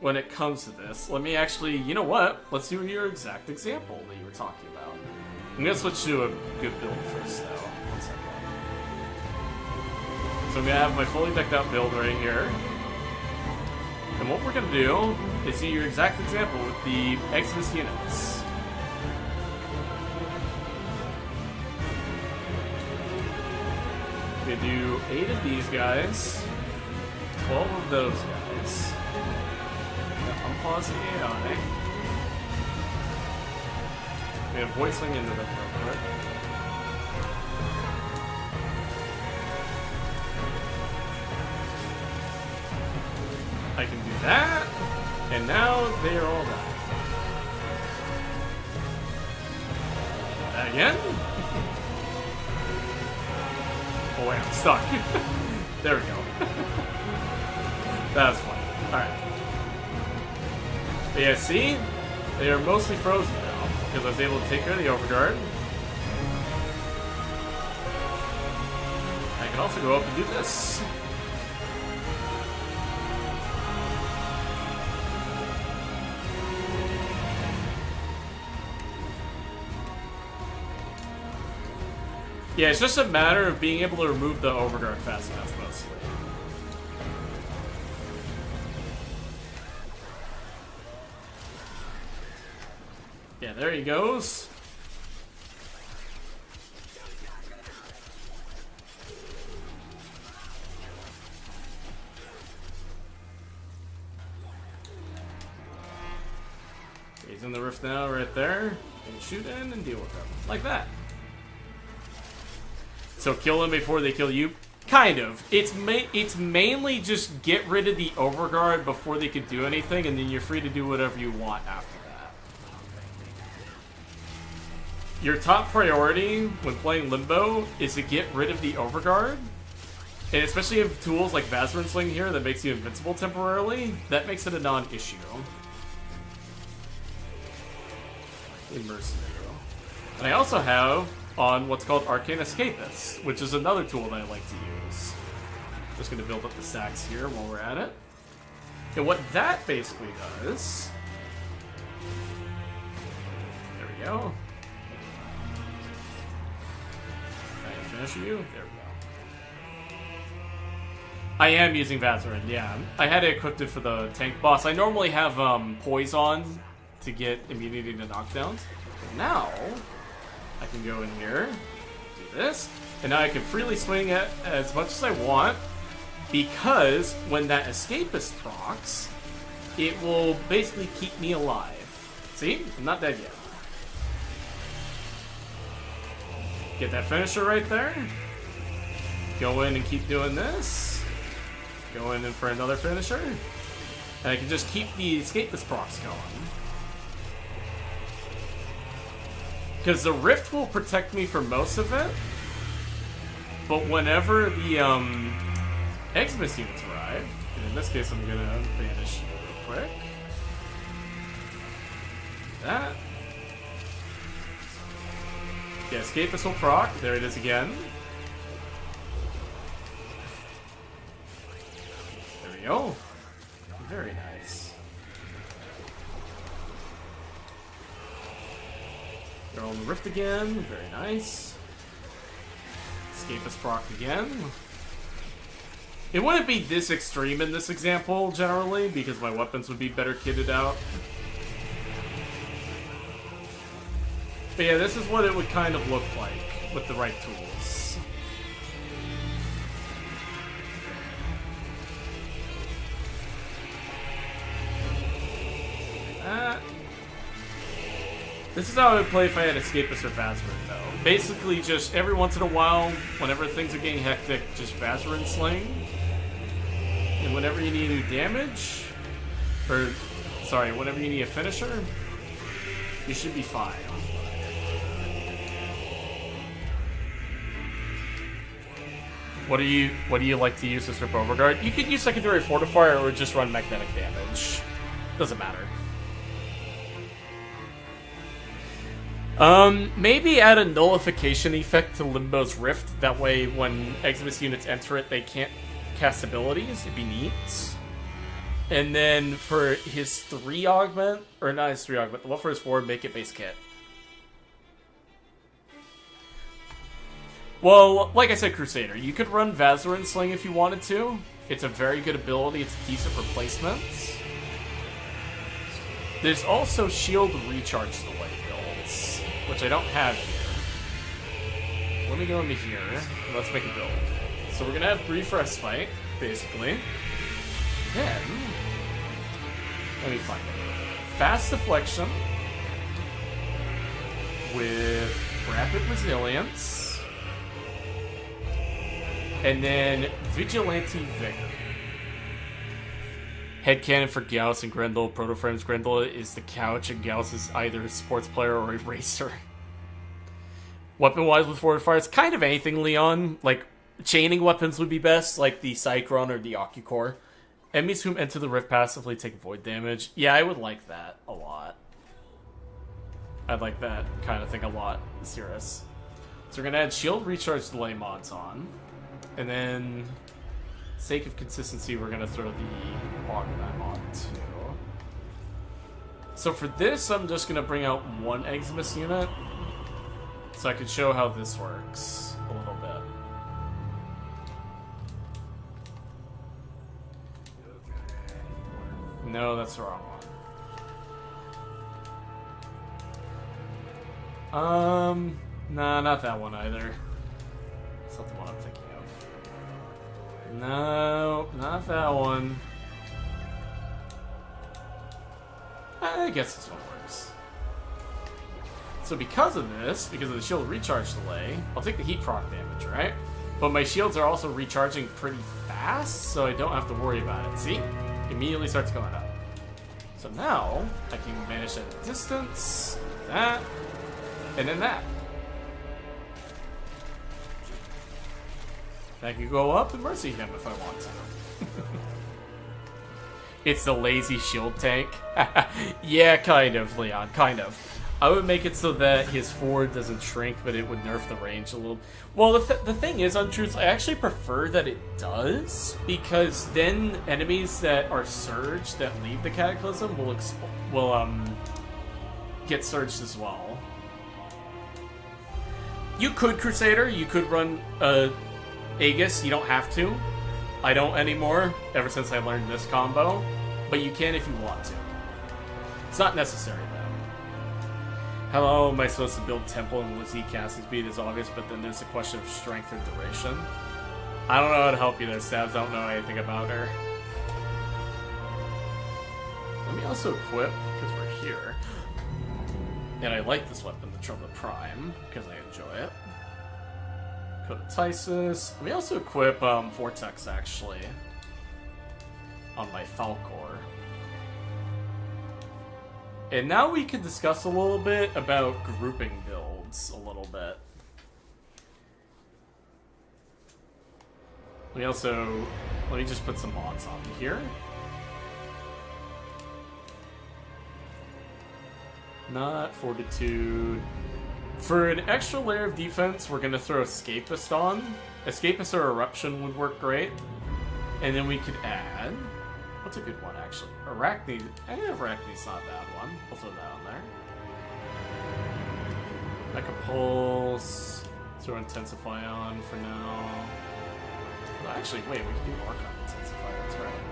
when it comes to this, let me actually, you know what? Let's do your exact example that you were talking about. I'm gonna switch to a good build first, though. One second. So I'm gonna have my fully decked out build right here. And what we're gonna do is do your exact example with the Exodus units. We do 8 of these guys, 12 of those guys. Unpause the AI. We have voicing into the real quick. I can do that, and now they are all done. That again? Oh wait, I'm stuck. There we go. That's funny. Alright. But yeah, see? They are mostly frozen now, because I was able to take care of the overguard. I can also go up and do this. Yeah, it's just a matter of being able to remove the overguard fast enough, mostly. Yeah, there he goes. He's in the rift now, right there. And shoot in and deal with him. Like that. So kill them before they kill you? Kind of. It's mainly just get rid of the overguard before they can do anything, and then you're free to do whatever you want after that. Your top priority when playing Limbo is to get rid of the overguard. And especially if tools like Vazarin Sling here that makes you invincible temporarily, that makes it a non-issue. Immersive. And I also have on what's called Arcane Escapist, which is another tool that I like to use. Just going to build up the stacks here while we're at it. And what that basically does... There we go. Can I finish you? There we go. I am using Vazarin, yeah. I had it equipped for the tank boss. I normally have poise on to get immunity to knockdowns. But now... I can go in here, do this, and now I can freely swing it as much as I want, because when that escapist procs, it will basically keep me alive. See? I'm not dead yet. Get that finisher right there. Go in and keep doing this. Go in for another finisher. And I can just keep the escapist procs going. Because the Rift will protect me for most of it, but whenever the Exodus units arrive, and in this case I'm going to banish real quick. That. Yeah, Escapist will proc. There it is again. There we go. Very nice. They're on the Rift again. Very nice. Escapist proc again. It wouldn't be this extreme in this example, generally, because my weapons would be better kitted out. But yeah, this is what it would kind of look like with the right tools. This is how I would play if I had Escapist or Vazarin, though. Basically, just every once in a while, whenever things are getting hectic, just Vazarin Sling. And whenever you need new damage, or, sorry, whenever you need a finisher, you should be fine. What do you like to use this for Beauregard? You could use Secondary Fortifier or just run magnetic damage. Doesn't matter. Maybe add a nullification effect to Limbo's Rift. That way, when Eximus units enter it, they can't cast abilities. It'd be neat. And then for his 3 augment, or not his 3 augment, the one for his 4, make it base kit. Well, like I said, Crusader, you could run Vazarin Sling if you wanted to. It's a very good ability. It's a decent replacement. There's also Shield Recharge the way builds, which I don't have here. Let me go into here. Let's make a build. So we're going to have Brief Respite, basically. Then, let me find it. Fast Deflection with Rapid Resilience. And then Vigilante Vigor. Headcanon for Gauss and Grendel. Protoframes Grendel is the couch, and Gauss is either a sports player or a racer. Weapon-wise with Fortifiers, kind of anything, Leon. Like, chaining weapons would be best, like the Cyclone or the Ocucore. Enemies whom enter the Rift passively take void damage. Yeah, I would like that a lot. I'd like that kind of thing a lot. Serious. So we're going to add Shield Recharge Delay mods on. And then, sake of consistency, we're going to throw the Augment on too. So for this, I'm just going to bring out one Eximus unit. So I can show how this works a little bit. No, that's the wrong one. Nah, not that one either. That's not the one I'm thinking of. No, not that one. I guess this one works. So because of this, because of the shield recharge delay, I'll take the heat proc damage, right? But my shields are also recharging pretty fast, so I don't have to worry about it. See? Immediately starts going up. So now, I can manage that distance, that, and then that. I can go up and mercy him if I want to. It's the lazy shield tank. Yeah, kind of, Leon, kind of. I would make it so that his forward doesn't shrink, but it would nerf the range a little. Well, the thing is, Untruth, I actually prefer that it does, because then enemies that are surged that leave the Cataclysm will get surged as well. You could Crusader, you could run Aegis, you don't have to. I don't anymore, ever since I learned this combo, but you can if you want to. It's not necessary, though. How am I supposed to build Temple and Lizzie casting speed is obvious, but then there's a question of strength or duration. I don't know how to help you there, Stabs. I don't know anything about her. Let me also equip, because we're here. And I like this weapon, the Trumpet Prime, because I enjoy it. Code of Tysus. Let me also equip Vortex, actually, on my Falcor. And now we can discuss a little bit about grouping builds a little bit. Let me just put some mods on here. Not Fortitude. For an extra layer of defense, we're going to throw Escapist on. Escapist or Eruption would work great. And then we could add... What's a good one, actually? Arachne. Arachne's not a bad one. We'll throw that on there. Mecha Pulse. Throw Intensify on for now. Well, actually, wait, we can do Archon Intensify. That's right.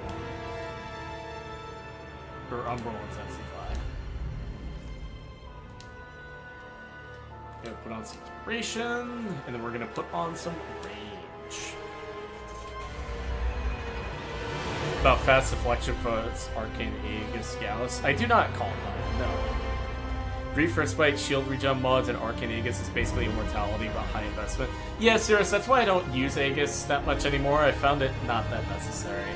Or Umbral Intensify. Gonna put on some duration, and then we're gonna put on some range. About fast deflection for Arcane Aegis Gallus. I do not call it that, no. Brief Frostbite, Shield Regen mods, and Arcane Aegis is basically immortality but high investment. Yeah, Cirrus, that's why I don't use Aegis that much anymore. I found it not that necessary.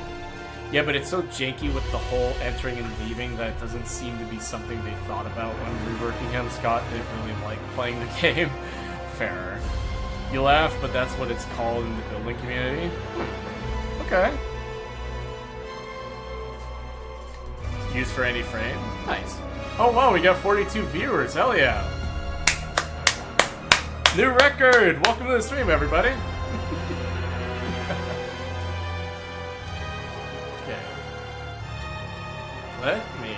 Yeah, but it's so janky with the whole entering and leaving that it doesn't seem to be something they thought about when reworking him. Scott didn't really like playing the game. Fair. You laugh, but that's what it's called in the building community. Okay. Used for any frame. Nice. Oh wow, we got 42 viewers. Hell yeah. New record! Welcome to the stream, everybody. Okay. Let me...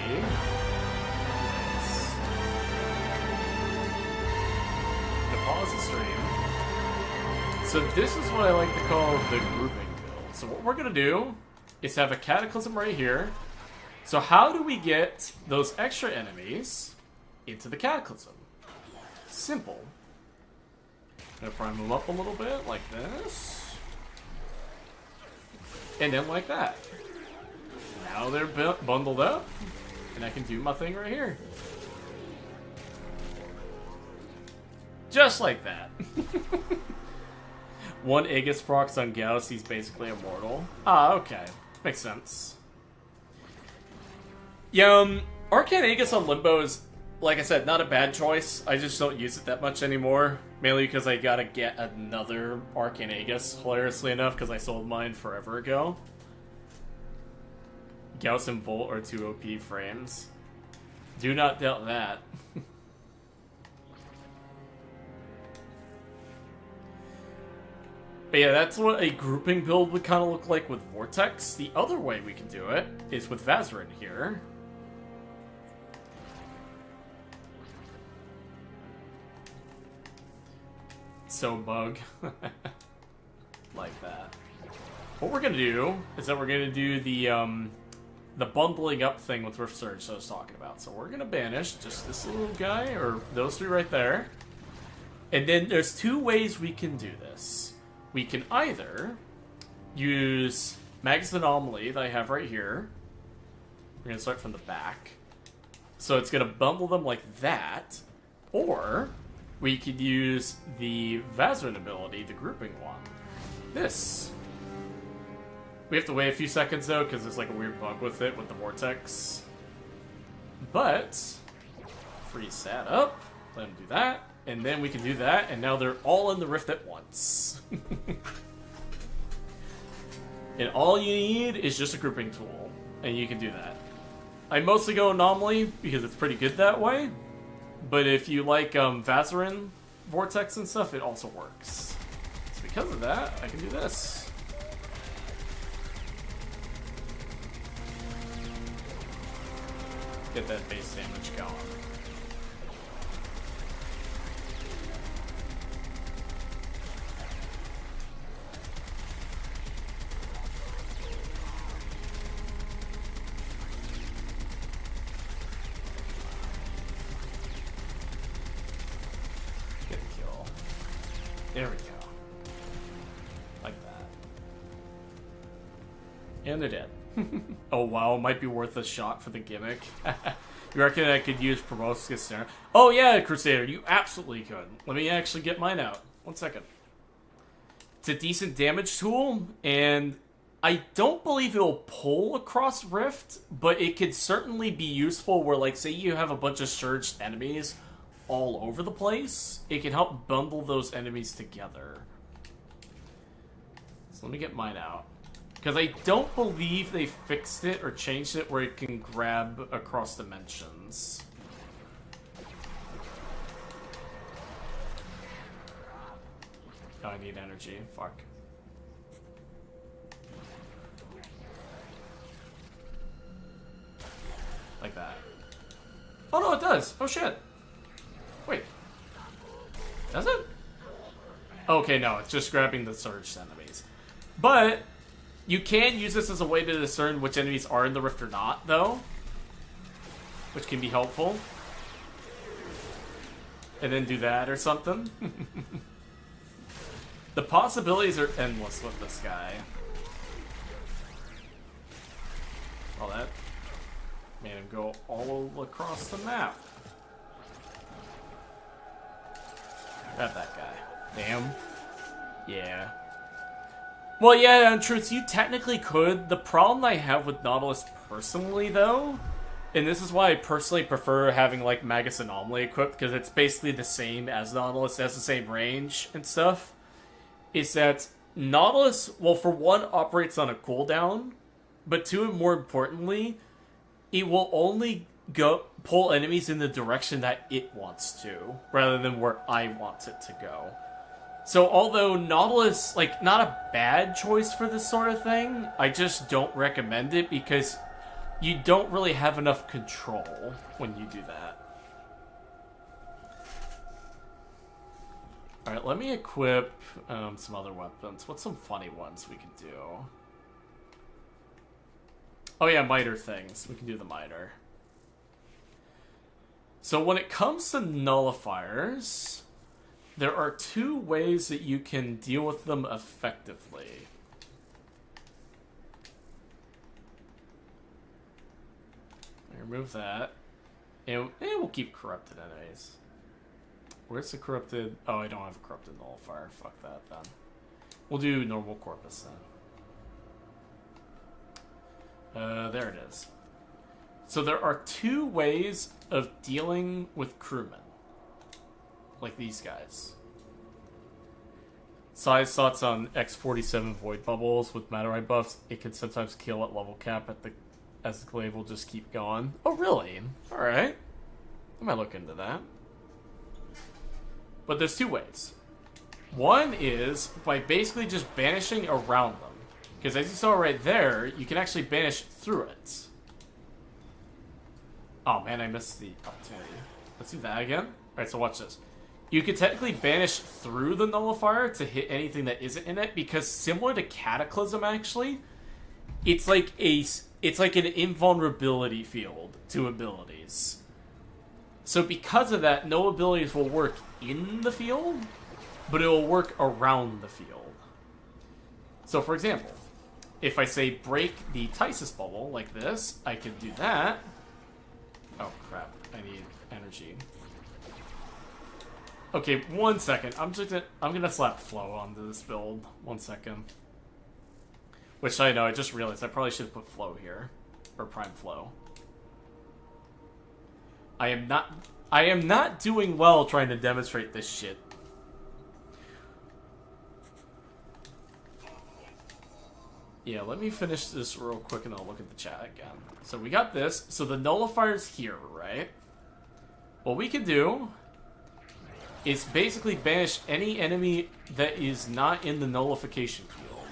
pause the stream. So this is what I like to call the grouping build. So what we're gonna do is have a Cataclysm right here. So how do we get those extra enemies into the Cataclysm? Simple. I'm gonna prime them up a little bit, like this. And then like that. Now they're bundled up, and I can do my thing right here. Just like that. One Aegis procs on Gauss, he's basically immortal. Ah, okay. Makes sense. Yeah, Arcane Aegis on Limbo is, like I said, not a bad choice. I just don't use it that much anymore. Mainly because I gotta get another Arcane Aegis, hilariously enough, because I sold mine forever ago. Gauss and Volt are 2 OP frames. Do not doubt that. But yeah, that's what a grouping build would kind of look like with Vortex. The other way we can do it is with Vazarin here. So bug. Like that. What we're gonna do is that we're gonna do the bundling up thing with Rift Surge that I was talking about. So we're gonna banish just this little guy, or those three right there. And then there's two ways we can do this. We can either use Magus Anomaly that I have right here. We're gonna start from the back. So it's gonna bundle them like that. Or we could use the Vazarin ability, the grouping one. This. We have to wait a few seconds though, because there's like a weird bug with it, with the vortex. But, freeze that up, let him do that, and then we can do that, and now they're all in the rift at once. And all you need is just a grouping tool, and you can do that. I mostly go Anomaly, because it's pretty good that way. But if you like Vazarin Vortex and stuff, it also works. So because of that, I can do this. Get that base damage going. There we go. Like that. And they're dead. Oh wow, might be worth a shot for the gimmick. You reckon I could use Proboscis there? Oh yeah, Crusader, you absolutely could. Let me actually get mine out. 1 second. It's a decent damage tool, and I don't believe it'll pull across Rift, but it could certainly be useful where, like, say you have a bunch of surged enemies all over the place, it can help bundle those enemies together. So let me get mine out. Because I don't believe they fixed it or changed it where it can grab across dimensions. Oh, I need energy. Fuck. Like that. Oh no, it does! Oh shit! Wait. Does it? Okay, no, it's just grabbing the surged enemies. But you can use this as a way to discern which enemies are in the rift or not, though. Which can be helpful. and then do that or something. The possibilities are endless with this guy. All that made him go all across the map. Grab that guy. Damn. Yeah. Well, yeah, in truth, you technically could. The problem I have with Nautilus personally, though, and this is why I personally prefer having, like, Magus Anomaly equipped, because it's basically the same as Nautilus, it has the same range and stuff, is that Nautilus, well, for one, operates on a cooldown, but two, and more importantly, it will only pull enemies in the direction that it wants to, rather than where I want it to go. So although Nautilus, like, not a bad choice for this sort of thing, I just don't recommend it because you don't really have enough control when you do that. Alright, let me equip some other weapons. What's some funny ones we can do? Oh yeah, miter things. We can do the miter. So when it comes to nullifiers, there are two ways that you can deal with them effectively. Remove that. And we'll keep corrupted enemies. Where's the corrupted? Oh, I don't have a corrupted nullifier. Fuck that then. We'll do normal corpus then. There it is. So there are two ways of dealing with crewmen. Like these guys. Size thoughts on X47 void bubbles with Materite buffs. It can sometimes kill at level cap as the glaive will just keep going. Oh really? Alright. I might look into that. But there's two ways. One is by basically just banishing around them. Because as you saw right there, you can actually banish through it. Oh man, I missed the opportunity. Let's do that again. Alright, so watch this. You can technically banish through the nullifier to hit anything that isn't in it, because similar to Cataclysm, actually, it's like an invulnerability field to abilities. So because of that, no abilities will work in the field, but it will work around the field. So for example, if I say break the Tysus bubble like this, I can do that. Oh crap, I need energy. Okay, 1 second. I'm gonna slap flow onto this build. 1 second. Which I know, I just realized I probably should have put flow here. Or prime flow. I am not doing well trying to demonstrate this shit. Yeah, let me finish this real quick and I'll look at the chat again. So we got this. So the nullifier's here, right? What we can do is basically banish any enemy that is not in the nullification field.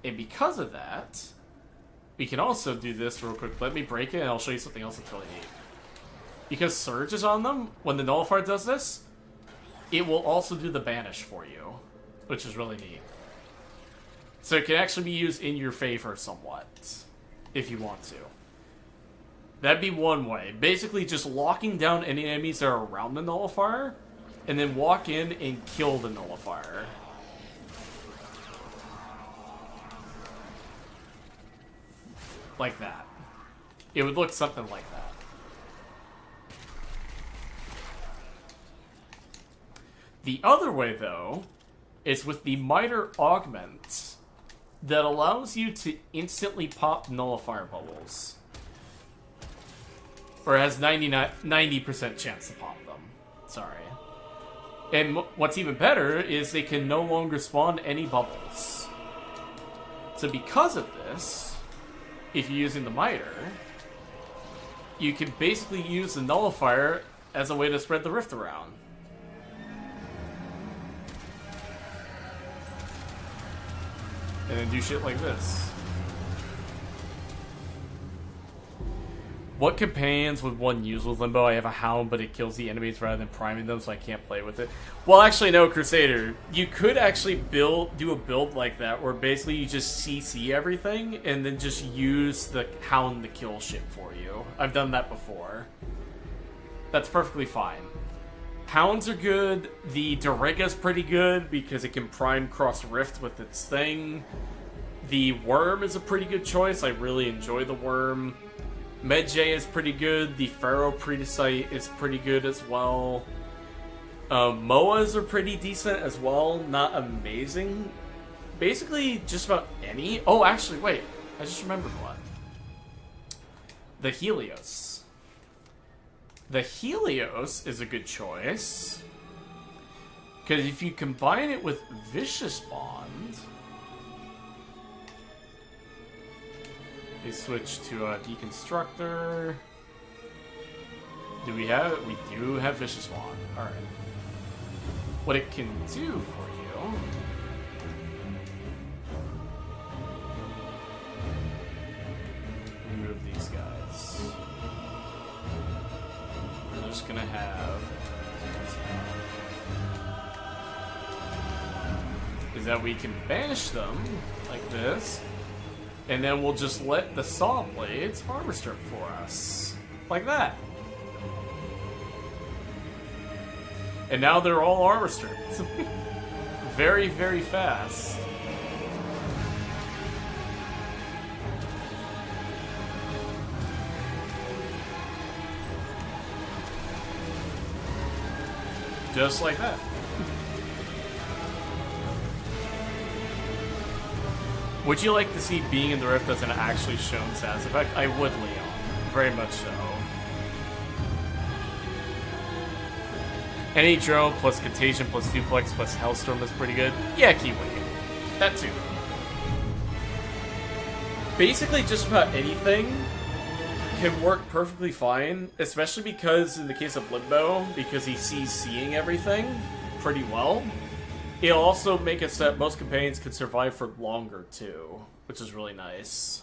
And because of that, we can also do this real quick. Let me break it and I'll show you something else that's really neat. Because Surge is on them, when the nullifier does this, it will also do the banish for you, which is really neat. So it can actually be used in your favor somewhat, if you want to. That'd be one way. Basically just locking down any enemies that are around the nullifier, and then walk in and kill the nullifier. Like that. It would look something like that. The other way, though, is with the Miter Augment that allows you to instantly pop nullifier bubbles. Or has 90% chance to pop them. Sorry. And what's even better is they can no longer spawn any bubbles. So because of this, if you're using the Miter, you can basically use the nullifier as a way to spread the rift around. And then do shit like this. What companions would one use with Limbo? I have a Hound, but it kills the enemies rather than priming them, so I can't play with it. Well, actually, no, Crusader. You could actually do a build like that, where basically you just CC everything, and then just use the Hound to kill shit for you. I've done that before. That's perfectly fine. Hounds are good. The Doriga's pretty good because it can prime cross rift with its thing. The worm is a pretty good choice. I really enjoy the worm. Medjay is pretty good. The Pharaoh Predicite is pretty good as well. MOAs are pretty decent as well. Not amazing. Basically, just about any. Oh, actually, wait. I just remembered one. The Helios. The Helios is a good choice. Because if you combine it with Vicious Bond, they switch to Deconstructor. Do we have it? We do have Vicious Bond. Alright. What it can do for you... remove these guys. We're just gonna have... is that we can banish them, like this, and then we'll just let the saw blades armor strip for us. Like that. And now they're all armor stripped. Very, very fast. Just like that. Would you like to see being in the rift as an actually shown status effect? I would, Leon. Very much so. Any drone plus contagion plus duplex plus hellstorm is pretty good. Yeah, Kiwi. That too. Basically, just about anything can work perfectly fine, especially because in the case of Limbo, because he sees seeing everything pretty well. It'll also make it so that most companions can survive for longer too, which is really nice.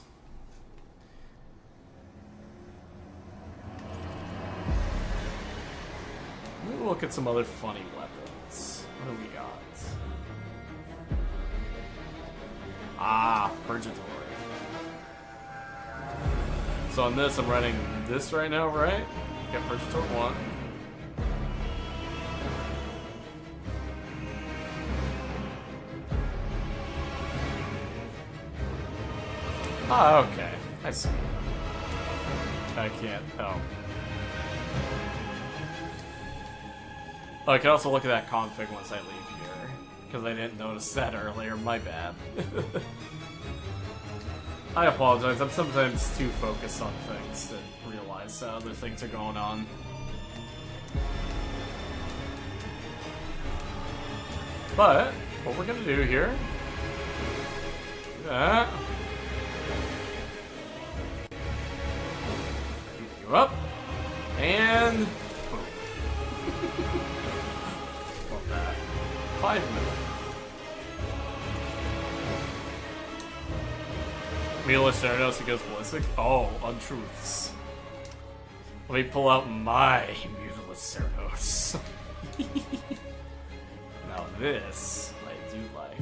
Let me look at some other funny weapons. What do we got? Ah, Purgatory. So on this, I'm running this right now, right? Got Purgatory 1. Ah, okay. I see. I can't. Oh. Oh, I can also look at that config once I leave here, because I didn't notice that earlier. My bad. I apologize. I'm sometimes too focused on things to realize that other things are going on. But what we're gonna do here? Do that. You up, and boom. Love that. 5 minutes. Mila Cernos, he goes ballistic. Oh, untruths. Let me pull out my Mutilus Cernos. Now this I do like.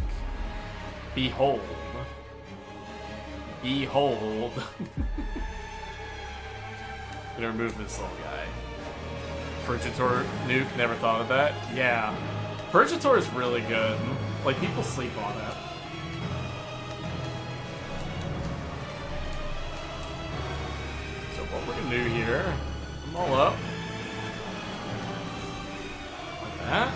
Behold. Behold. I'm gonna remove this little guy. Purgator nuke, never thought of that. Yeah. Purgator is really good. Like, people sleep on it. So what we're gonna do here, I'm all up. Like that.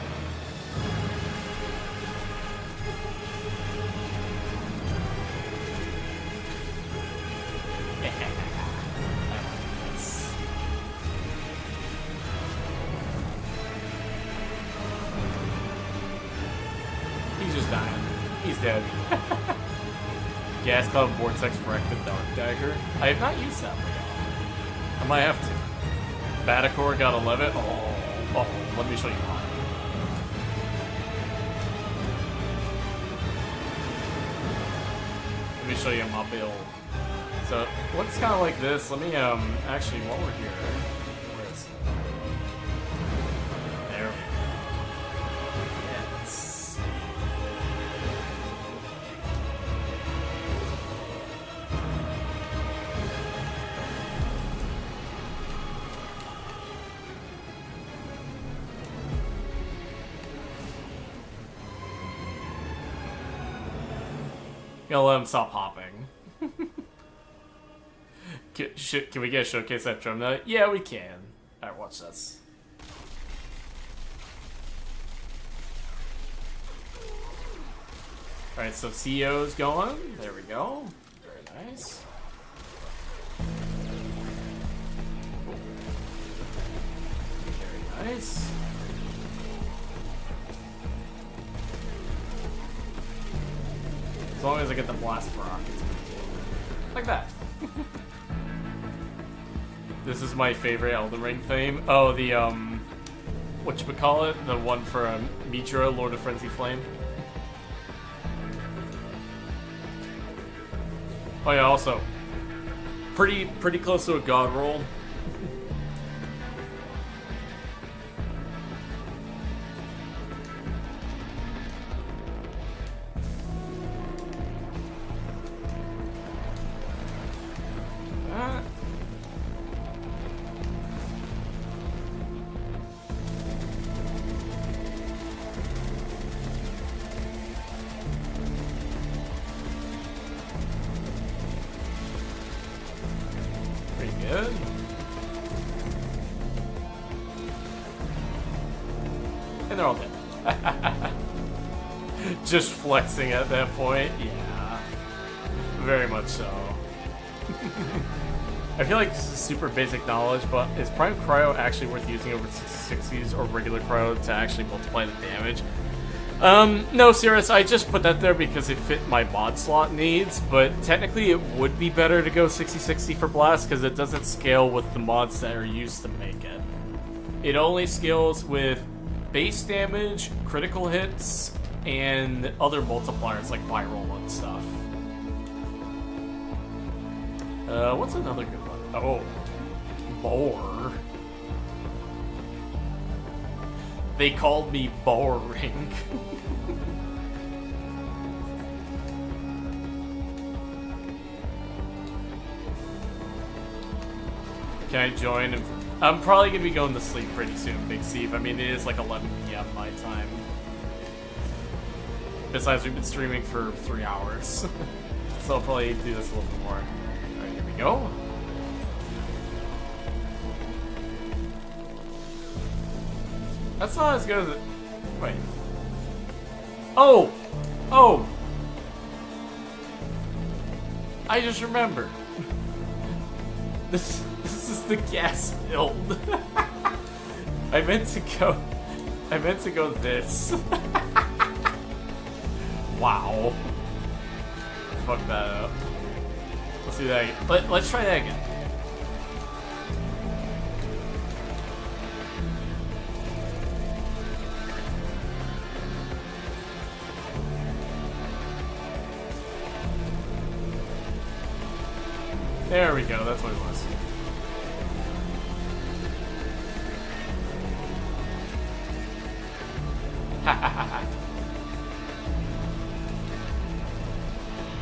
He's just dying. He's dead. Gas Cloud Vortex for Active Dark Dagger. I have not used that one. I might have to. Batacor got 11. Oh, let me show you mine. Let me show you my build. So, it looks kind of like this. Let me, actually, while we're here, where is it? There we go. Yes. Gonna let him stop hopping. Can we get a showcase at Drum Night? Yeah, we can. Alright, watch this. Alright, so CEO's going. There we go. Very nice. Very nice. As long as I get the blast proc, it's good. Like that. This is my favorite Elden Ring theme. Oh, the, whatchamacallit? The one for Mitra, Lord of Frenzy Flame. Oh yeah, also, pretty close to a god roll. Just flexing at that point, yeah, very much so. I feel like this is super basic knowledge, but is Prime Cryo actually worth using over 60s or regular Cryo to actually multiply the damage? No, serious, I just put that there because it fit my mod slot needs, but technically it would be better to go 60-60 for Blast because it doesn't scale with the mods that are used to make it. It only scales with base damage, critical hits, and other multipliers like viral and stuff. What's another good one? Oh, Boar. They called me boring. Can I join? I'm probably gonna be going to sleep pretty soon, Big Steve. I mean, it is like 11 p.m. my time. Besides, we've been streaming for 3 hours. So I'll probably do this a little bit more. Alright, here we go. That's not as good as it... Wait. Oh! Oh! I just remembered. This is the gas build. I meant to go this. Wow. Fuck that up. Let's do that again. Let's try that again. There we go, that's what it was. Ha ha ha ha.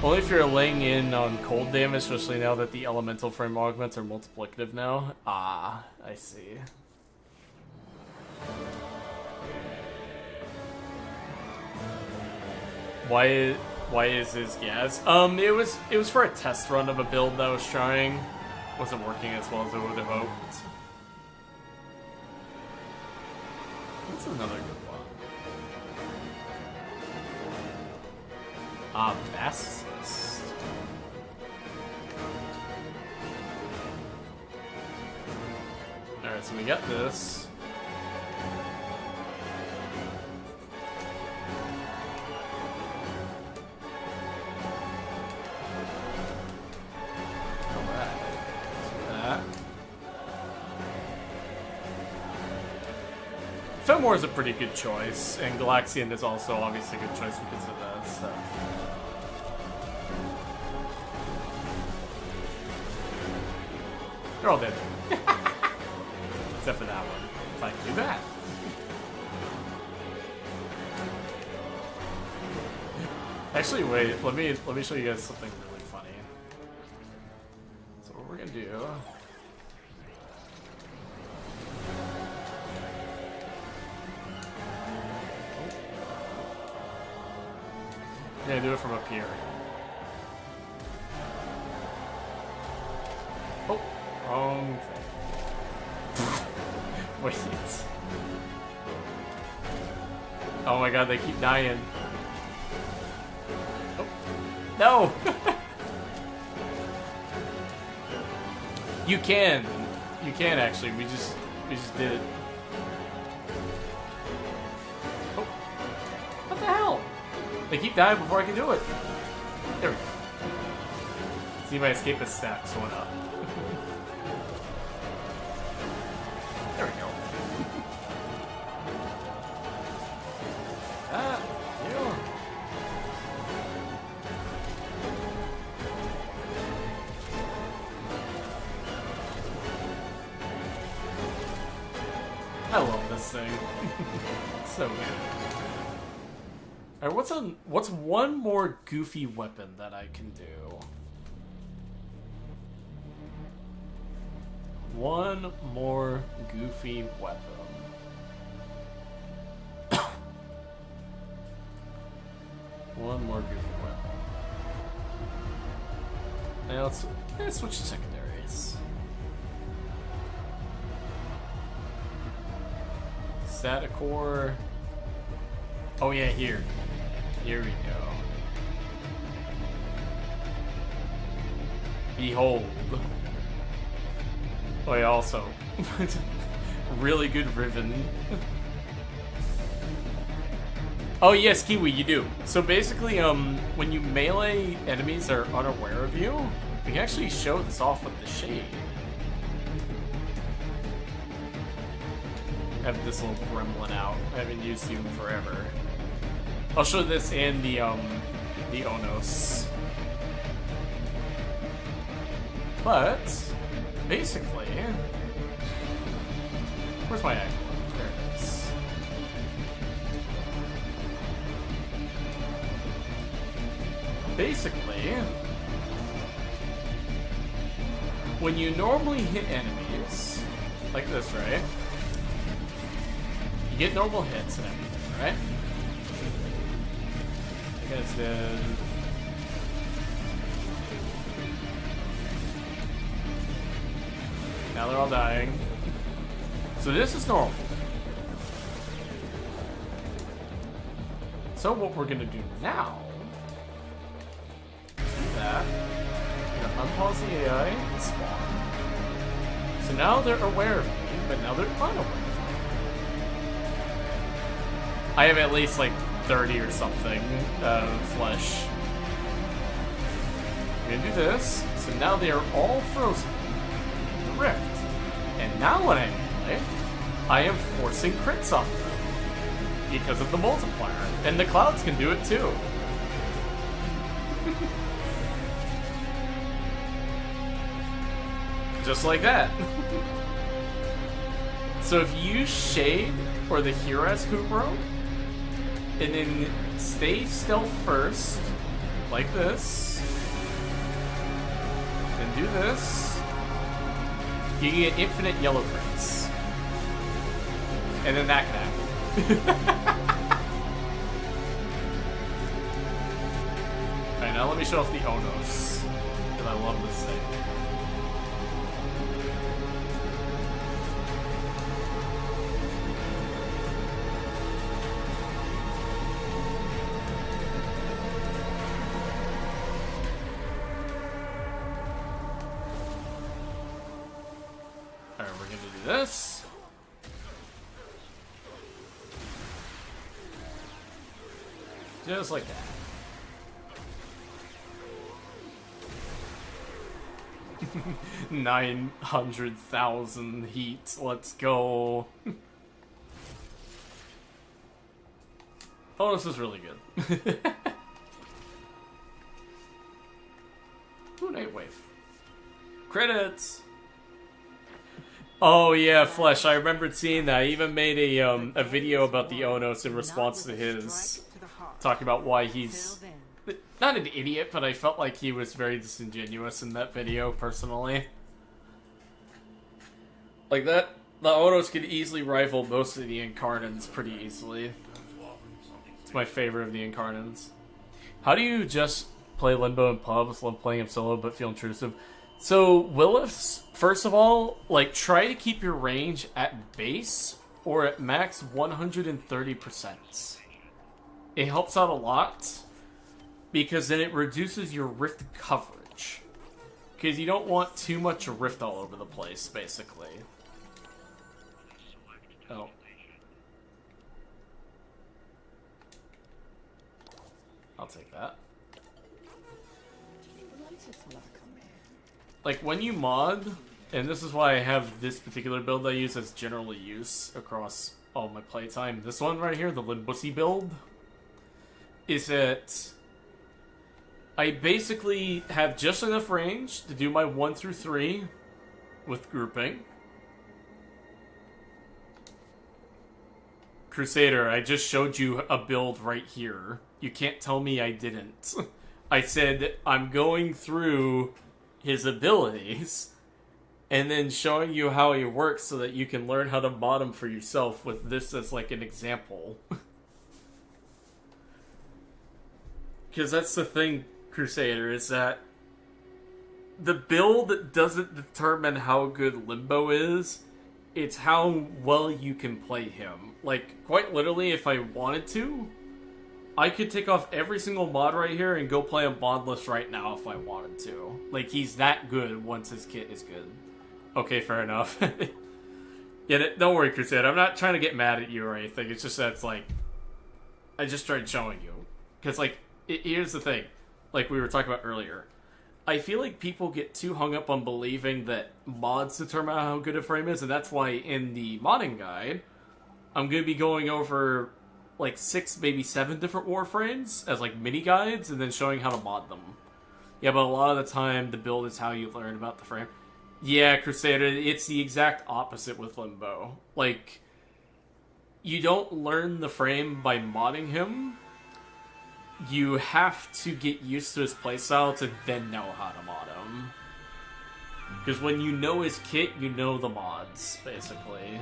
Only if you're laying in on cold damage, especially now that the elemental frame augments are multiplicative now. Ah, I see. Why is his gas? It was for a test run of a build that I was trying. Wasn't working as well as I would have hoped. What's another good one? Best. Alright, so we got this. Alright, so that. Fillmore is a pretty good choice, and Galaxian is also obviously a good choice because of that stuff. They're all dead. Except for that one. If I can do that. Actually, wait. Let me show you guys something really funny. So what we're gonna do? I'm gonna do it from up here. Wait. Oh my god, they keep dying. Oh. No! You can. You can actually. We just did it. Oh. What the hell? They keep dying before I can do it. There we go. See, my escapist stats went up. There we go. Ah, yeah. I love this thing. So good. Alright, what's one more goofy weapon that I can do? One more goofy weapon. One more goofy weapon. Now let's switch to secondaries. Staticore. Oh yeah, here. Here we go. Behold. Oh yeah, also. Really good Riven. Oh yes, Kiwi, you do. So basically, when you melee enemies that are unaware of you, we can actually show this off with the shade. I have this little gremlin out. I haven't used you in forever. I'll show this and the Onos. But basically, where's my icon? There it is. Basically, when you normally hit enemies like this, right? You get normal hits and everything, right? You guys did. Now they're all dying. So this is normal. So what we're gonna do now is do that. We're gonna unpause the AI and spawn. So now they're aware of me, but now they're unaware of me. I have at least like 30 or something flesh. We're gonna do this. So now they are all frozen in the rift. And now when I play, I am forcing crits off them because of the multiplier. And the clouds can do it too. Just like that. So if you use Shade or the Hira's Kubro, and then stay stealth first, like this, and do this, you can get infinite yellow crits. And then that can happen. Alright, now let me show off the Onos, because I love this thing. Alright, we're gonna do this. Just like that. $900,000 heat. Let's go. Oh, this is really good. Ooh, night wave. Credits. Oh yeah, Flesh. I remembered seeing that. I even made a video about the Onos in response to his, talking about why he's not an idiot, but I felt like he was very disingenuous in that video, personally. Like that, the Onos could easily rival most of the Incarnants pretty easily. It's my favorite of the Incarnants. How do you just play Limbo in pubs, love playing him solo, but feel intrusive? So, Willifs, first of all, like, try to keep your range at base or at max 130%. It helps out a lot because then it reduces your rift coverage. Because you don't want too much rift all over the place, basically. Oh. I'll take that. Like, when you mod, and this is why I have this particular build I use as general use across all my playtime. This one right here, the Limbo build, is that I basically have just enough range to do my 1 through 3 with grouping. Crusader, I just showed you a build right here. You can't tell me I didn't. I said I'm going through his abilities and then showing you how he works so that you can learn how to mod him for yourself with this as like an example. Because that's the thing, Crusader, is that the build doesn't determine how good Limbo is, it's how well you can play him. Like, quite literally, if I wanted to, I could take off every single mod right here and go play him modless right now if I wanted to. Like, he's that good once his kit is good. Okay, fair enough. Yeah, don't worry, Crusader. I'm not trying to get mad at you or anything. It's just that it's like, I just tried showing you. Because, like, here's the thing. Like we were talking about earlier. I feel like people get too hung up on believing that mods determine how good a frame is, and that's why in the modding guide, I'm going to be going over like 6, maybe 7 different Warframes as like mini guides, and then showing how to mod them. Yeah, but a lot of the time, the build is how you learn about the frame. Yeah, Crusader, it's the exact opposite with Limbo. Like, you don't learn the frame by modding him. You have to get used to his playstyle to then know how to mod him. Because when you know his kit, you know the mods, basically.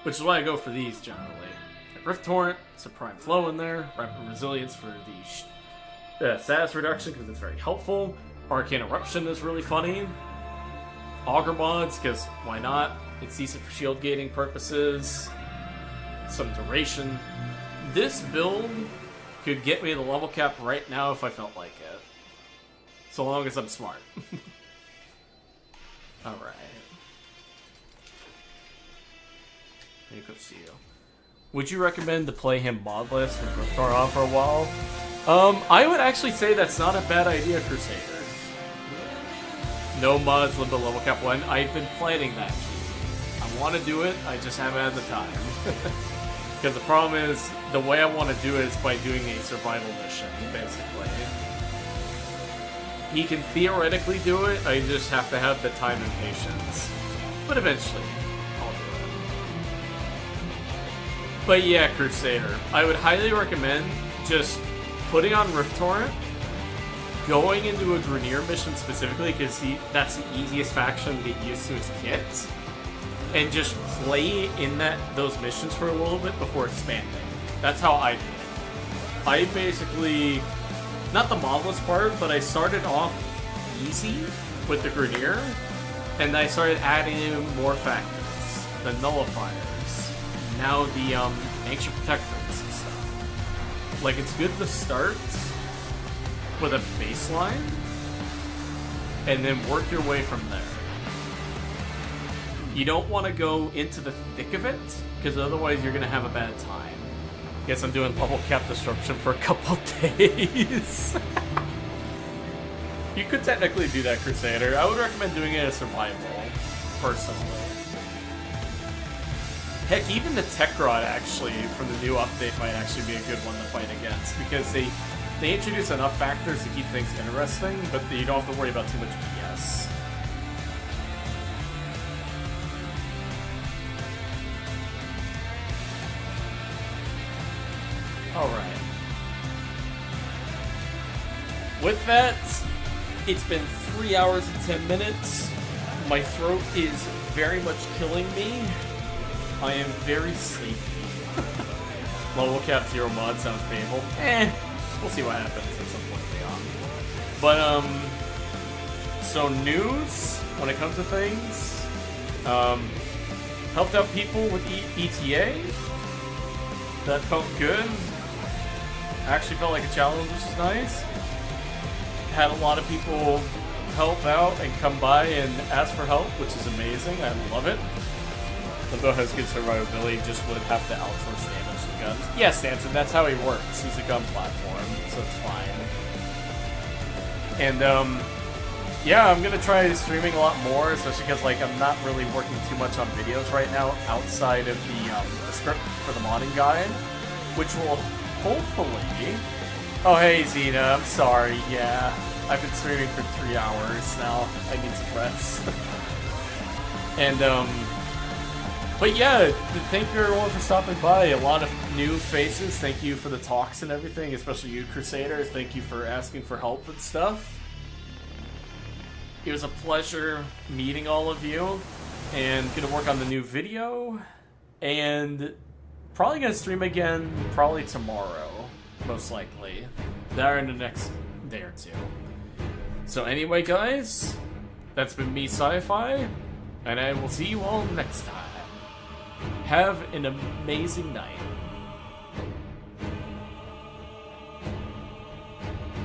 Which is why I go for these, generally. Like Rift Torrent, some Prime Flow in there, Rapid Resilience for the status reduction, because it's very helpful. Arcane Eruption is really funny. Augur mods, because why not? It's decent for shield gating purposes. Some duration. This build could get me the level cap right now if I felt like it. So long as I'm smart. Alright. Very good to see you. Would you recommend to play him modless with Riftar on for a while? I would actually say that's not a bad idea, Crusader. No mods, Limbo level cap 1. I've been planning that. I want to do it, I just haven't had the time. Because the problem is, the way I want to do it is by doing a survival mission, basically. He can theoretically do it, I just have to have the time and patience. But eventually, I'll do it. But yeah, Crusader, I would highly recommend just putting on Rift Torrent, going into a Grenier mission specifically, because that's the easiest faction to get used to his kit. And just play in those missions for a little bit before expanding. That's how I do it. I basically, not the modless part, but I started off easy with the Grenier, and I started adding in more factors. The Nullifiers, now the Ancient Protectors and stuff. Like, it's good to start with a baseline, and then work your way from there. You don't want to go into the thick of it, because otherwise you're going to have a bad time. Guess I'm doing level cap disruption for a couple days. You could technically do that, Crusader. I would recommend doing it as survival, personally. Heck, even the Tech Rod, actually, from the new update might actually be a good one to fight against, because they introduce enough factors to keep things interesting, but you don't have to worry about too much BS. Alright. With that, it's been 3 hours and 10 minutes. My throat is very much killing me. I am very sleepy. Level cap 0 mod sounds painful. We'll see what happens at some point beyond. But, So news, when it comes to things, helped out people with ETA. That felt good. Actually felt like a challenge, which is nice. Had a lot of people help out and come by and ask for help, which is amazing. I love it. Limbo has good survivability, just would have to outsource damage to guns. Yeah, Stanton, that's how he works. He's a gun platform, so it's fine. And, yeah, I'm gonna try streaming a lot more, especially because, like, I'm not really working too much on videos right now outside of the script for the modding guide, which will hopefully... Oh, hey, Xena, I'm sorry, yeah. I've been streaming for 3 hours now. I need some rest. And, but yeah, thank you everyone for stopping by. A lot of new faces. Thank you for the talks and everything, especially you, Crusader. Thank you for asking for help and stuff. It was a pleasure meeting all of you, and gonna work on the new video, and probably gonna stream again probably tomorrow, most likely. That or in the next day or two. So anyway, guys, that's been me, Sci-Fi, and I will see you all next time. Have an amazing night.